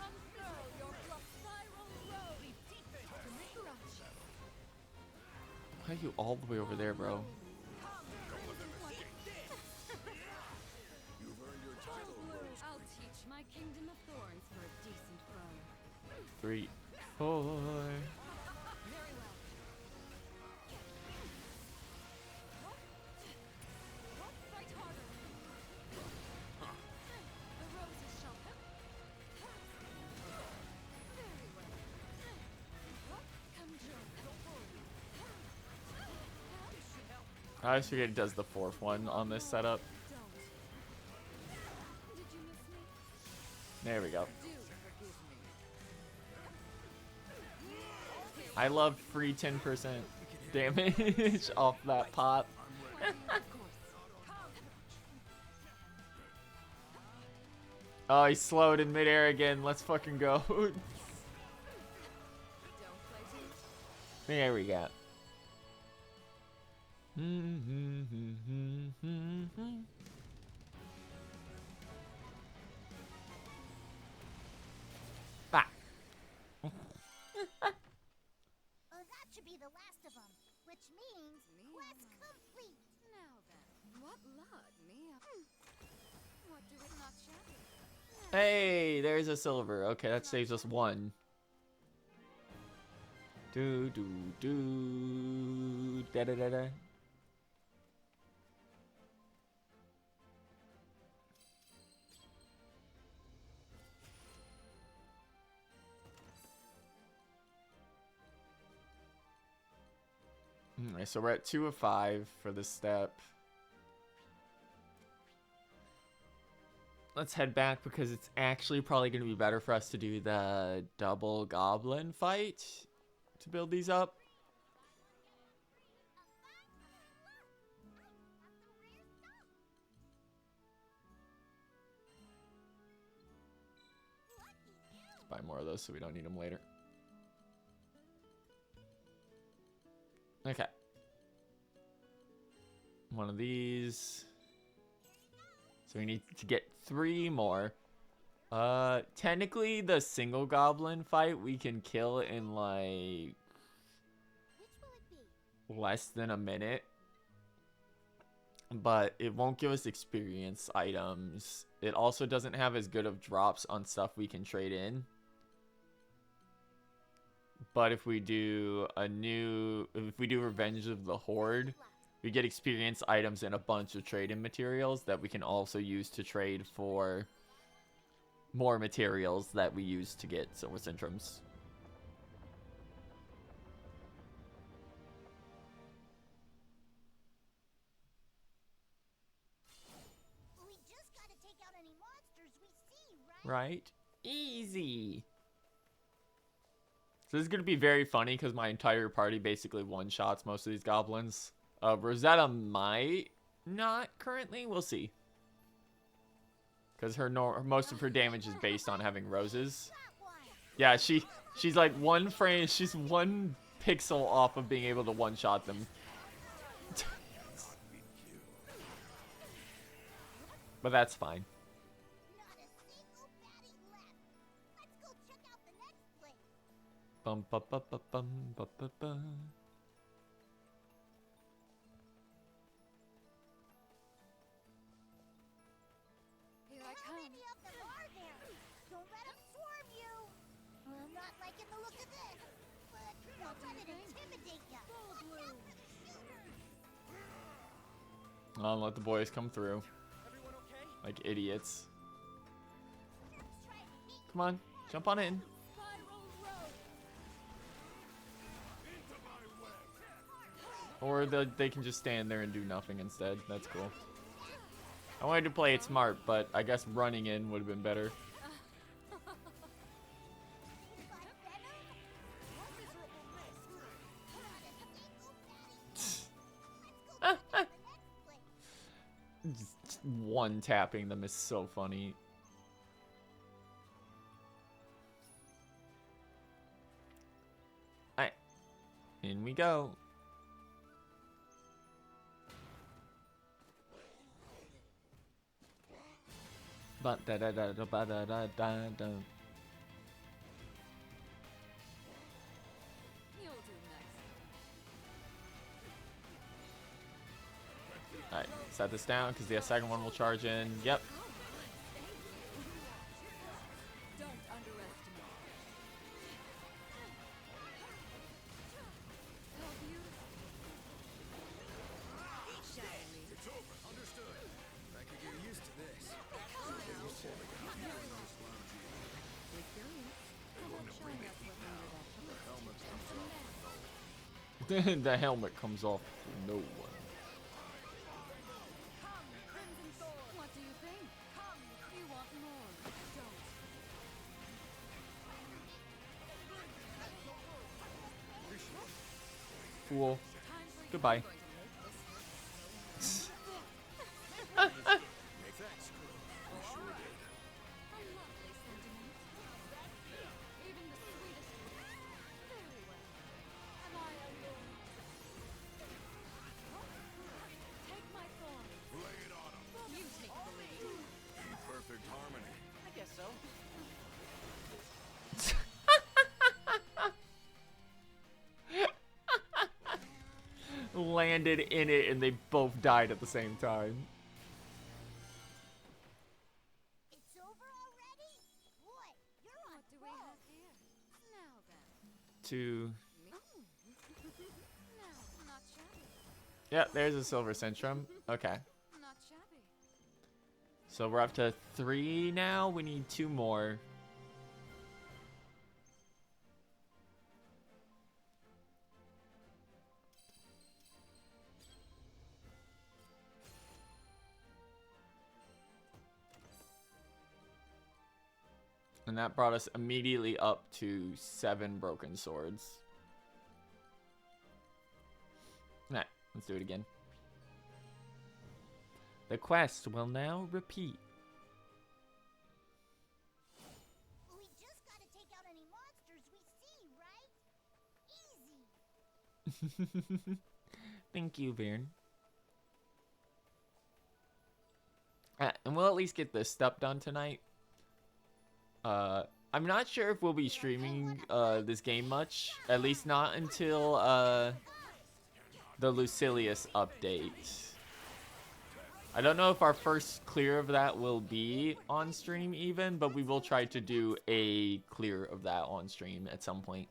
Unfurl your bluff spiral road. Crush. Why are you all the way over there, bro? I'll teach my kingdom of thorns for a decent foe. 3, 4. Very well. Fight harder. The roses shall very well. Come join. I always forget it does the 4th one on this setup. Don't. Did you miss me? There we go. Do forgive me. I love free 10% damage off that pop. Of course. Oh, he slowed in midair again. Let's fucking go. Don't play too. There we go. Bah. Oh, that should be the last of them, which means quest complete. Now then, what luck, Mia? What do it not shatter? Hey, there's a silver. Okay, that saves us 1. Do do do da da da da. Alright, so we're at 2 of 5 for this step. Let's head back because it's actually probably going to be better for us to do the double goblin fight to build these up. Let's buy more of those so we don't need them later. Okay. One of these. So we need to get 3 more. Technically the single goblin fight we can kill in like Which will it be? less than a minute. But it won't give us experience items. It also doesn't have as good of drops on stuff we can trade in. But if we do Revenge of the Horde, we get experience items and a bunch of trade-in materials that we can also use to trade for more materials that we use to get Silver Centrums. We just gotta take out any monsters we see, right? Right? Easy! So this is going to be very funny because my entire party basically one-shots most of these goblins. Rosetta might not currently. We'll see. Because most of her damage is based on having roses. Yeah, she's like one frame. She's 1 pixel off of being able to one-shot them. But that's fine. Not a single baddie left. Let's go check out the next place. Bum ba ba ba bum ba ba ba. Here I How come. many of them are there? Don't let them swarm you. I'm not liking the look of this, but don't let it intimidate you. Watch out for the shooters. I'll let the boys come through Everyone okay? like idiots. Just try to sneak Come on, jump on in. Spiral road. Or they can just stand there and do nothing instead. That's cool. I wanted to play it smart, but I guess running in would have been better. like venom. One miserable miss. Not a single baddie left. Let's go check out the next place. Just one tapping them is so funny. In we go. Ba da da da da ba da da da da. You'll do next. Alright, set this down because the second one will charge in. Yep. Don't underestimate. How beautiful. Shall we? It's over. Understood. I could get used to this. The helmet comes off for no one. Crimson Sword. What do you think? You want more? Don't. Fool. Time for you. Goodbye. I'm going to make this Thanks, crew. We sure did. a lovely sentiment. Even the sweetest. Very well. Am I alone? Take my form. Lay it on him. You take the lead. In perfect harmony. I guess so. Landed in it and they both died at the same time. It's over already? Boy, you're on What do we roll. have here? Now then. Two. Me? No, not shabby. Yeah, there's a silver centrum. Okay. Not shabby. So we're up to 3 now. We need 2 more. And that brought us immediately up to 7 broken swords. Alright, let's do it again. The quest will now repeat. We just gotta take out any monsters we see, right? Easy. Thank you, Bairn. And we'll at least get this step done tonight. I'm not sure if we'll be streaming this game much. At least not until the Lucilius update. I don't know if our first clear of that will be on stream even, but we will try to do a clear of that on stream at some point.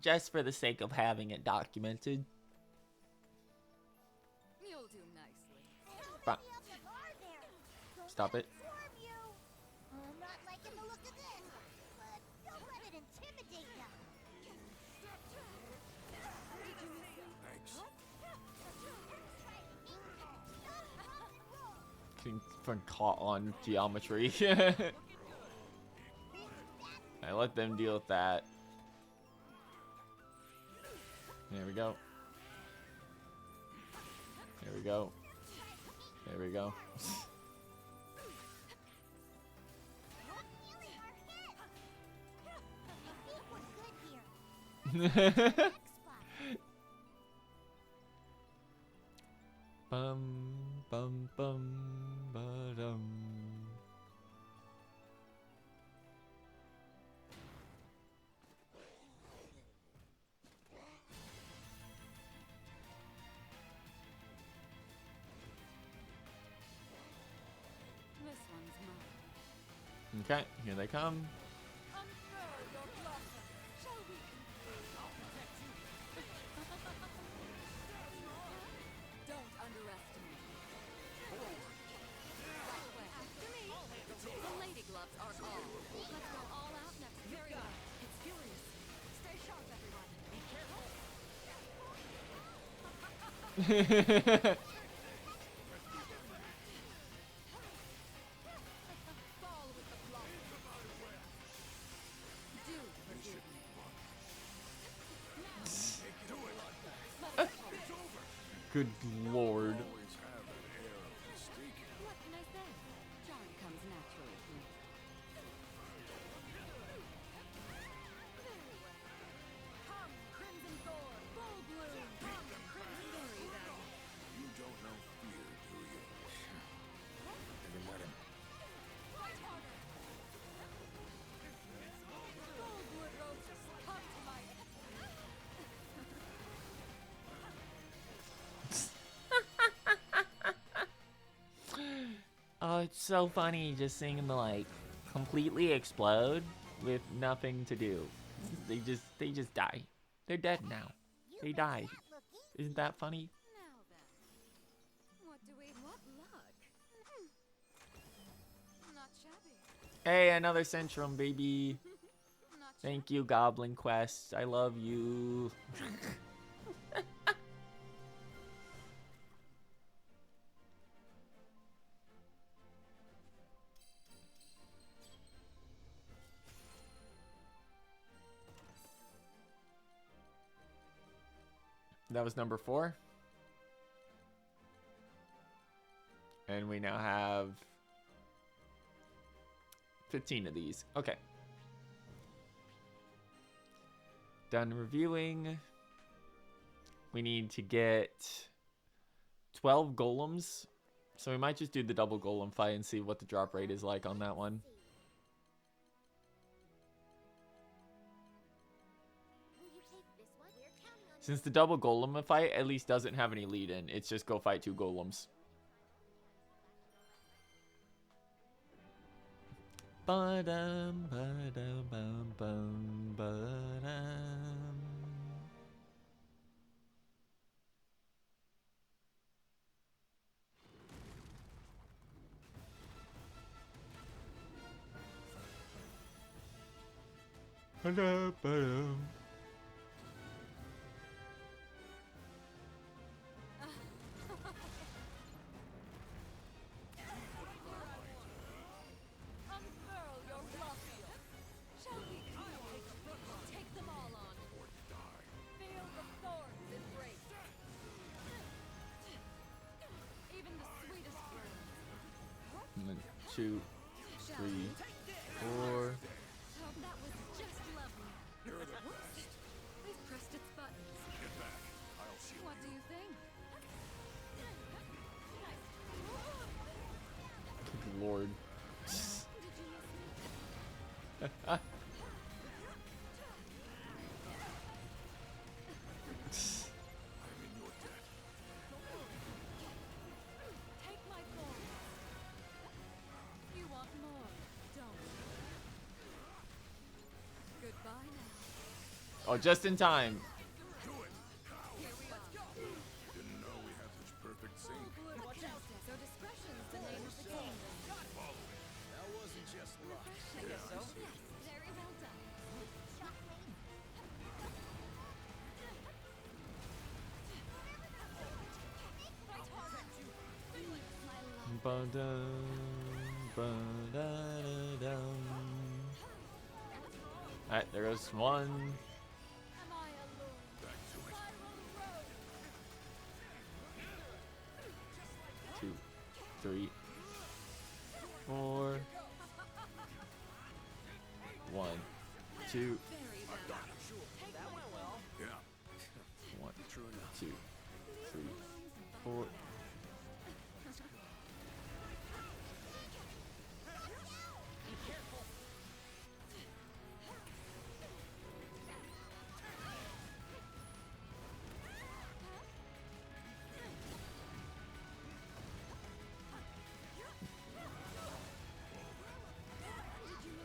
Just for the sake of having it documented. You'll do nicely. How Bah. many of them are there? Don't Stop let it. them swarm you. I'm not liking the look of this, but don't let it intimidate you. Thanks. Getting fucking caught on geometry. I let them deal with that. There we go. There we go. There we go. I think we're good here. Next spot. Bum bum bum ba-dum. This one's mine. Okay, here they come. Unfurl your blossom. Shall we conclude? I'll protect you. Don't underestimate me. Forward. Right way. After me. The lady gloves are all. Let's go all out next. Very well. It's furious. Stay sharp, everyone. Be careful. Fall with the blossom. Do forgive me. Good lord. Always have an air of mystique. What can I say? Charm comes naturally to me. It's so funny just seeing them like completely explode with nothing to do. They just die. They're dead now. You They make died. that look easy. Isn't that funny? Now then, what luck? Not shabby. Hey, another Centrum, baby. Not Thank you, Goblin Quest. I love you. That was number 4. And we now have 15 of these. Okay. Done reviewing. We need to get 12 golems. So we might just do the double golem fight and see what the drop rate is like on that one. Will you take this one? We're counting on Since the double golem fight at least doesn't have any lead in, it's just go fight 2 golems. Ba-dum, ba-dum, bum, bum, ba-dum. Ba-dum, ba-dum. unfurl your bluff. Shall we take them all on? Feel the thorns embrace. Even the sweetest fruit. 2, 3, 4. Oh, that was just lovely. Whoops. We've pressed its buttons. Get back. I'll shield What do you think? Good lord. Did you miss me? I'm in your debt. Take my thorns. You want more, don't you? Goodbye now. Oh, just in time. Do it. Here we are. Didn't know we had such perfect sync. Watch out. So discretion's the name of the game. That wasn't just luck. I guess so. Yes, very well done. Fight harder. My love. Ba-dum, ba-da-da-dum. Alright, there goes 1. Am I alone? Back to it. Spiral road. 2, 3, 4. 1, 2, Very well. Take my Yeah. 1, True enough. 2, 3, 4.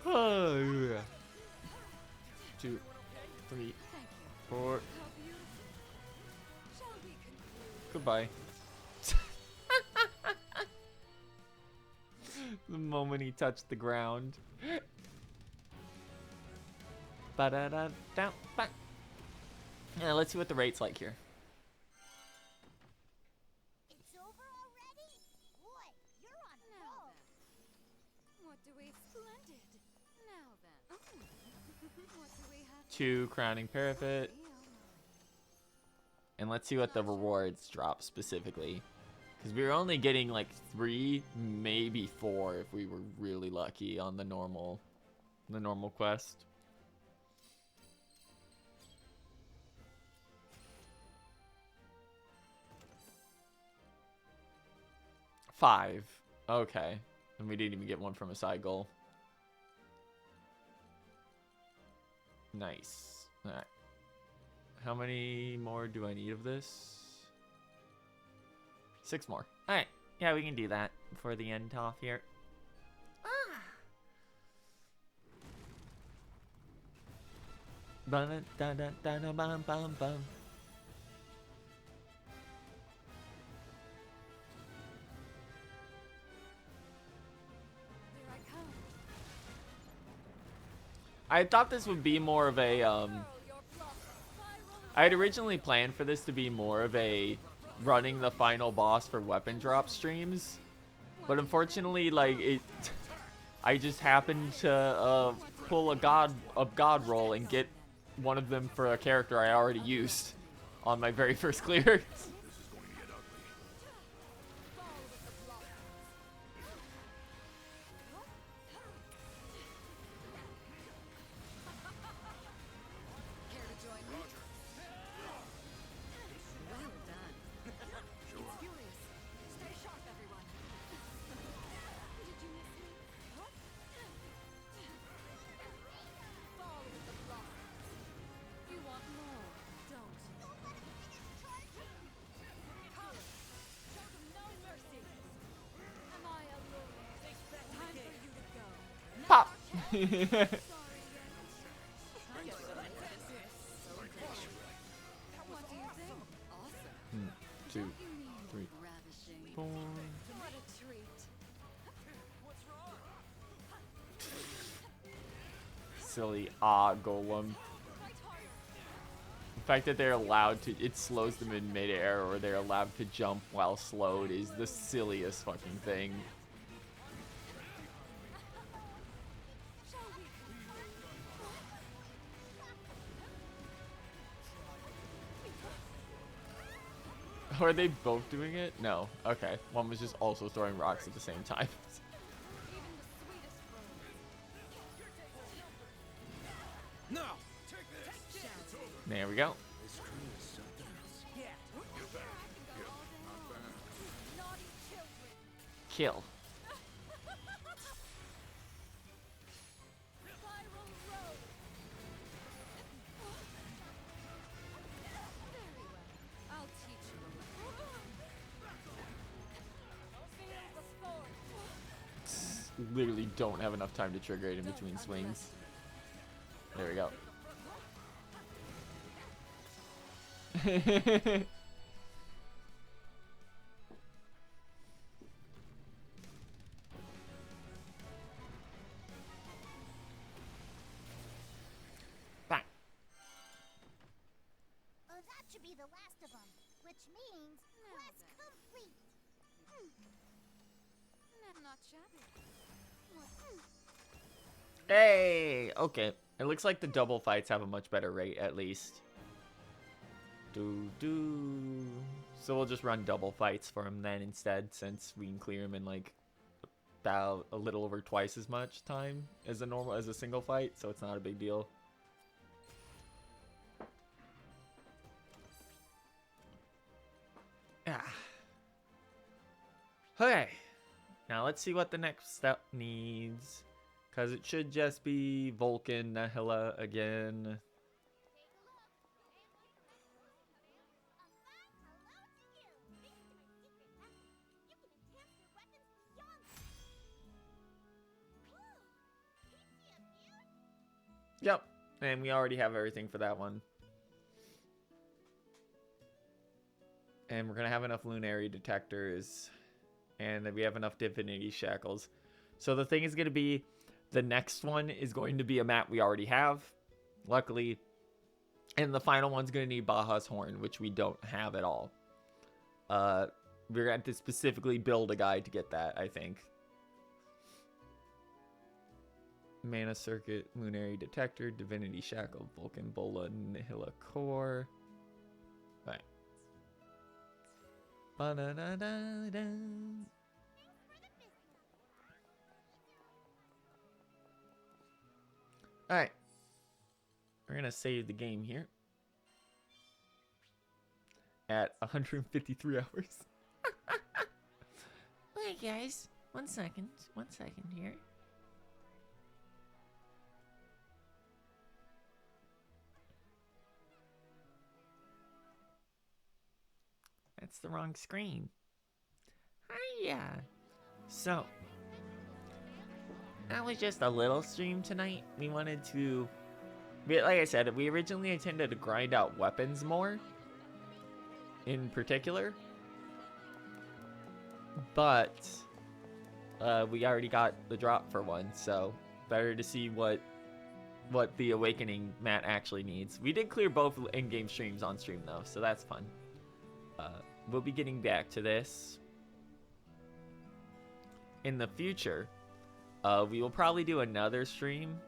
Oh, yeah. 2, 3, Thank you. 4. How beautiful. Shall we conclude? Goodbye. The moment he touched the ground. Ba-da-da-da, ba. Yeah, let's see what the rate's like here. It's over already? Boy, you're on a Now roll. then. What do we... Splendid. Now then. What do we have? 2 crowning parapet. And let's see what the rewards drop specifically. Because we were only getting like 3, maybe 4 if we were really lucky on the normal quest. Five. Okay. And we didn't even get one from a side goal. Nice. Alright. How many more do I need of this? 6 more. Alright. Yeah, we can do that before the end off here. Bum, dun, dun, dun, dun, bum, bum, bum. Here I come. I thought this would be more of a Hurl your bluff. Spiral I had originally planned for this to be more of a running the final boss for weapon drop streams, but unfortunately, like it, I just happened to pull a god roll and get one of them for a character I already used on my very first clear. This is going to get ugly. fall with the block. Care to join me? Well done. It's furious. Stay sharp, everyone. Did you miss me? Fall with the block. You want more, don't you? Come. Show them no mercy. Am I alone? Time for you to go. Pop. Sorry, yet. What do you think? Awesome. 2, You mean 3, ravishing. 4. What a treat. Silly golem. The fact that they're allowed to, it slows them in midair, or they're allowed to jump while slowed is the silliest fucking thing. Are they both doing it? No. Okay. One was just also throwing rocks at the same time. Even the sweetest rose. No! Take this! There we go. This screen is something else. Naughty children. Kill. Spiral road. Very well. I'll teach you a lesson. Feel the force. Literally don't have enough time to trigger it in between swings. There we go. Bang. Oh, that should be the last of them, which means quest complete. Not shabby. Hey! Okay. It looks like the double fights have a much better rate, at least. So we'll just run double fights for him then instead, since we can clear him in like about a little over twice as much time as a single fight, so it's not a big deal. Ah. Okay. Now let's see what the next step needs. Because it should just be Vulcan, Nahila again. Yep. And we already have everything for that one. And we're going to have enough Lunary detectors. And we have enough Divinity Shackles. So the thing is going to be, the next one is going to be a map we already have, luckily. And the final one's going to need Baja's Horn, which we don't have at all. We're going to have to specifically build a guide to get that, I think. Mana Circuit, Lunary Detector, Divinity Shackle, Vulcan Bola, Nihila Core. Alright. Ba-da-da-da-da. Alright. We're going to save the game here. At 153 hours. Wait, guys. 1 second. 1 second here. That's the wrong screen. Hiya. So, that was just a little stream tonight. We wanted to like I said, we originally intended to grind out weapons more, in particular, but we already got the drop for one, so better to see what the Awakening mat actually needs. We did clear both in-game streams on stream though, so that's fun. We'll be getting back to this in the future. We will probably do another stream.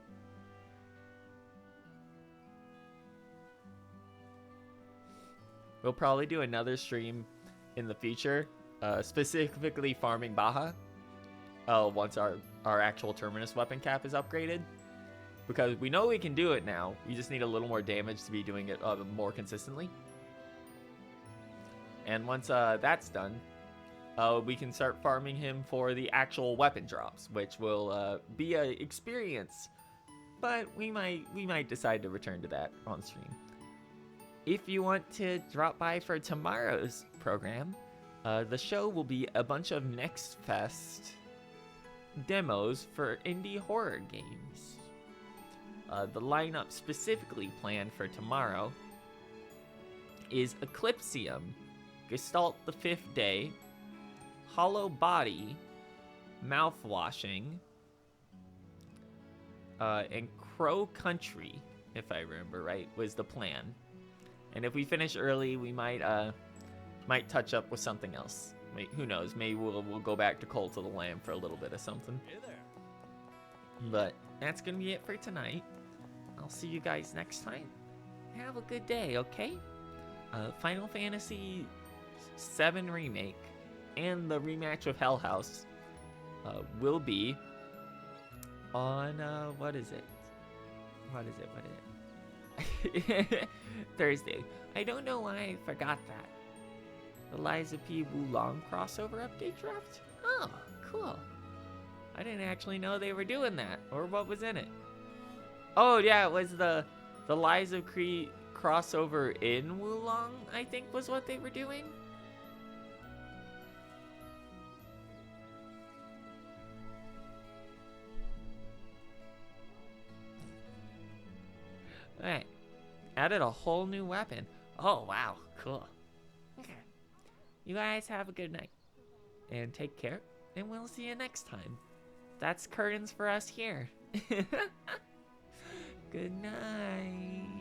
We'll probably do another stream in the future, specifically farming Baja. Once our actual Terminus weapon cap is upgraded. Because we know we can do it now. We just need a little more damage to be doing it more consistently. And once that's done, we can start farming him for the actual weapon drops, which will be an experience. But we might decide to return to that on stream. If you want to drop by for tomorrow's program, the show will be a bunch of Next Fest demos for indie horror games. The lineup specifically planned for tomorrow is Eclipsium, Gestalt the Fifth Day, Hollow Body, Mouthwashing, and Crow Country, if I remember right, was the plan. And if we finish early, we might touch up with something else. Who knows? Maybe we'll go back to Cult of the Lamb for a little bit of something. Hey there. But that's gonna be it for tonight. I'll see you guys next time. Have a good day, okay? Final Fantasy VII Remake and the rematch of Hell House will be on what is it? Thursday. I don't know why I forgot that. The Liza P. Wulong crossover update dropped? Oh, cool. I didn't actually know they were doing that, or what was in it. Oh yeah, it was the Liza P. crossover in Wulong, I think was what they were doing. Alright. Added a whole new weapon. Oh wow, cool. Okay. You guys have a good night. And take care. And we'll see you next time. That's curtains for us here. Good night.